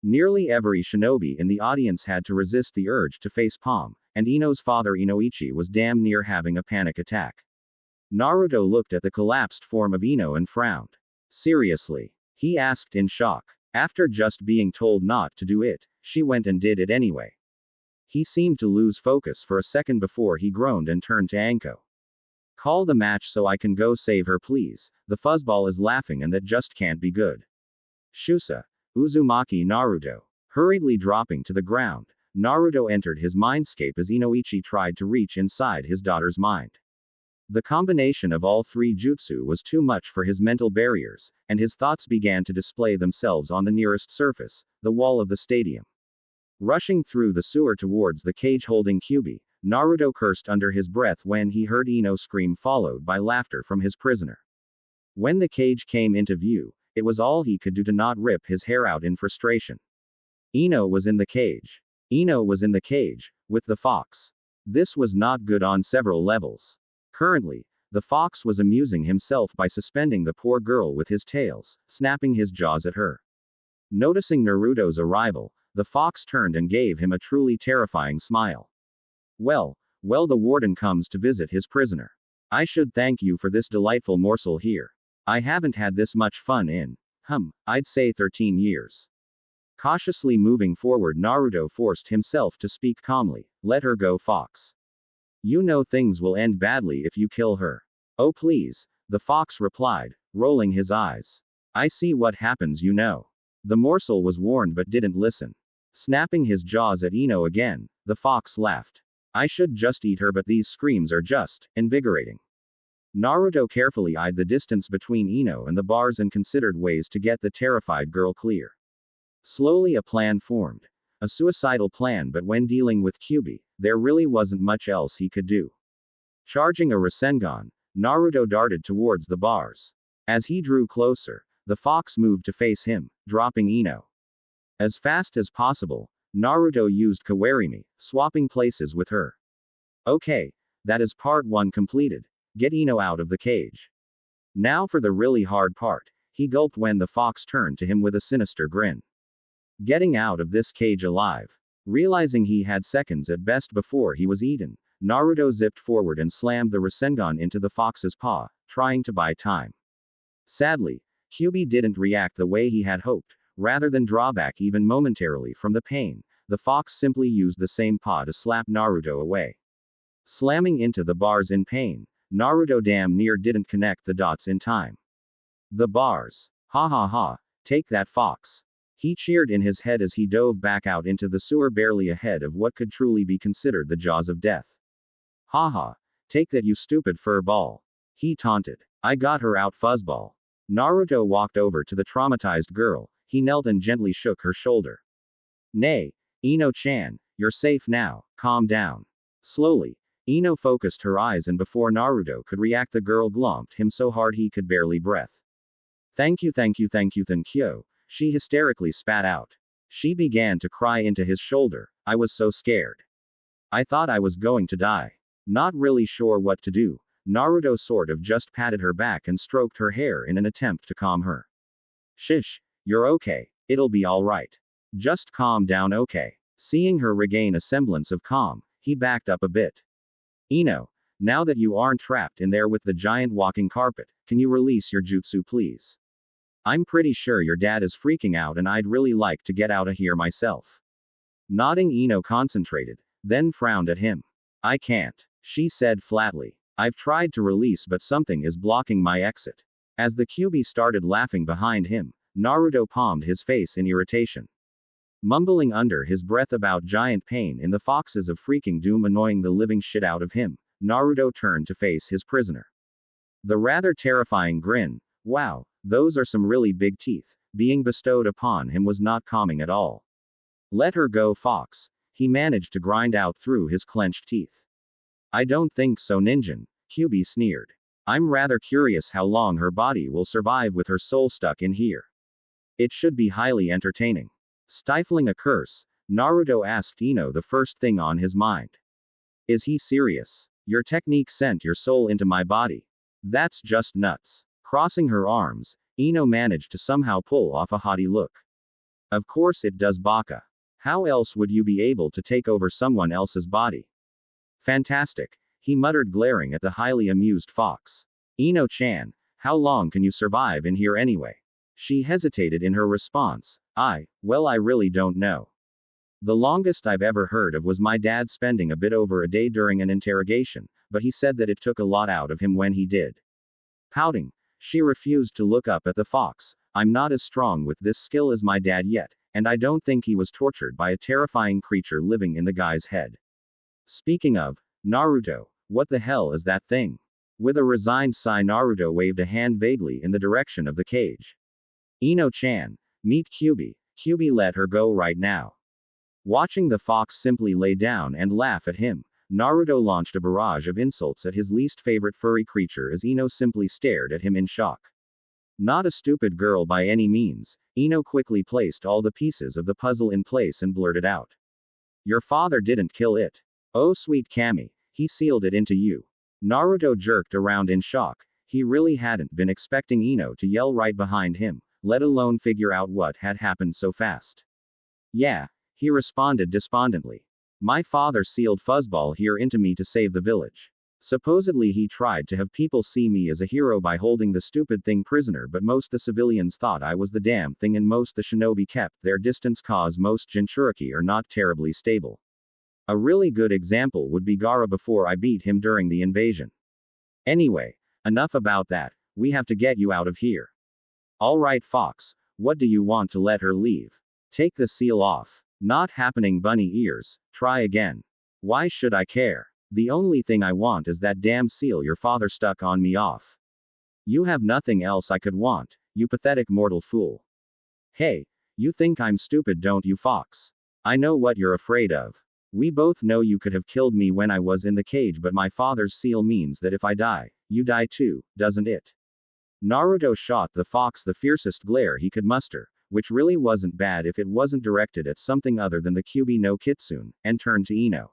Nearly every shinobi in the audience had to resist the urge to face palm, and Ino's father Inoichi was damn near having a panic attack. Naruto looked at the collapsed form of Ino and frowned. Seriously? He asked in shock. After just being told not to do it, she went and did it anyway. He seemed to lose focus for a second before he groaned and turned to Anko. Call the match so I can go save her, please. The fuzzball is laughing and that just can't be good. Shusa. Uzumaki Naruto. Hurriedly dropping to the ground, Naruto entered his mindscape as Inoichi tried to reach inside his daughter's mind. The combination of all three jutsu was too much for his mental barriers, and his thoughts began to display themselves on the nearest surface, the wall of the stadium. Rushing through the sewer towards the cage holding Kyuubi, Naruto cursed under his breath when he heard Ino scream, followed by laughter from his prisoner. When the cage came into view, it was all he could do to not rip his hair out in frustration. Ino was in the cage. Ino was in the cage, with the fox. This was not good on several levels. Currently, the fox was amusing himself by suspending the poor girl with his tails, snapping his jaws at her. Noticing Naruto's arrival, the fox turned and gave him a truly terrifying smile. Well, the warden comes to visit his prisoner. I should thank you for this delightful morsel here. I haven't had this much fun in, I'd say 13 years. Cautiously moving forward, Naruto forced himself to speak calmly. Let her go, fox. You know things will end badly if you kill her. Oh please, the fox replied, rolling his eyes. I see what happens, you know. The morsel was warned but didn't listen. Snapping his jaws at Ino again, the fox laughed. I should just eat her, but these screams are just invigorating. Naruto carefully eyed the distance between Ino and the bars and considered ways to get the terrified girl clear. Slowly a plan formed. A suicidal plan, but when dealing with Kyuubi, there really wasn't much else he could do. Charging a Rasengan, Naruto darted towards the bars. As he drew closer, the fox moved to face him, dropping Ino. As fast as possible, Naruto used Kawarimi, swapping places with her. Okay, that is part 1 completed. Get Ino out of the cage. Now for the really hard part. He gulped when the fox turned to him with a sinister grin. Getting out of this cage alive. Realizing he had seconds at best before he was eaten, Naruto zipped forward and slammed the Rasengan into the fox's paw, trying to buy time. Sadly, Kyuubi didn't react the way he had hoped. Rather than draw back even momentarily from the pain, the fox simply used the same paw to slap Naruto away. Slamming into the bars in pain, Naruto damn near didn't connect the dots in time. The bars. Ha ha ha, take that, fox. He cheered in his head as he dove back out into the sewer, barely ahead of what could truly be considered the jaws of death. Ha ha, take that, you stupid fur ball. He taunted. I got her out, fuzzball. Naruto walked over to the traumatized girl. He knelt and gently shook her shoulder. Nay, Ino-chan, you're safe now, calm down. Slowly, Ino focused her eyes, and before Naruto could react, the girl glomped him so hard he could barely breath. Thank you, thank you, thank you, thank you, she hysterically spat out. She began to cry into his shoulder. I was so scared. I thought I was going to die. Not really sure what to do, Naruto sort of just patted her back and stroked her hair in an attempt to calm her. Shish, you're okay, it'll be alright. Just calm down, okay. Seeing her regain a semblance of calm, he backed up a bit. Ino, now that you aren't trapped in there with the giant walking carpet, can you release your jutsu, please? I'm pretty sure your dad is freaking out and I'd really like to get out of here myself. Nodding, Ino concentrated, then frowned at him. I can't, she said flatly. I've tried to release, but something is blocking my exit. As the Kyuubi started laughing behind him, Naruto palmed his face in irritation. Mumbling under his breath about giant pain in the foxes of freaking doom annoying the living shit out of him, Naruto turned to face his prisoner. The rather terrifying grin, wow, those are some really big teeth, being bestowed upon him was not calming at all. Let her go, fox, he managed to grind out through his clenched teeth. I don't think so, Ninjin, Kyuubi sneered. I'm rather curious how long her body will survive with her soul stuck in here. It should be highly entertaining. Stifling a curse, Naruto asked Ino the first thing on his mind. Is he serious? Your technique sent your soul into my body. That's just nuts. Crossing her arms, Ino managed to somehow pull off a haughty look. Of course it does, Baka. How else would you be able to take over someone else's body? Fantastic, he muttered, glaring at the highly amused fox. Ino-chan, how long can you survive in here anyway? She hesitated in her response. Well, I really don't know. The longest I've ever heard of was my dad spending a bit over a day during an interrogation, but he said that it took a lot out of him when he did. Pouting, she refused to look up at the fox. I'm not as strong with this skill as my dad yet, and I don't think he was tortured by a terrifying creature living in the guy's head. Speaking of, Naruto, what the hell is that thing? With a resigned sigh, Naruto waved a hand vaguely in the direction of the cage. Ino-chan, meet Kyuubi. Kyuubi, let her go right now. Watching the fox simply lay down and laugh at him, Naruto launched a barrage of insults at his least favorite furry creature as Ino simply stared at him in shock. Not a stupid girl by any means, Ino quickly placed all the pieces of the puzzle in place and blurted out. Your father didn't kill it. Oh sweet Kami, he sealed it into you. Naruto jerked around in shock. He really hadn't been expecting Ino to yell right behind him, let alone figure out what had happened so fast. Yeah, he responded despondently. My father sealed Fuzzball here into me to save the village. Supposedly he tried to have people see me as a hero by holding the stupid thing prisoner, but most the civilians thought I was the damn thing, and most the shinobi kept their distance cause most Jinchuriki are not terribly stable. A really good example would be Gaara before I beat him during the invasion. Anyway, enough about that, we have to get you out of here. Alright Fox, what do you want to let her leave? Take the seal off. Not happening bunny ears, try again. Why should I care? The only thing I want is that damn seal your father stuck on me off. You have nothing else I could want, you pathetic mortal fool. Hey, you think I'm stupid, don't you, Fox? I know what you're afraid of. We both know you could have killed me when I was in the cage, but my father's seal means that if I die, you die too, doesn't it? Naruto shot the fox the fiercest glare he could muster, which really wasn't bad if it wasn't directed at something other than the Kyuubi no Kitsune, and turned to Ino.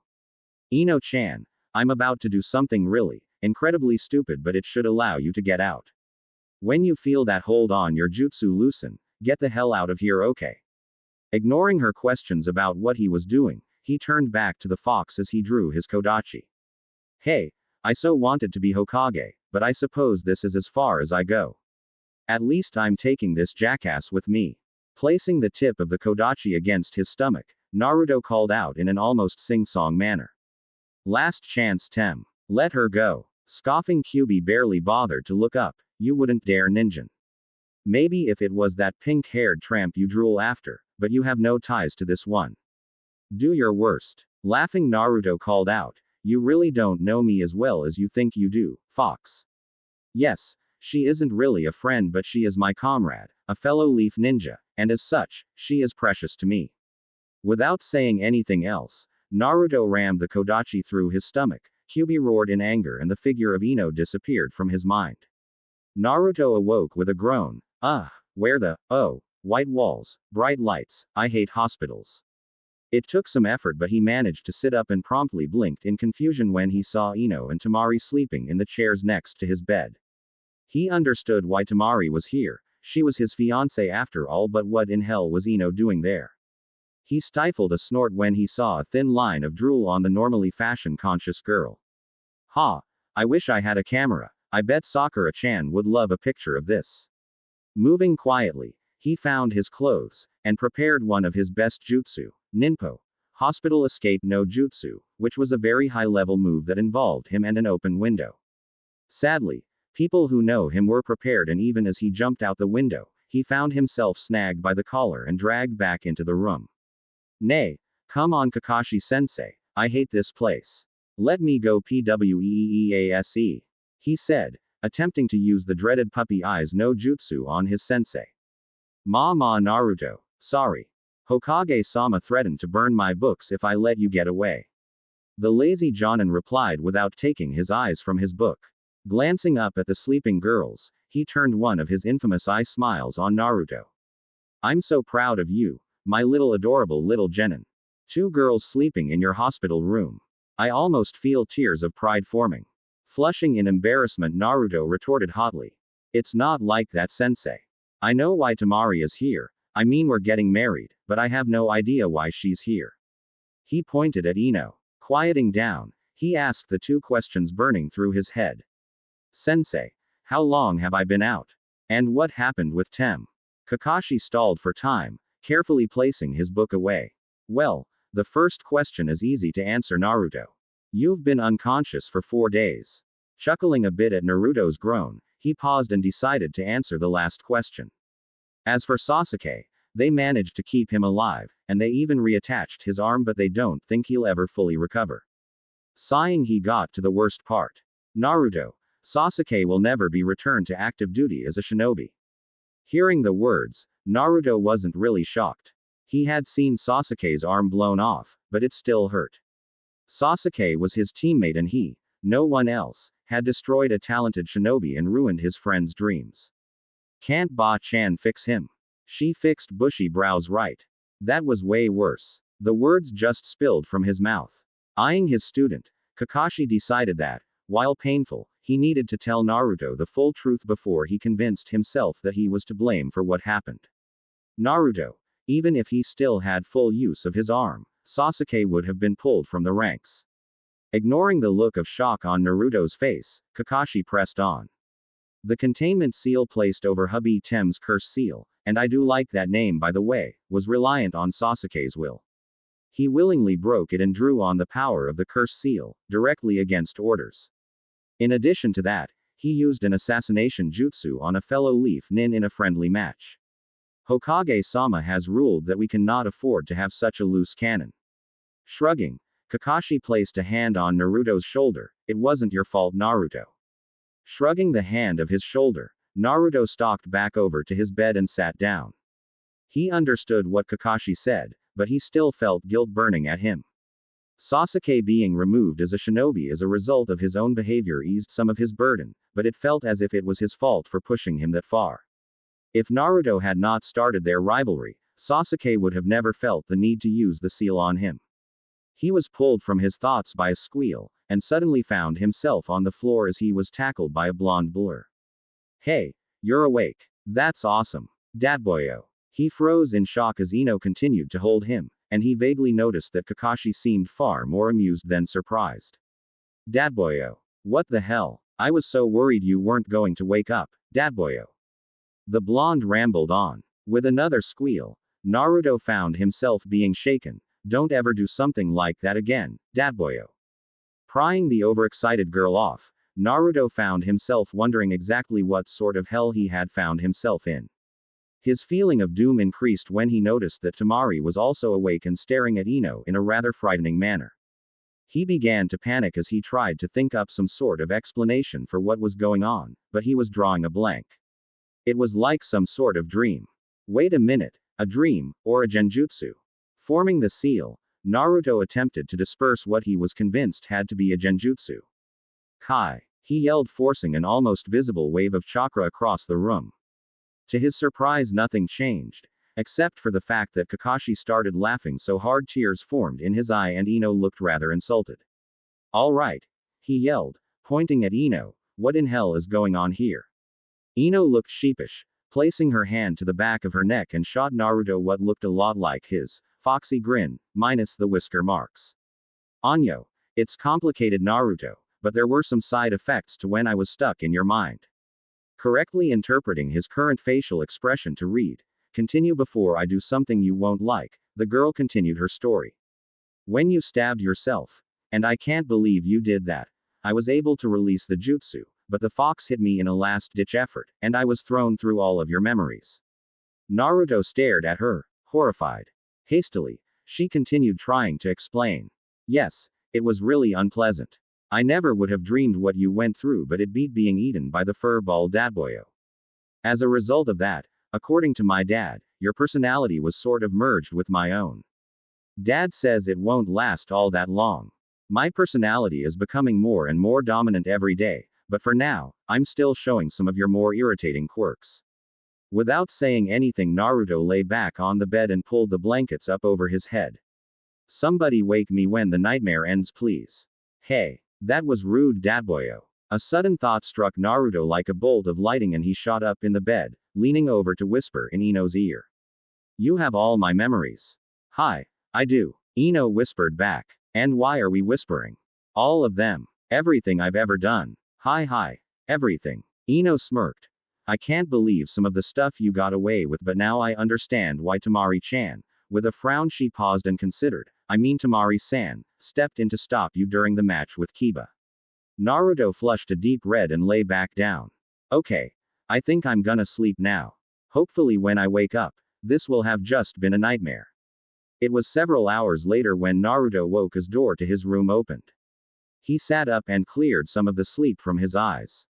Ino-chan, I'm about to do something really, incredibly stupid, but it should allow you to get out. When you feel that hold on your jutsu loosen, get the hell out of here, okay? Ignoring her questions about what he was doing, he turned back to the fox as he drew his kodachi. Hey, I so wanted to be Hokage, but I suppose this is as far as I go. At least I'm taking this jackass with me. Placing the tip of the kodachi against his stomach, Naruto called out in an almost sing-song manner. Last chance, Tem. Let her go. Scoffing Kyuubi barely bothered to look up. You wouldn't dare, ninjin. Maybe if it was that pink-haired tramp you drool after, but you have no ties to this one. Do your worst. Laughing, Naruto called out. You really don't know me as well as you think you do, Fox. Yes, she isn't really a friend, but she is my comrade, a fellow leaf ninja, and as such, she is precious to me. Without saying anything else, Naruto rammed the kodachi through his stomach. Kyuubi roared in anger and the figure of Ino disappeared from his mind. Naruto awoke with a groan. Where the, white walls, bright lights, I hate hospitals. It took some effort, but he managed to sit up and promptly blinked in confusion when he saw Ino and Temari sleeping in the chairs next to his bed. He understood why Temari was here. She was his fiancée after all, but what in hell was Ino doing there? He stifled a snort when he saw a thin line of drool on the normally fashion-conscious girl. I wish I had a camera. I bet Sakura-chan would love a picture of this. Moving quietly, he found his clothes, and prepared one of his best jutsu, Ninpo, Hospital Escape no Jutsu, which was a very high-level move that involved him and an open window. Sadly, people who know him were prepared, and even as he jumped out the window, he found himself snagged by the collar and dragged back into the room. Nay, come on Kakashi-sensei, I hate this place. Let me go pweeease, he said, attempting to use the dreaded puppy eyes no jutsu on his sensei. Ma Naruto, sorry. Hokage-sama threatened to burn my books if I let you get away. The lazy Jonin replied without taking his eyes from his book. Glancing up at the sleeping girls, he turned one of his infamous eye smiles on Naruto. I'm so proud of you, my little adorable little genin. 2 girls sleeping in your hospital room. I almost feel tears of pride forming. Flushing in embarrassment, Naruto retorted hotly. It's not like that, sensei. I know why Temari is here. I mean, we're getting married, but I have no idea why she's here. He pointed at Ino. Quieting down, he asked the 2 questions burning through his head. Sensei, how long have I been out? And what happened with Tem? Kakashi stalled for time, carefully placing his book away. Well, the first question is easy to answer, Naruto. You've been unconscious for 4 days. Chuckling a bit at Naruto's groan, he paused and decided to answer the last question. As for Sasuke, they managed to keep him alive, and they even reattached his arm, but they don't think he'll ever fully recover. Sighing, he got to the worst part. Naruto, Sasuke will never be returned to active duty as a shinobi. Hearing the words, Naruto wasn't really shocked. He had seen Sasuke's arm blown off, but it still hurt. Sasuke was his teammate, and he, no one else, had destroyed a talented shinobi and ruined his friend's dreams. Can't Ba-chan fix him? She fixed bushy brows, right? That was way worse. The words just spilled from his mouth. Eyeing his student, Kakashi decided that, while painful, he needed to tell Naruto the full truth before he convinced himself that he was to blame for what happened. Naruto, even if he still had full use of his arm, Sasuke would have been pulled from the ranks. Ignoring the look of shock on Naruto's face, Kakashi pressed on. The containment seal placed over hubby Tem's curse seal, and I do like that name by the way, was reliant on Sasuke's will. He willingly broke it and drew on the power of the curse seal, directly against orders. In addition to that, he used an assassination jutsu on a fellow Leaf Nin in a friendly match. Hokage-sama has ruled that we cannot afford to have such a loose cannon. Shrugging, Kakashi placed a hand on Naruto's shoulder. It wasn't your fault, Naruto. Shrugging the hand of his shoulder, Naruto stalked back over to his bed and sat down. He understood what Kakashi said, but he still felt guilt burning at him. Sasuke being removed as a shinobi as a result of his own behavior eased some of his burden, but it felt as if it was his fault for pushing him that far. If Naruto had not started their rivalry, Sasuke would have never felt the need to use the seal on him. He was pulled from his thoughts by a squeal, and suddenly found himself on the floor as he was tackled by a blonde blur. Hey, you're awake. That's awesome. Datboyo. He froze in shock as Ino continued to hold him, and he vaguely noticed that Kakashi seemed far more amused than surprised. Datboyo. What the hell? I was so worried you weren't going to wake up, Datboyo. The blonde rambled on. With another squeal, Naruto found himself being shaken. Don't ever do something like that again, Datboyo. Prying the overexcited girl off, Naruto found himself wondering exactly what sort of hell he had found himself in. His feeling of doom increased when he noticed that Temari was also awake and staring at Ino in a rather frightening manner. He began to panic as he tried to think up some sort of explanation for what was going on, but he was drawing a blank. It was like some sort of dream. Wait a minute, a dream, or a genjutsu. Forming the seal, Naruto attempted to disperse what he was convinced had to be a genjutsu. Kai, he yelled, forcing an almost visible wave of chakra across the room. To his surprise, nothing changed, except for the fact that Kakashi started laughing so hard tears formed in his eye and Ino looked rather insulted. All right, he yelled, pointing at Ino, what in hell is going on here? Ino looked sheepish, placing her hand to the back of her neck and shot Naruto what looked a lot like his foxy grin, minus the whisker marks. Anyo, it's complicated, Naruto, but there were some side effects to when I was stuck in your mind. Correctly interpreting his current facial expression to read, continue before I do something you won't like, the girl continued her story. When you stabbed yourself, and I can't believe you did that, I was able to release the jutsu, but the fox hit me in a last-ditch effort, and I was thrown through all of your memories. Naruto stared at her, horrified. Hastily, she continued trying to explain. Yes, it was really unpleasant. I never would have dreamed what you went through, but it beat being eaten by the furball Datboyo. As a result of that, according to my dad, your personality was sort of merged with my own. Dad says it won't last all that long. My personality is becoming more and more dominant every day, but for now, I'm still showing some of your more irritating quirks. Without saying anything, Naruto lay back on the bed and pulled the blankets up over his head. Somebody wake me when the nightmare ends, please. Hey, that was rude, Datboyo. A sudden thought struck Naruto like a bolt of lightning and he shot up in the bed, leaning over to whisper in Ino's ear. You have all my memories. Hi, I do. Ino whispered back. And why are we whispering? All of them. Everything I've ever done. Hi, everything. Ino smirked. I can't believe some of the stuff you got away with, but now I understand why Temari-chan, with a frown she paused and considered, I mean Temari-san, stepped in to stop you during the match with Kiba. Naruto flushed a deep red and lay back down. Okay. I think I'm gonna sleep now. Hopefully when I wake up, this will have just been a nightmare. It was several hours later when Naruto woke as door to his room opened. He sat up and cleared some of the sleep from his eyes.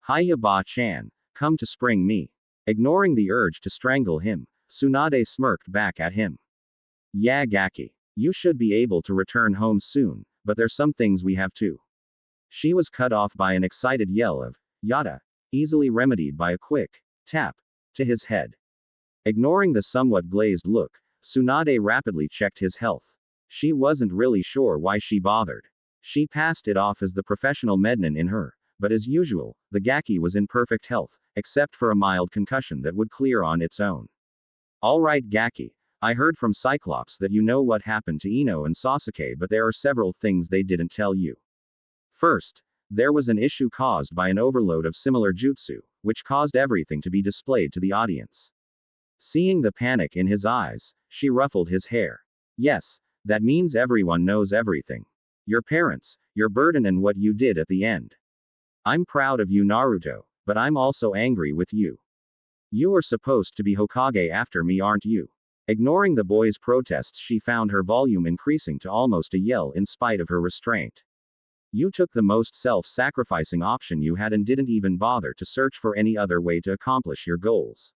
Hiya Ba-chan, come to spring me. Ignoring the urge to strangle him, Tsunade smirked back at him. Yeah, Gaki. You should be able to return home soon, but there's some things we have to. She was cut off by an excited yell of, Yada, easily remedied by a quick tap to his head. Ignoring the somewhat glazed look, Tsunade rapidly checked his health. She wasn't really sure why she bothered. She passed it off as the professional mednin in her, but as usual, the Gaki was in perfect health, except for a mild concussion that would clear on its own. Alright Gaki, I heard from Cyclops that you know what happened to Ino and Sasuke, but there are several things they didn't tell you. First, there was an issue caused by an overload of similar jutsu, which caused everything to be displayed to the audience. Seeing the panic in his eyes, she ruffled his hair. Yes, that means everyone knows everything. Your parents, your burden, and what you did at the end. I'm proud of you, Naruto, but I'm also angry with you. You are supposed to be Hokage after me, aren't you? Ignoring the boy's protests, she found her volume increasing to almost a yell in spite of her restraint. You took the most self-sacrificing option you had and didn't even bother to search for any other way to accomplish your goals.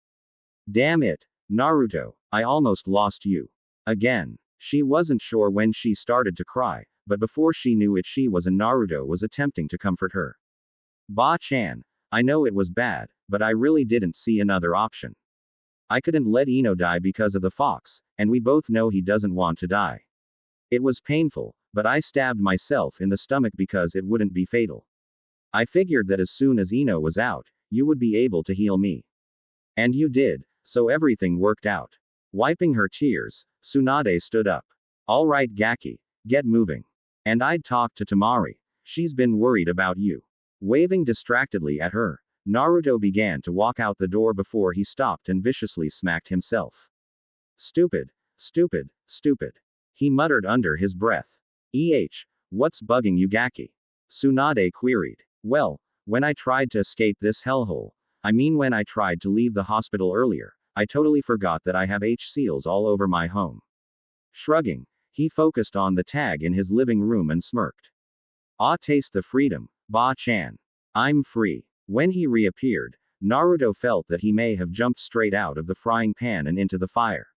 Damn it, Naruto, I almost lost you. Again. She wasn't sure when she started to cry, but before she knew it, she was and Naruto was attempting to comfort her. Ba-chan, I know it was bad, but I really didn't see another option. I couldn't let Ino die because of the fox, and we both know he doesn't want to die. It was painful, but I stabbed myself in the stomach because it wouldn't be fatal. I figured that as soon as Ino was out, you would be able to heal me. And you did, so everything worked out. Wiping her tears, Tsunade stood up. All right, Gaki, get moving. And I'd talk to Temari. She's been worried about you. Waving distractedly at her, Naruto began to walk out the door before he stopped and viciously smacked himself. Stupid, stupid, stupid. He muttered under his breath. What's bugging you, Gaki? Tsunade queried. Well, when I tried to escape this hellhole, I mean when I tried to leave the hospital earlier, I totally forgot that I have H-seals all over my home. Shrugging, he focused on the tag in his living room and smirked. Ah, taste the freedom, Ba-chan. I'm free. When he reappeared, Naruto felt that he may have jumped straight out of the frying pan and into the fire.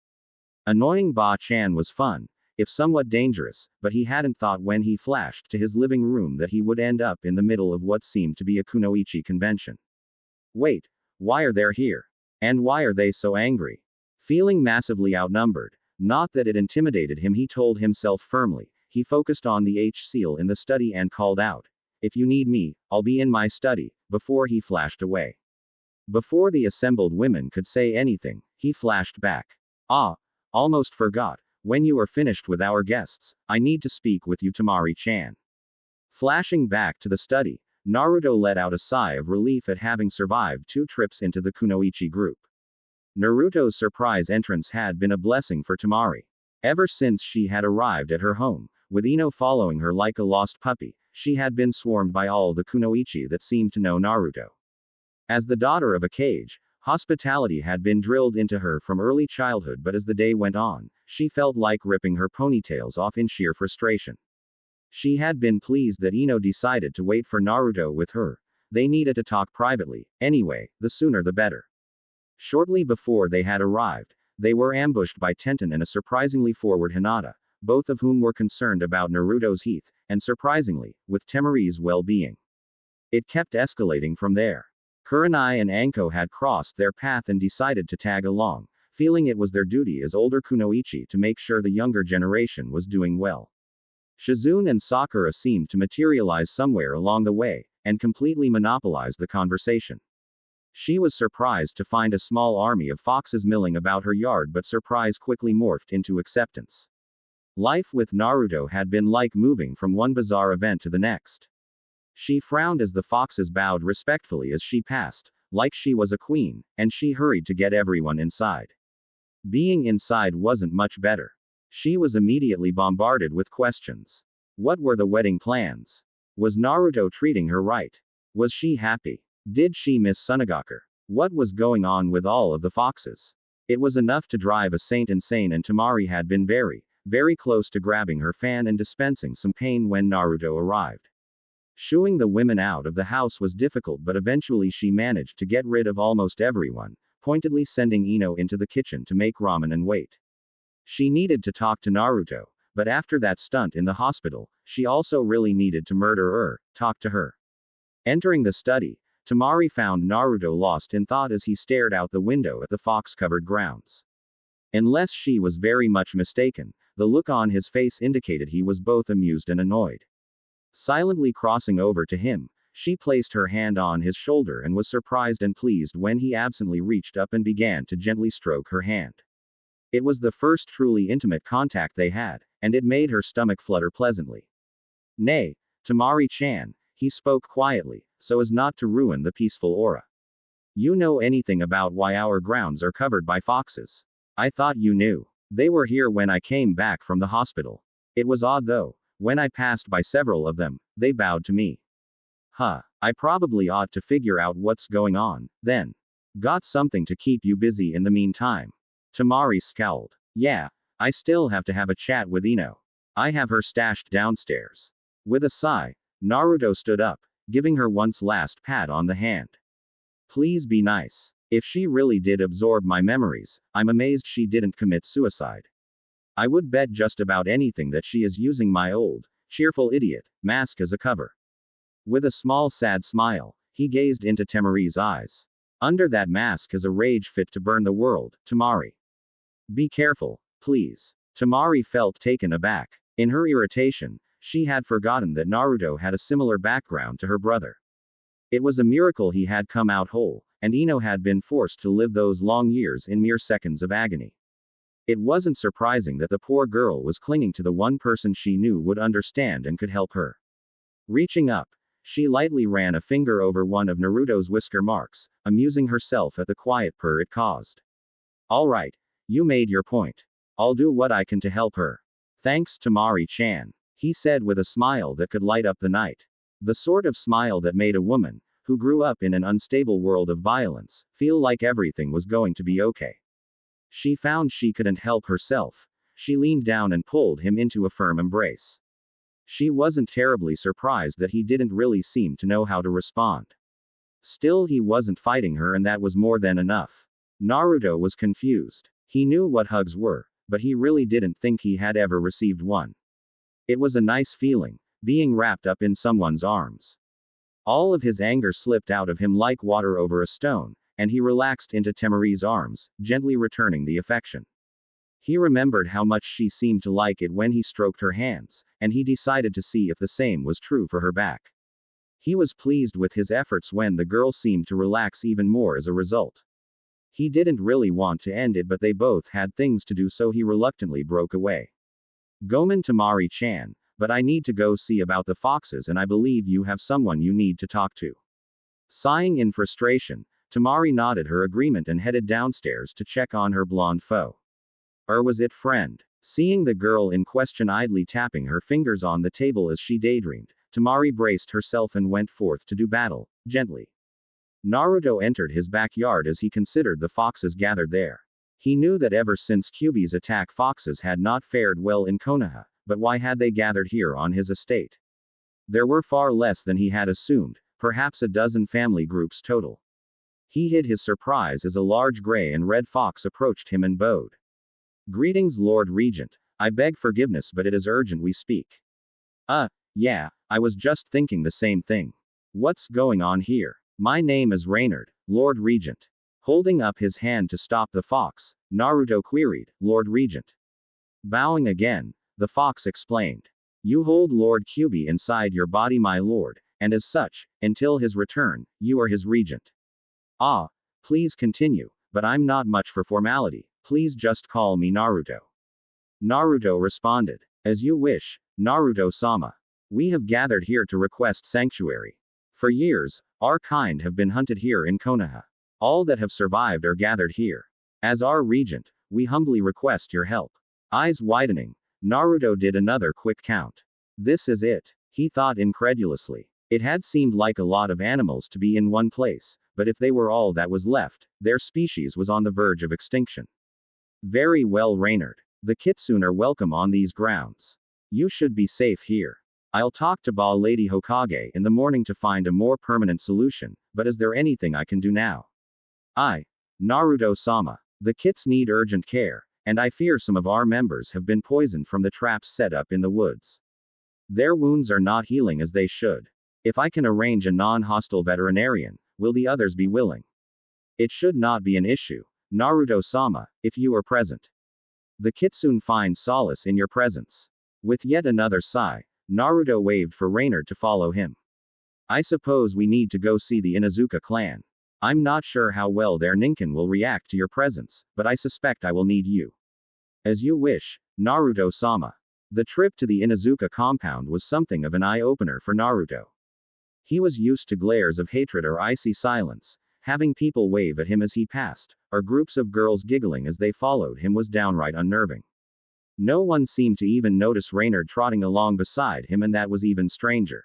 Annoying Ba-chan was fun, if somewhat dangerous, but he hadn't thought when he flashed to his living room that he would end up in the middle of what seemed to be a kunoichi convention. Wait, why are they here? And why are they so angry? Feeling massively outnumbered, not that it intimidated him, he told himself firmly, he focused on the H-seal in the study and called out, if you need me, I'll be in my study, before he flashed away. Before the assembled women could say anything, he flashed back. Ah, almost forgot, when you are finished with our guests, I need to speak with you, Temari-chan. Flashing back to the study, Naruto let out a sigh of relief at having survived 2 trips into the kunoichi group. Naruto's surprise entrance had been a blessing for Temari. Ever since she had arrived at her home, with Ino following her like a lost puppy, she had been swarmed by all the kunoichi that seemed to know Naruto. As the daughter of a kage, hospitality had been drilled into her from early childhood, but as the day went on, she felt like ripping her ponytails off in sheer frustration. She had been pleased that Ino decided to wait for Naruto with her. They needed to talk privately, anyway, the sooner the better. Shortly before they had arrived, they were ambushed by Tenten and a surprisingly forward Hinata, both of whom were concerned about Naruto's health, and surprisingly, with Temari's well-being. It kept escalating from there. Kurenai and Anko had crossed their path and decided to tag along, feeling it was their duty as older kunoichi to make sure the younger generation was doing well. Shizune and Sakura seemed to materialize somewhere along the way, and completely monopolized the conversation. She was surprised to find a small army of foxes milling about her yard, but surprise quickly morphed into acceptance. Life with Naruto had been like moving from one bizarre event to the next. She frowned as the foxes bowed respectfully as she passed, like she was a queen, and she hurried to get everyone inside. Being inside wasn't much better. She was immediately bombarded with questions. What were the wedding plans? Was Naruto treating her right? Was she happy? Did she miss Sunagaku? What was going on with all of the foxes? It was enough to drive a saint insane, and Temari had been very, very close to grabbing her fan and dispensing some pain when Naruto arrived. Shooing the women out of the house was difficult, but eventually she managed to get rid of almost everyone, pointedly sending Ino into the kitchen to make ramen and wait. She needed to talk to Naruto, but after that stunt in the hospital, she also really needed to talk to her. Entering the study, Temari found Naruto lost in thought as he stared out the window at the fox-covered grounds. Unless she was very much mistaken, the look on his face indicated he was both amused and annoyed. Silently crossing over to him, she placed her hand on his shoulder and was surprised and pleased when he absently reached up and began to gently stroke her hand. It was the first truly intimate contact they had, and it made her stomach flutter pleasantly. Nay, Temari-chan, he spoke quietly, so as not to ruin the peaceful aura. You know anything about why our grounds are covered by foxes? I thought you knew. They were here when I came back from the hospital. It was odd though. When I passed by several of them, they bowed to me. Huh, I probably ought to figure out what's going on, then. Got something to keep you busy in the meantime. Temari scowled. Yeah, I still have to have a chat with Ino. I have her stashed downstairs. With a sigh, Naruto stood up, giving her one last pat on the hand. Please be nice. If she really did absorb my memories, I'm amazed she didn't commit suicide. I would bet just about anything that she is using my old, cheerful idiot mask as a cover. With a small sad smile, he gazed into Temari's eyes. Under that mask is a rage fit to burn the world, Temari. Be careful, please. Temari felt taken aback. In her irritation, she had forgotten that Naruto had a similar background to her brother. It was a miracle he had come out whole, and Ino had been forced to live those long years in mere seconds of agony. It wasn't surprising that the poor girl was clinging to the one person she knew would understand and could help her. Reaching up, she lightly ran a finger over one of Naruto's whisker marks, amusing herself at the quiet purr it caused. All right, you made your point. I'll do what I can to help her. Thanks, Temari-chan, he said with a smile that could light up the night. The sort of smile that made a woman, who grew up in an unstable world of violence, feel like everything was going to be okay. She found she couldn't help herself. She leaned down and pulled him into a firm embrace. She wasn't terribly surprised that he didn't really seem to know how to respond. Still, he wasn't fighting her, and that was more than enough. Naruto was confused. He knew what hugs were, but he really didn't think he had ever received one. It was a nice feeling, being wrapped up in someone's arms. All of his anger slipped out of him like water over a stone, and he relaxed into Temari's arms, gently returning the affection. He remembered how much she seemed to like it when he stroked her hands, and he decided to see if the same was true for her back. He was pleased with his efforts when the girl seemed to relax even more as a result. He didn't really want to end it, but they both had things to do, so he reluctantly broke away. Gomen, Temari-chan, but I need to go see about the foxes, and I believe you have someone you need to talk to. Sighing in frustration, Temari nodded her agreement and headed downstairs to check on her blonde foe. Or was it friend? Seeing the girl in question idly tapping her fingers on the table as she daydreamed, Temari braced herself and went forth to do battle, gently. Naruto entered his backyard as he considered the foxes gathered there. He knew that ever since Kyuubi's attack, foxes had not fared well in Konoha, but why had they gathered here on his estate? There were far less than he had assumed, perhaps a dozen family groups total. He hid his surprise as a large gray and red fox approached him and bowed. Greetings, Lord Regent. I beg forgiveness, but it is urgent we speak. Yeah, I was just thinking the same thing. What's going on here? My name is Reynard, Lord Regent. Holding up his hand to stop the fox, Naruto queried, Lord Regent. Bowing again, the fox explained. You hold Lord Kyuubi inside your body, my lord, and as such, until his return, you are his regent. Ah, please continue, but I'm not much for formality, please just call me Naruto. Naruto responded. As you wish, Naruto-sama. We have gathered here to request sanctuary. For years, our kind have been hunted here in Konoha. All that have survived are gathered here. As our regent, we humbly request your help. Eyes widening, Naruto did another quick count. This is it, he thought incredulously. It had seemed like a lot of animals to be in one place, but if they were all that was left, their species was on the verge of extinction. Very well, Reynard. The Kitsune are welcome on these grounds. You should be safe here. I'll talk to Ba Lady Hokage in the morning to find a more permanent solution, but is there anything I can do now? Naruto-sama. The kits need urgent care, and I fear some of our members have been poisoned from the traps set up in the woods. Their wounds are not healing as they should. If I can arrange a non-hostile veterinarian, will the others be willing? It should not be an issue, Naruto-sama, if you are present. The Kitsune find solace in your presence. With yet another sigh, Naruto waved for Reynard to follow him. I suppose we need to go see the Inuzuka clan. I'm not sure how well their ninkin will react to your presence, but I suspect I will need you. As you wish, Naruto-sama. The trip to the Inuzuka compound was something of an eye-opener for Naruto. He was used to glares of hatred or icy silence, having people wave at him as he passed, or groups of girls giggling as they followed him was downright unnerving. No one seemed to even notice Reynard trotting along beside him, and that was even stranger.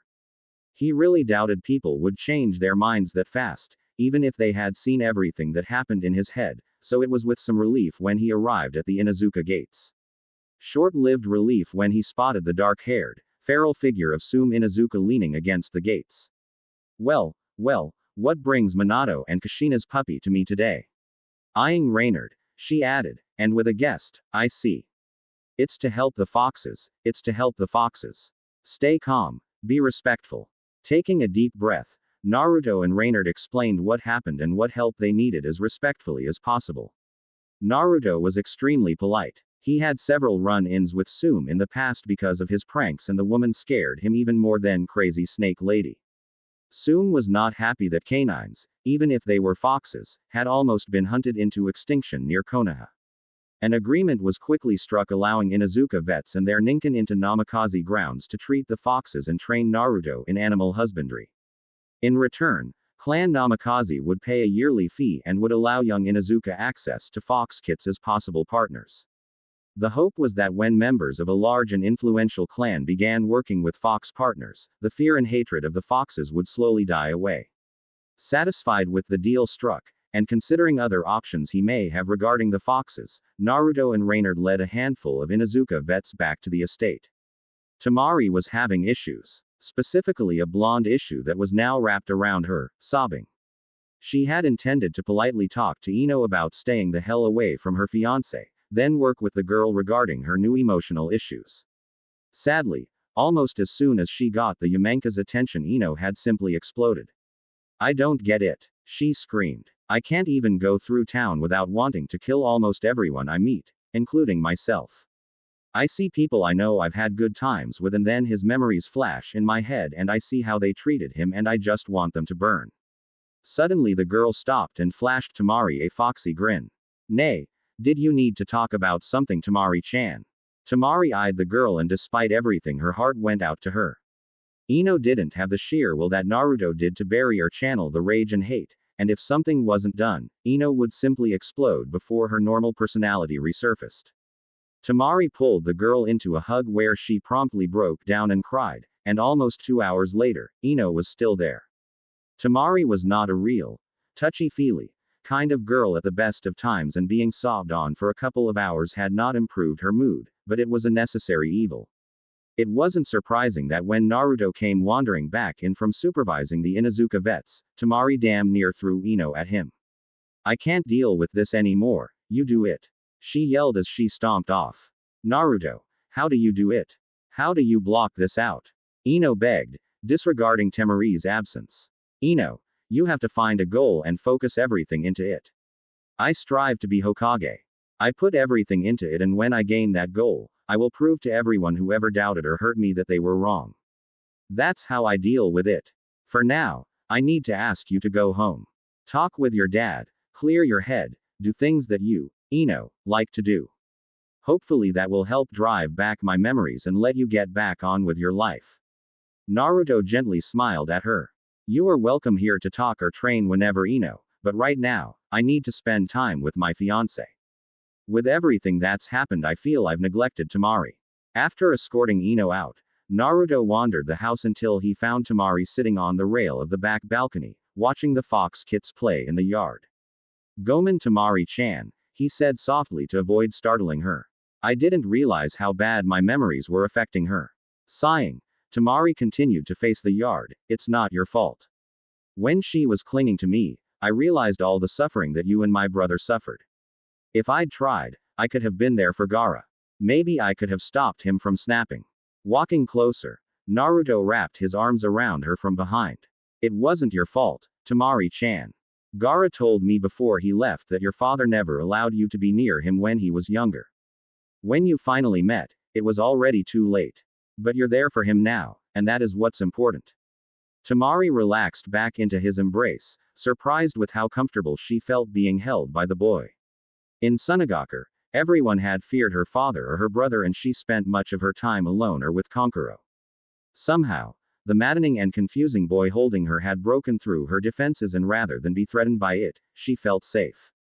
He really doubted people would change their minds that fast, even if they had seen everything that happened in his head, so it was with some relief when he arrived at the Inuzuka gates. Short-lived relief when he spotted the dark-haired, feral figure of Sume Inuzuka leaning against the gates. Well, what brings Minato and Kushina's puppy to me today? Eyeing Reynard, she added, and with a guest, I see. It's to help the foxes, it's to help the foxes. Stay calm, be respectful. Taking a deep breath, Naruto and Reynard explained what happened and what help they needed as respectfully as possible. Naruto was extremely polite. He had several run-ins with Sume in the past because of his pranks, and the woman scared him even more than Crazy Snake Lady. Sume was not happy that canines, even if they were foxes, had almost been hunted into extinction near Konoha. An agreement was quickly struck allowing Inuzuka vets and their ninkin into Namikaze grounds to treat the foxes and train Naruto in animal husbandry. In return, Clan Namikaze would pay a yearly fee and would allow young Inuzuka access to fox kits as possible partners. The hope was that when members of a large and influential clan began working with fox partners, the fear and hatred of the foxes would slowly die away. Satisfied with the deal struck, and considering other options he may have regarding the foxes, Naruto and Reynard led a handful of Inuzuka vets back to the estate. Temari was having issues. Specifically a blonde issue that was now wrapped around her, sobbing. She had intended to politely talk to Ino about staying the hell away from her fiancé, then work with the girl regarding her new emotional issues. Sadly, almost as soon as she got the Yamenka's attention, Ino had simply exploded. I don't get it, she screamed. I can't even go through town without wanting to kill almost everyone I meet, including myself. I see people I know I've had good times with, and then his memories flash in my head and I see how they treated him and I just want them to burn. Suddenly the girl stopped and flashed Temari a foxy grin. Nay, did you need to talk about something, Temari-chan? Temari eyed the girl, and despite everything her heart went out to her. Ino didn't have the sheer will that Naruto did to bury or channel the rage and hate, and if something wasn't done, Ino would simply explode before her normal personality resurfaced. Temari pulled the girl into a hug where she promptly broke down and cried, and almost 2 hours later, Ino was still there. Temari was not a real, touchy-feely kind of girl at the best of times, and being sobbed on for a couple of hours had not improved her mood, but it was a necessary evil. It wasn't surprising that when Naruto came wandering back in from supervising the Inuzuka vets, Temari damn near threw Ino at him. I can't deal with this anymore, you do it. She yelled as she stomped off. Naruto, how do you do it? How do you block this out? Ino begged, disregarding Temari's absence. Ino, you have to find a goal and focus everything into it. I strive to be Hokage. I put everything into it, and when I gain that goal, I will prove to everyone who ever doubted or hurt me that they were wrong. That's how I deal with it. For now, I need to ask you to go home. Talk with your dad, clear your head, do things that you, Ino, like to do. Hopefully that will help drive back my memories and let you get back on with your life. Naruto gently smiled at her. You are welcome here to talk or train whenever, Ino, but right now, I need to spend time with my fiancé. With everything that's happened, I feel I've neglected Temari. After escorting Ino out, Naruto wandered the house until he found Temari sitting on the rail of the back balcony, watching the fox kits play in the yard. Gomen Temari-chan, he said softly to avoid startling her. I didn't realize how bad my memories were affecting her. Sighing, Temari continued to face the yard. It's not your fault. When she was clinging to me, I realized all the suffering that you and my brother suffered. If I'd tried, I could have been there for Gaara. Maybe I could have stopped him from snapping. Walking closer, Naruto wrapped his arms around her from behind. It wasn't your fault, Temari-chan. Gaara told me before he left that your father never allowed you to be near him when he was younger. When you finally met, it was already too late. But you're there for him now, and that is what's important. Temari relaxed back into his embrace, surprised with how comfortable she felt being held by the boy. In Sunagaku, Everyone had feared her father or her brother, and she spent much of her time alone or with Konkuro. Somehow, the maddening and confusing boy holding her had broken through her defenses, and rather than be threatened by it, she felt safe.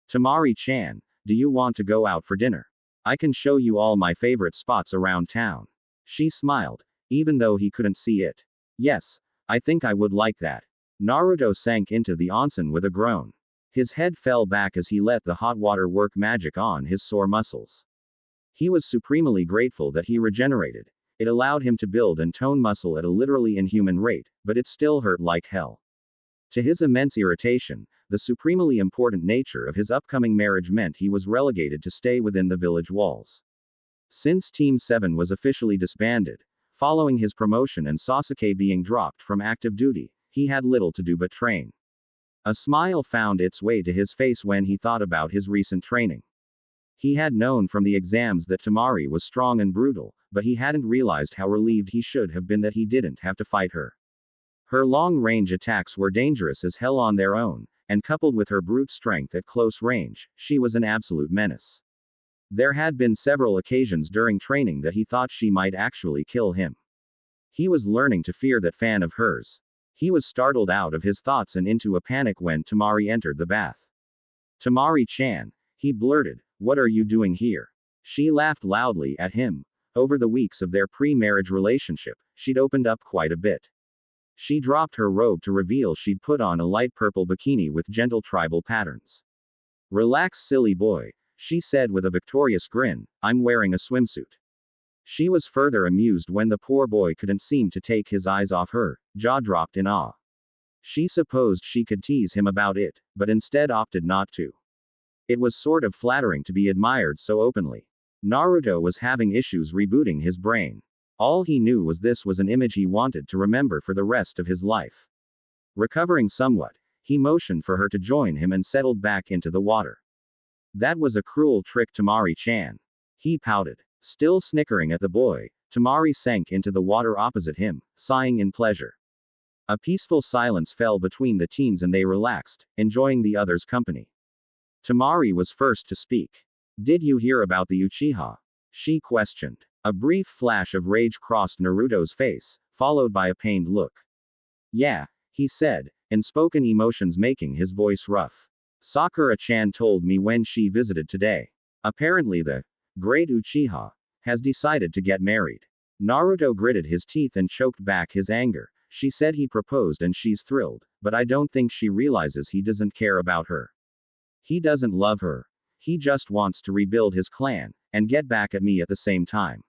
Temari-chan, do you want to go out for dinner? I can show you all my favorite spots around town. She smiled, even though he couldn't see it. Yes, I think I would like that. Naruto sank into the onsen with a groan. His head fell back as he let the hot water work magic on his sore muscles. He was supremely grateful that he regenerated. It allowed him to build and tone muscle at a literally inhuman rate, but it still hurt like hell. To his immense irritation, the supremely important nature of his upcoming marriage meant he was relegated to stay within the village walls. Since Team 7 was officially disbanded, following his promotion and Sasuke being dropped from active duty, he had little to do but train. A smile found its way to his face when he thought about his recent training. He had known from the exams that Temari was strong and brutal, but he hadn't realized how relieved he should have been that he didn't have to fight her. Her long-range attacks were dangerous as hell on their own, and coupled with her brute strength at close range, she was an absolute menace. There had been several occasions during training that he thought she might actually kill him. He was learning to fear that fan of hers. He was startled out of his thoughts and into a panic when Temari entered the bath. Temari-chan, he blurted, what are you doing here? She laughed loudly at him. Over the weeks of their pre-marriage relationship, she'd opened up quite a bit. She dropped her robe to reveal she'd put on a light purple bikini with gentle tribal patterns. Relax, silly boy, she said with a victorious grin, I'm wearing a swimsuit. She was further amused when the poor boy couldn't seem to take his eyes off her, jaw dropped in awe. She supposed she could tease him about it, but instead opted not to. It was sort of flattering to be admired so openly. Naruto was having issues rebooting his brain. All he knew was this was an image he wanted to remember for the rest of his life. Recovering somewhat, he motioned for her to join him and settled back into the water. That was a cruel trick, Temari-chan. He pouted. Still snickering at the boy, Temari sank into the water opposite him, sighing in pleasure. A peaceful silence fell between the teens and they relaxed, enjoying the other's company. Temari was first to speak. Did you hear about the Uchiha? She questioned. A brief flash of rage crossed Naruto's face, followed by a pained look. Yeah, he said, unspoken emotions making his voice rough. Sakura-chan told me when she visited today. Apparently the great Uchiha has decided to get married. Naruto gritted his teeth and choked back his anger. She said he proposed and she's thrilled, but I don't think she realizes he doesn't care about her. He doesn't love her. He just wants to rebuild his clan, and get back at me at the same time.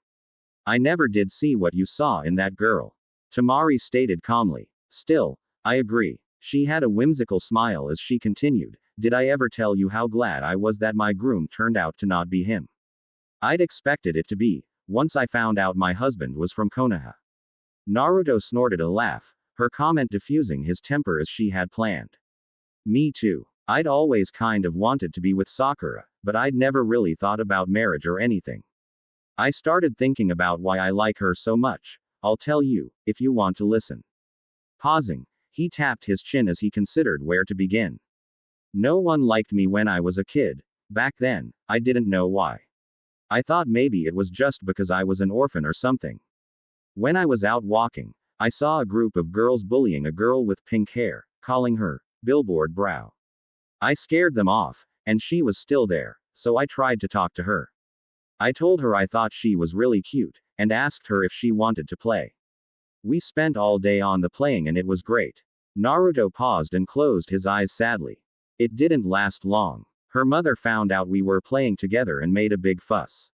I never did see what you saw in that girl. Temari stated calmly. Still, I agree. She had a whimsical smile as she continued, did I ever tell you how glad I was that my groom turned out to not be him? I'd expected it to be, once I found out my husband was from Konoha. Naruto snorted a laugh, her comment diffusing his temper as she had planned. Me too. I'd always kind of wanted to be with Sakura, but I'd never really thought about marriage or anything. I started thinking about why I like her so much. I'll tell you, if you want to listen. Pausing, he tapped his chin as he considered where to begin. No one liked me when I was a kid. Back then, I didn't know why. I thought maybe it was just because I was an orphan or something. When I was out walking, I saw a group of girls bullying a girl with pink hair, calling her billboard brow. I scared them off, and she was still there, so I tried to talk to her. I told her I thought she was really cute, and asked her if she wanted to play. We spent all day on the playing and it was great. Naruto paused and closed his eyes sadly. It didn't last long. Her mother found out we were playing together and made a big fuss.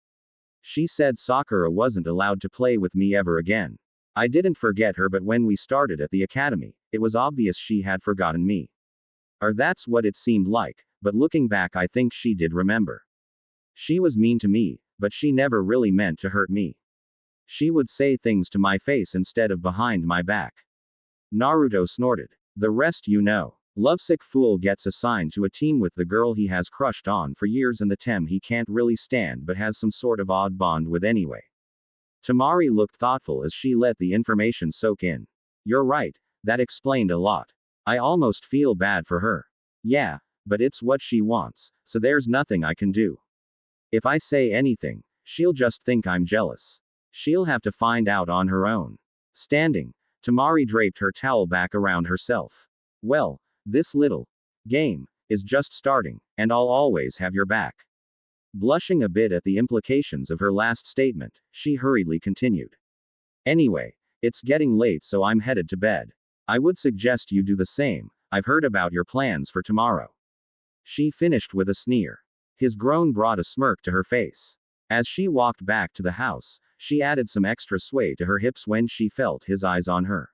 She said Sakura wasn't allowed to play with me ever again. I didn't forget her, but when we started at the academy, it was obvious she had forgotten me. Or that's what it seemed like, but looking back I think she did remember. She was mean to me, but she never really meant to hurt me. She would say things to my face instead of behind my back. Naruto snorted. The rest you know. Lovesick fool gets assigned to a team with the girl he has crushed on for years and the Tem he can't really stand but has some sort of odd bond with anyway. Temari looked thoughtful as she let the information soak in. You're right, that explained a lot. I almost feel bad for her. Yeah, but it's what she wants, so there's nothing I can do. If I say anything, she'll just think I'm jealous. She'll have to find out on her own. Standing, Temari draped her towel back around herself. Well, this little game is just starting, and I'll always have your back. Blushing a bit at the implications of her last statement, she hurriedly continued. Anyway, it's getting late, so I'm headed to bed. I would suggest you do the same. I've heard about your plans for tomorrow. She finished with a sneer. His groan brought a smirk to her face. As she walked back to the house, she added some extra sway to her hips when she felt his eyes on her.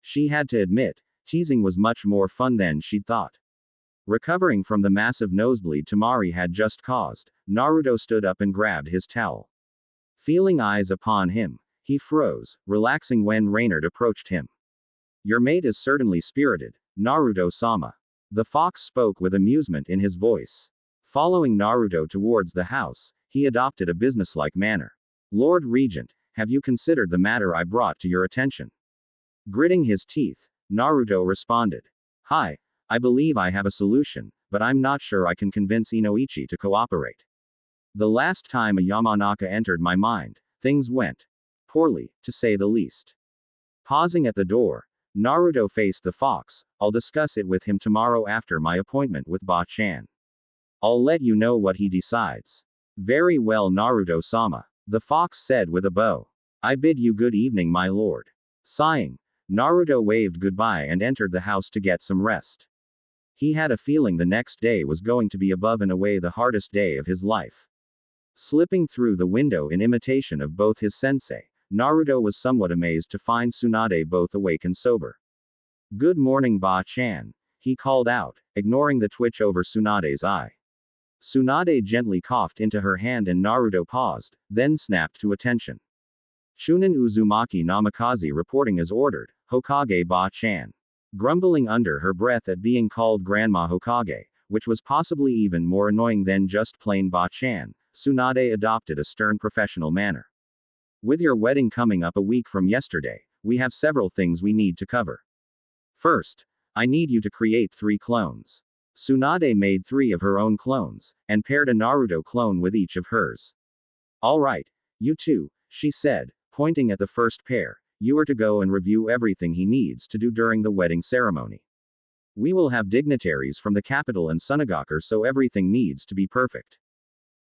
She had to admit, teasing was much more fun than she'd thought. Recovering from the massive nosebleed Temari had just caused, Naruto stood up and grabbed his towel. Feeling eyes upon him, he froze, relaxing when Reynard approached him. Your mate is certainly spirited, Naruto-sama. The fox spoke with amusement in his voice. Following Naruto towards the house, he adopted a businesslike manner. Lord Regent, have you considered the matter I brought to your attention? Gritting his teeth, Naruto responded. Hi, I believe I have a solution, but I'm not sure I can convince Inoichi to cooperate. The last time a Yamanaka entered my mind, things went poorly, to say the least. Pausing at the door, Naruto faced the fox. I'll discuss it with him tomorrow after my appointment with Ba-chan. I'll let you know what he decides. Very well, Naruto-sama. The fox said with a bow. I bid you good evening, my lord. Sighing, Naruto waved goodbye and entered the house to get some rest. He had a feeling the next day was going to be above and away the hardest day of his life. Slipping through the window in imitation of both his sensei, Naruto was somewhat amazed to find Tsunade both awake and sober. Good morning, Ba-chan, he called out, ignoring the twitch over Tsunade's eye. Tsunade gently coughed into her hand and Naruto paused, then snapped to attention. Chunin Uzumaki Namikaze reporting as ordered, Hokage Ba-chan. Grumbling under her breath at being called Grandma Hokage, which was possibly even more annoying than just plain Ba-chan, Tsunade adopted a stern professional manner. With your wedding coming up a week from yesterday, we have several things we need to cover. First, I need you to create 3 clones. Tsunade made 3 of her own clones, and paired a Naruto clone with each of hers. Alright, you two, she said, pointing at the first pair, you are to go and review everything he needs to do during the wedding ceremony. We will have dignitaries from the capital and Sunagaku, so everything needs to be perfect.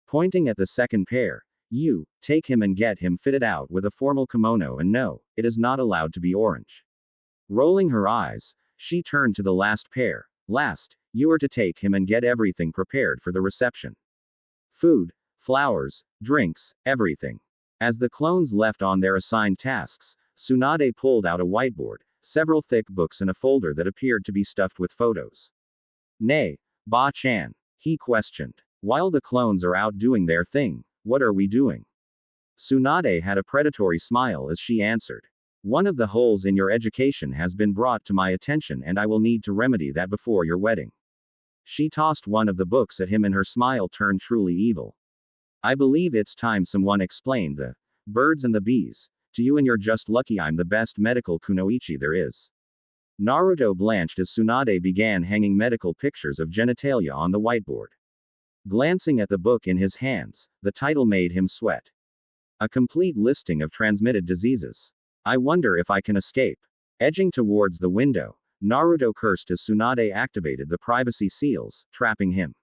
Pointing at the second pair, you, take him and get him fitted out with a formal kimono, and no, it is not allowed to be orange. Rolling her eyes, she turned to the last pair. Last, you are to take him and get everything prepared for the reception. Food, flowers, drinks, everything. As the clones left on their assigned tasks, Tsunade pulled out a whiteboard, several thick books and a folder that appeared to be stuffed with photos. Nay, Ba-chan, he questioned. While the clones are out doing their thing, what are we doing? Tsunade had a predatory smile as she answered. One of the holes in your education has been brought to my attention and I will need to remedy that before your wedding. She tossed one of the books at him and her smile turned truly evil. I believe it's time someone explained the birds and the bees to you, and you're just lucky I'm the best medical kunoichi there is. Naruto blanched as Tsunade began hanging medical pictures of genitalia on the whiteboard. Glancing at the book in his hands, the title made him sweat. A complete listing of transmitted diseases. I wonder if I can escape. Edging towards the window, Naruto cursed as Tsunade activated the privacy seals, trapping him.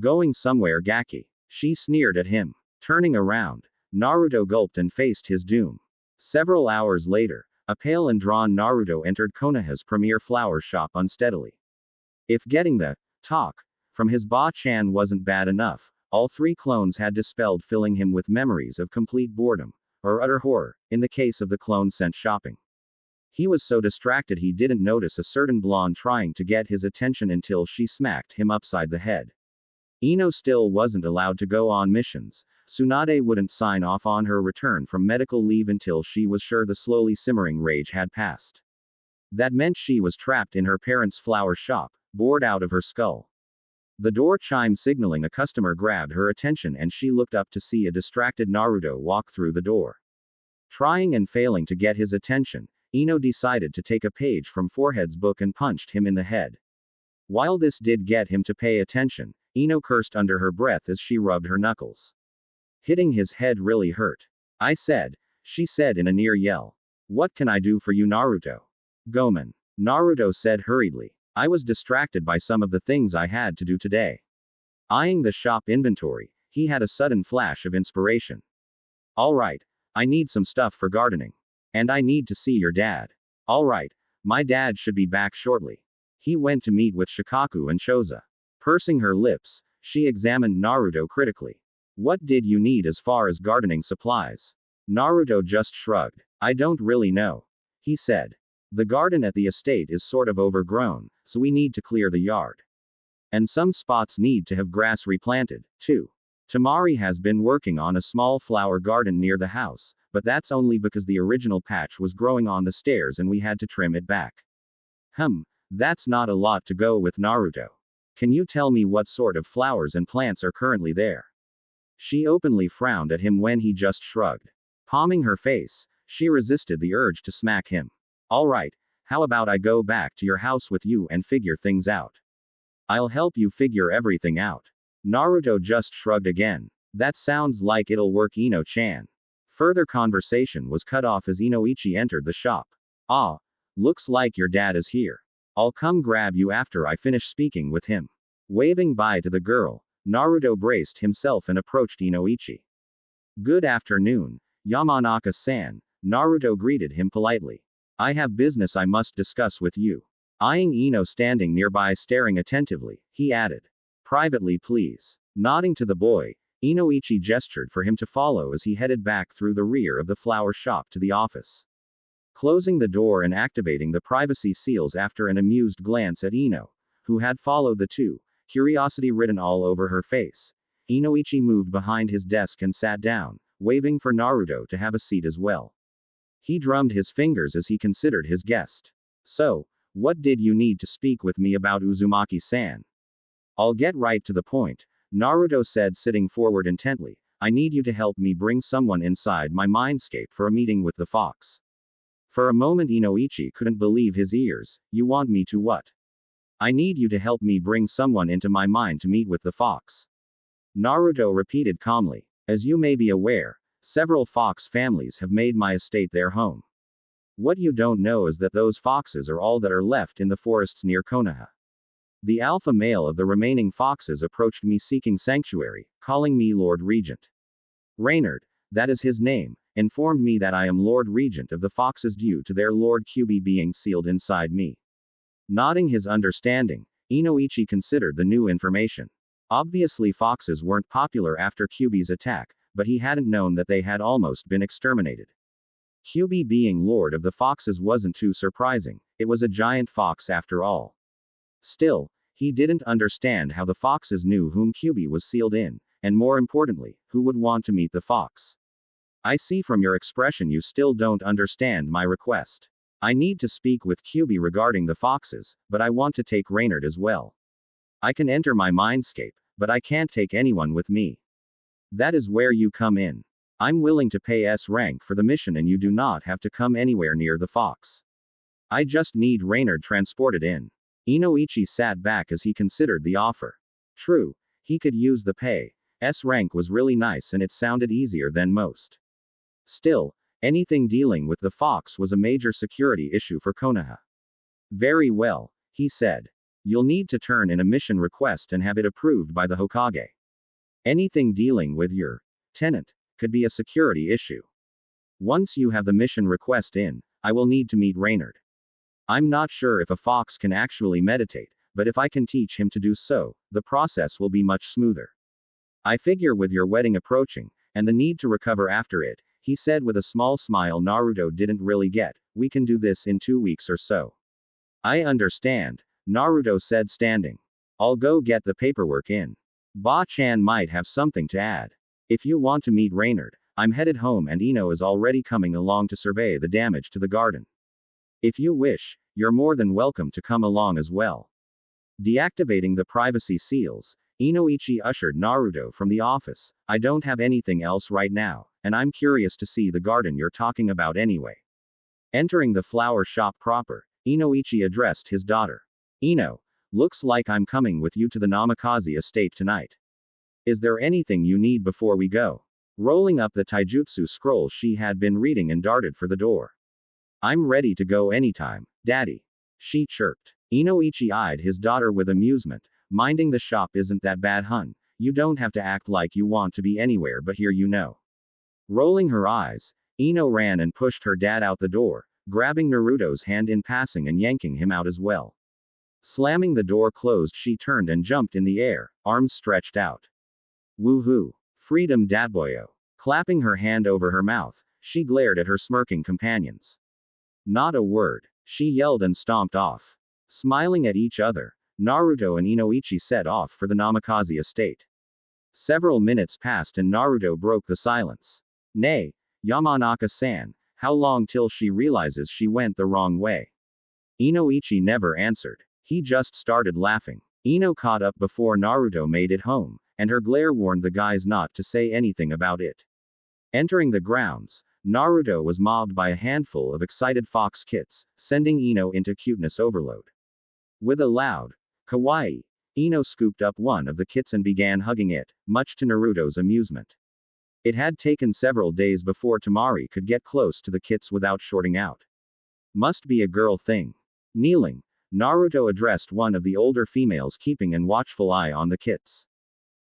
Going somewhere, Gaki. She sneered at him. Turning around, Naruto gulped and faced his doom. Several hours later, a pale and drawn Naruto entered Konoha's premier flower shop unsteadily. If getting the talk from his Ba-chan wasn't bad enough, all 3 clones had dispelled, filling him with memories of complete boredom, or utter horror, in the case of the clone sent shopping. He was so distracted he didn't notice a certain blonde trying to get his attention until she smacked him upside the head. Ino still wasn't allowed to go on missions. Tsunade wouldn't sign off on her return from medical leave until she was sure the slowly simmering rage had passed. That meant she was trapped in her parents' flower shop, bored out of her skull. The door chime signaling a customer grabbed her attention and she looked up to see a distracted Naruto walk through the door. Trying and failing to get his attention, Ino decided to take a page from Forehead's book and punched him in the head. While this did get him to pay attention, Ino cursed under her breath as she rubbed her knuckles. Hitting his head really hurt. I said, she said in a near yell. What can I do for you, Naruto? Gomen. Naruto said hurriedly. I was distracted by some of the things I had to do today. Eyeing the shop inventory, he had a sudden flash of inspiration. Alright, I need some stuff for gardening. And I need to see your dad. Alright, my dad should be back shortly. He went to meet with Shikaku and Choza. Pursing her lips, she examined Naruto critically. What did you need as far as gardening supplies? Naruto just shrugged. I don't really know. He said. The garden at the estate is sort of overgrown, so we need to clear the yard. And some spots need to have grass replanted, too. Temari has been working on a small flower garden near the house, but that's only because the original patch was growing on the stairs and we had to trim it back. That's not a lot to go with, Naruto. Can you tell me what sort of flowers and plants are currently there? She openly frowned at him when he just shrugged. Palming her face, she resisted the urge to smack him. Alright, how about I go back to your house with you and figure things out? I'll help you figure everything out. Naruto just shrugged again. That sounds like it'll work, Ino-chan. Further conversation was cut off as Inoichi entered the shop. Ah, looks like your dad is here. I'll come grab you after I finish speaking with him. Waving bye to the girl, Naruto braced himself and approached Inoichi. Good afternoon, Yamanaka-san, Naruto greeted him politely. I have business I must discuss with you. Eyeing Ino standing nearby staring attentively, he added. Privately, please. Nodding to the boy, Inoichi gestured for him to follow as he headed back through the rear of the flower shop to the office. Closing the door and activating the privacy seals after an amused glance at Ino, who had followed the two, curiosity written all over her face, Inoichi moved behind his desk and sat down, waving for Naruto to have a seat as well. He drummed his fingers as he considered his guest. So, what did you need to speak with me about, Uzumaki-san? I'll get right to the point, Naruto said, sitting forward intently. I need you to help me bring someone inside my mindscape for a meeting with the fox. For a moment Inoichi couldn't believe his ears. You want me to what? I need you to help me bring someone into my mind to meet with the fox. Naruto repeated calmly. As you may be aware, several fox families have made my estate their home. What you don't know is that those foxes are all that are left in the forests near Konoha. The alpha male of the remaining foxes approached me seeking sanctuary, calling me Lord Regent. Reynard, that is his name, informed me that I am Lord Regent of the foxes due to their Lord Kyubi being sealed inside me. Nodding his understanding, Inoichi considered the new information. Obviously foxes weren't popular after Kyubi's attack, but he hadn't known that they had almost been exterminated. Kyubi being Lord of the foxes wasn't too surprising, it was a giant fox after all. Still, he didn't understand how the foxes knew whom Kyubi was sealed in, and more importantly, who would want to meet the fox. I see from your expression you still don't understand my request. I need to speak with Kyubi regarding the foxes, but I want to take Reynard as well. I can enter my mindscape, but I can't take anyone with me. That is where you come in. I'm willing to pay S rank for the mission and you do not have to come anywhere near the fox. I just need Reynard transported in. Inoichi sat back as he considered the offer. True, he could use the pay. S rank was really nice and it sounded easier than most. Still, anything dealing with the fox was a major security issue for Konoha. Very well, he said. You'll need to turn in a mission request and have it approved by the Hokage. Anything dealing with your tenant could be a security issue. Once you have the mission request in, I will need to meet Reynard. I'm not sure if a fox can actually meditate, but if I can teach him to do so, the process will be much smoother. I figure with your wedding approaching, and the need to recover after it, he said with a small smile Naruto didn't really get, we can do this in 2 weeks or so. I understand, Naruto said standing. I'll go get the paperwork in. Ba-chan might have something to add. If you want to meet Reynard, I'm headed home and Ino is already coming along to survey the damage to the garden. If you wish, you're more than welcome to come along as well. Deactivating the privacy seals, Inoichi ushered Naruto from the office. I don't have anything else right now, and I'm curious to see the garden you're talking about anyway. Entering the flower shop proper, Inoichi addressed his daughter. Ino, Looks like I'm coming with you to the Namikaze estate tonight. Is there anything you need before we go? Rolling up the taijutsu scroll she had been reading and darted for the door. I'm ready to go anytime, Daddy. She chirped. Inoichi eyed his daughter with amusement. Minding the shop isn't that bad, hun. You don't have to act like you want to be anywhere but here, you know. Rolling her eyes, Ino ran and pushed her dad out the door, grabbing Naruto's hand in passing and yanking him out as well. Slamming the door closed, she turned and jumped in the air, arms stretched out. Woohoo! Freedom, Datboyo. Clapping her hand over her mouth, she glared at her smirking companions. Not a word, she yelled and stomped off. Smiling at each other, Naruto and Inoichi set off for the Namikaze estate. Several minutes passed and Naruto broke the silence. Nay, Yamanaka-san, how long till she realizes she went the wrong way? Inoichi never answered. He just started laughing. Ino caught up before Naruto made it home, and her glare warned the guys not to say anything about it. Entering the grounds, Naruto was mobbed by a handful of excited fox kits, sending Ino into cuteness overload. With a loud, kawaii, Ino scooped up one of the kits and began hugging it, much to Naruto's amusement. It had taken several days before Temari could get close to the kits without shorting out. Must be a girl thing. Kneeling, Naruto addressed one of the older females keeping an watchful eye on the kits.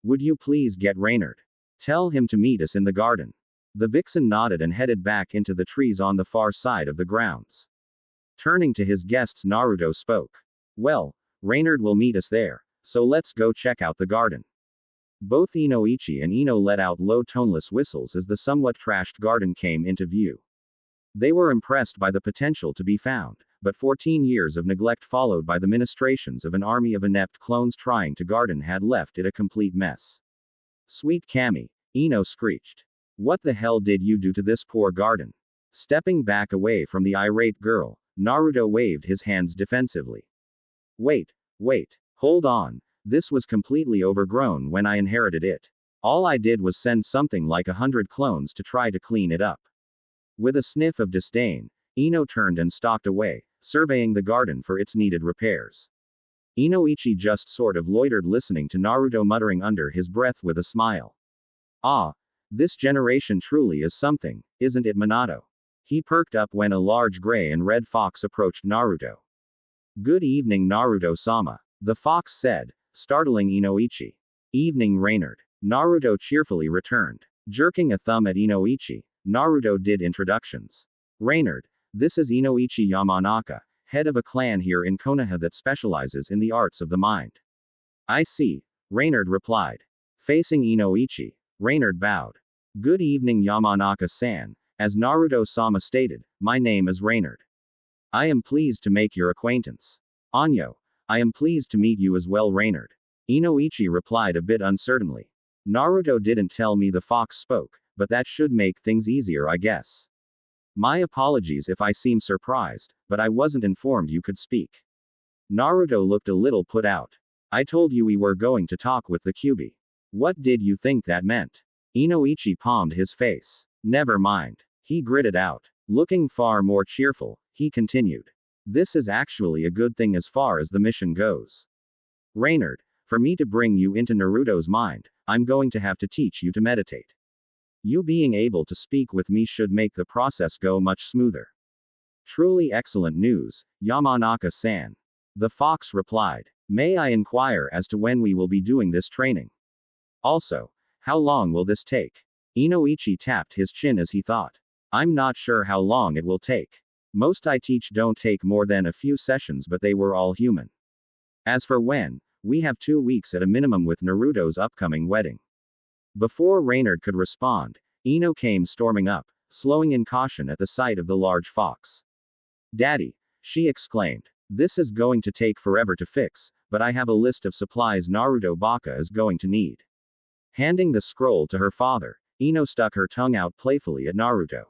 Would you please get Reynard? Tell him to meet us in the garden. The vixen nodded and headed back into the trees on the far side of the grounds. Turning to his guests, Naruto spoke. Well, Reynard will meet us there, so let's go check out the garden. Both Inoichi and Ino let out low toneless whistles as the somewhat trashed garden came into view. They were impressed by the potential to be found, but 14 years of neglect followed by the ministrations of an army of inept clones trying to garden had left it a complete mess. Sweet Kami, Ino screeched. What the hell did you do to this poor garden? Stepping back away from the irate girl, Naruto waved his hands defensively. Wait, hold on. This was completely overgrown when I inherited it. All I did was send something like 100 clones to try to clean it up. With a sniff of disdain, Ino turned and stalked away, surveying the garden for its needed repairs. Inoichi just sort of loitered, listening to Naruto muttering under his breath with a smile. Ah, this generation truly is something, isn't it, Minato? He perked up when a large gray and red fox approached Naruto. Good evening, Naruto-sama, the fox said, startling Inoichi. Evening, Reynard. Naruto cheerfully returned. Jerking a thumb at Inoichi, Naruto did introductions. Reynard, this is Inoichi Yamanaka, head of a clan here in Konoha that specializes in the arts of the mind. I see, Reynard replied. Facing Inoichi, Reynard bowed. Good evening, Yamanaka-san. As Naruto-sama stated, my name is Reynard. I am pleased to make your acquaintance. Anyo, I am pleased to meet you as well, Reynard. Inoichi replied a bit uncertainly. Naruto didn't tell me the fox spoke, but that should make things easier, I guess. My apologies if I seem surprised, but I wasn't informed you could speak. Naruto looked a little put out. I told you we were going to talk with the Kyuubi. What did you think that meant? Inoichi palmed his face. Never mind. He gritted out. Looking far more cheerful, he continued. This is actually a good thing as far as the mission goes. Reynard, for me to bring you into Naruto's mind, I'm going to have to teach you to meditate. You being able to speak with me should make the process go much smoother. Truly excellent news, Yamanaka-san. The fox replied. May I inquire as to when we will be doing this training? Also, how long will this take? Inoichi tapped his chin as he thought. I'm not sure how long it will take. Most I teach don't take more than a few sessions, but they were all human. As for when, we have 2 weeks at a minimum with Naruto's upcoming wedding. Before Reynard could respond, Ino came storming up, slowing in caution at the sight of the large fox. Daddy, she exclaimed. This is going to take forever to fix, but I have a list of supplies Naruto Baka is going to need. Handing the scroll to her father, Ino stuck her tongue out playfully at Naruto.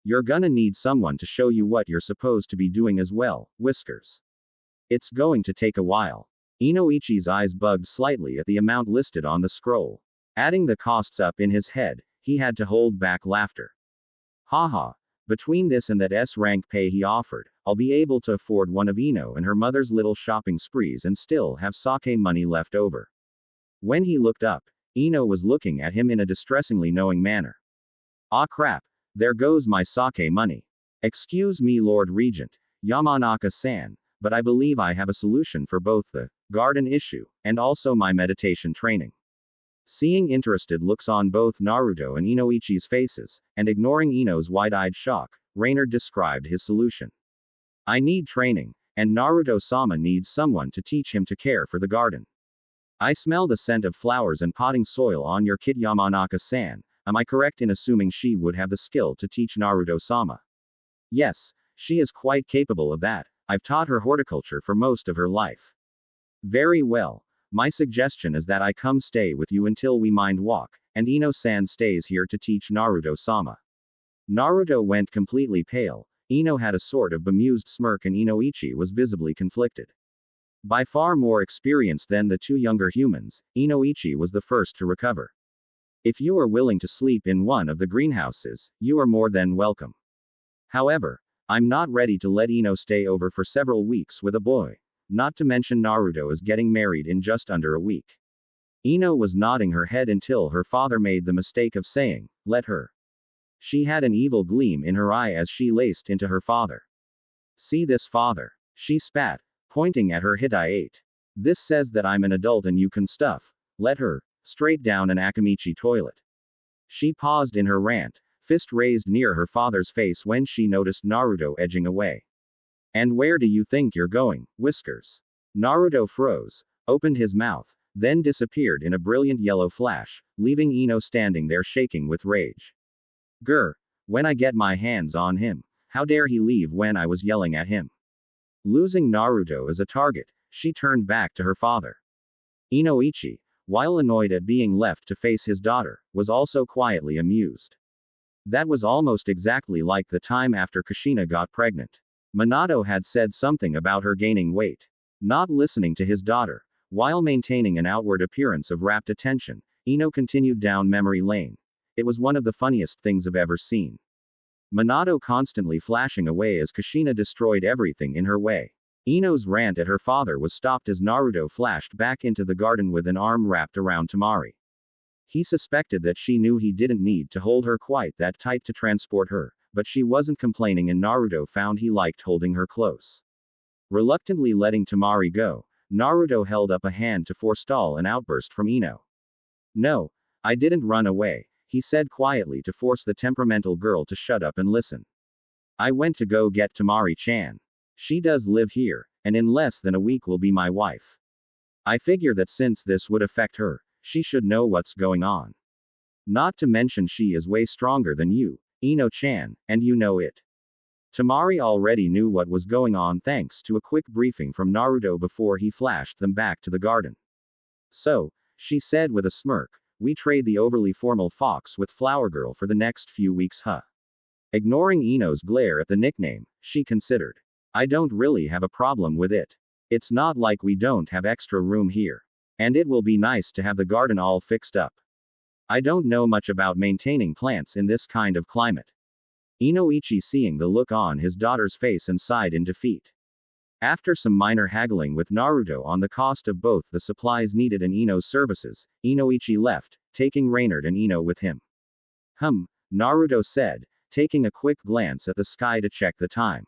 You're gonna need someone to show you what you're supposed to be doing as well, Whiskers. It's going to take a while. Inoichi's eyes bugged slightly at the amount listed on the scroll. Adding the costs up in his head, he had to hold back laughter. Haha, Between this and that S-rank pay he offered, I'll be able to afford one of Ino and her mother's little shopping sprees and still have sake money left over. When he looked up, Ino was looking at him in a distressingly knowing manner. Ah crap, there goes my sake money. Excuse me, Lord Regent, Yamanaka-san, but I believe I have a solution for both the garden issue and also my meditation training. Seeing interested looks on both Naruto and Inoichi's faces, and ignoring Ino's wide-eyed shock, Reynard described his solution. I need training, and Naruto-sama needs someone to teach him to care for the garden. I smell the scent of flowers and potting soil on your kit, Yamanaka-san. Am I correct in assuming she would have the skill to teach Naruto-sama? Yes, she is quite capable of that. I've taught her horticulture for most of her life. Very well. My suggestion is that I come stay with you until we mind walk, and Ino-san stays here to teach Naruto-sama. Naruto went completely pale. Ino had a sort of bemused smirk and Inoichi was visibly conflicted. By far more experienced than the two younger humans, Inoichi was the first to recover. If you are willing to sleep in one of the greenhouses, you are more than welcome. However, I'm not ready to let Ino stay over for several weeks with a boy. Not to mention Naruto is getting married in just under a week. Ino was nodding her head until her father made the mistake of saying, let her. She had an evil gleam in her eye as she laced into her father. See this, father. She spat, pointing at her Hitai-8. This says that I'm an adult and you can stuff. Let her. Straight down an Akamichi toilet. She paused in her rant, fist raised near her father's face when she noticed Naruto edging away. And where do you think you're going, Whiskers? Naruto froze, opened his mouth, then disappeared in a brilliant yellow flash, leaving Ino standing there shaking with rage. Grr. When I get my hands on him, how dare he leave when I was yelling at him? Losing Naruto as a target, she turned back to her father. Inoichi, while annoyed at being left to face his daughter, was also quietly amused. That was almost exactly like the time after Kushina got pregnant. Minato had said something about her gaining weight. Not listening to his daughter, while maintaining an outward appearance of rapt attention, Ino continued down memory lane. It was one of the funniest things I've ever seen. Minato constantly flashing away as Kushina destroyed everything in her way. Ino's rant at her father was stopped as Naruto flashed back into the garden with an arm wrapped around Temari. He suspected that she knew he didn't need to hold her quite that tight to transport her, but she wasn't complaining and Naruto found he liked holding her close. Reluctantly letting Temari go, Naruto held up a hand to forestall an outburst from Ino. No, I didn't run away, he said quietly to force the temperamental girl to shut up and listen. I went to go get Temari-chan. She does live here, and in less than a week will be my wife. I figure that since this would affect her, she should know what's going on. Not to mention she is way stronger than you, Ino-chan, and you know it. Temari already knew what was going on thanks to a quick briefing from Naruto before he flashed them back to the garden. So, she said with a smirk, we trade the overly formal fox with Flower Girl for the next few weeks, huh? Ignoring Ino's glare at the nickname, she considered. I don't really have a problem with it. It's not like we don't have extra room here. And it will be nice to have the garden all fixed up. I don't know much about maintaining plants in this kind of climate. Inoichi seeing the look on his daughter's face and sighed in defeat. After some minor haggling with Naruto on the cost of both the supplies needed and Ino's services, Inoichi left, taking Reynard and Ino with him. Naruto said, taking a quick glance at the sky to check the time.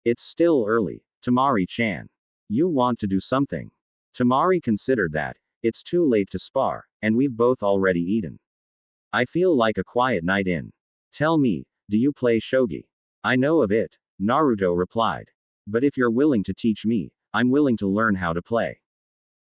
It's still early, Temari-chan. You want to do something? Temari considered that. It's too late to spar, and we've both already eaten. I feel like a quiet night in. Tell me, do you play shogi? I know of it, Naruto replied. But if you're willing to teach me, I'm willing to learn how to play.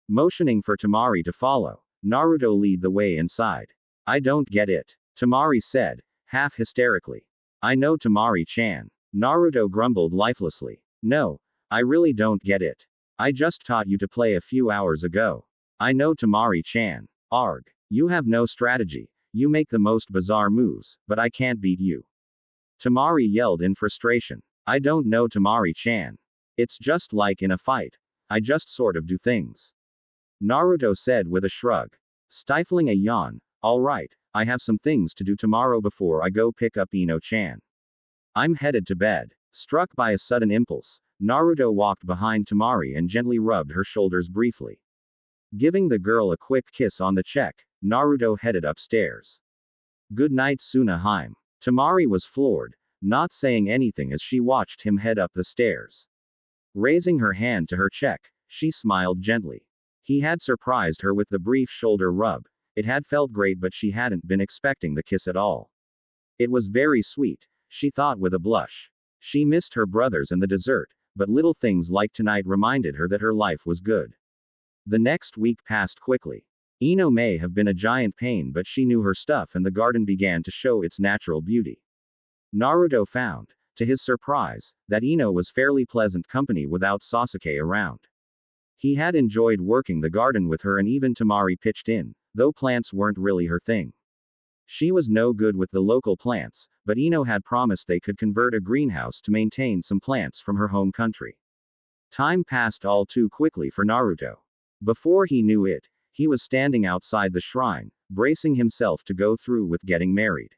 Motioning for Temari to follow, Naruto lead the way inside. I don't get it, Temari said, half hysterically. I know Temari-chan. Naruto grumbled lifelessly. No, I really don't get it. I just taught you to play a few hours ago. I know Temari-chan. Arg. You have no strategy. You make the most bizarre moves, but I can't beat you. Temari yelled in frustration. I don't know Temari-chan. It's just like in a fight. I just sort of do things. Naruto said with a shrug. Stifling a yawn. Alright, I have some things to do tomorrow before I go pick up Ino-chan. I'm headed to bed. Struck by a sudden impulse, Naruto walked behind Temari and gently rubbed her shoulders briefly. Giving the girl a quick kiss on the cheek, Naruto headed upstairs. Good night, Sunaheim. Temari was floored, not saying anything as she watched him head up the stairs. Raising her hand to her cheek, she smiled gently. He had surprised her with the brief shoulder rub. It had felt great, but she hadn't been expecting the kiss at all. It was very sweet, she thought with a blush. She missed her brothers and the dessert, but little things like tonight reminded her that her life was good. The next week passed quickly. Ino may have been a giant pain, but she knew her stuff and the garden began to show its natural beauty. Naruto found, to his surprise, that Ino was fairly pleasant company without Sasuke around. He had enjoyed working the garden with her and even Temari pitched in, though plants weren't really her thing. She was no good with the local plants, but Ino had promised they could convert a greenhouse to maintain some plants from her home country. Time passed all too quickly for Naruto. Before he knew it, he was standing outside the shrine, bracing himself to go through with getting married.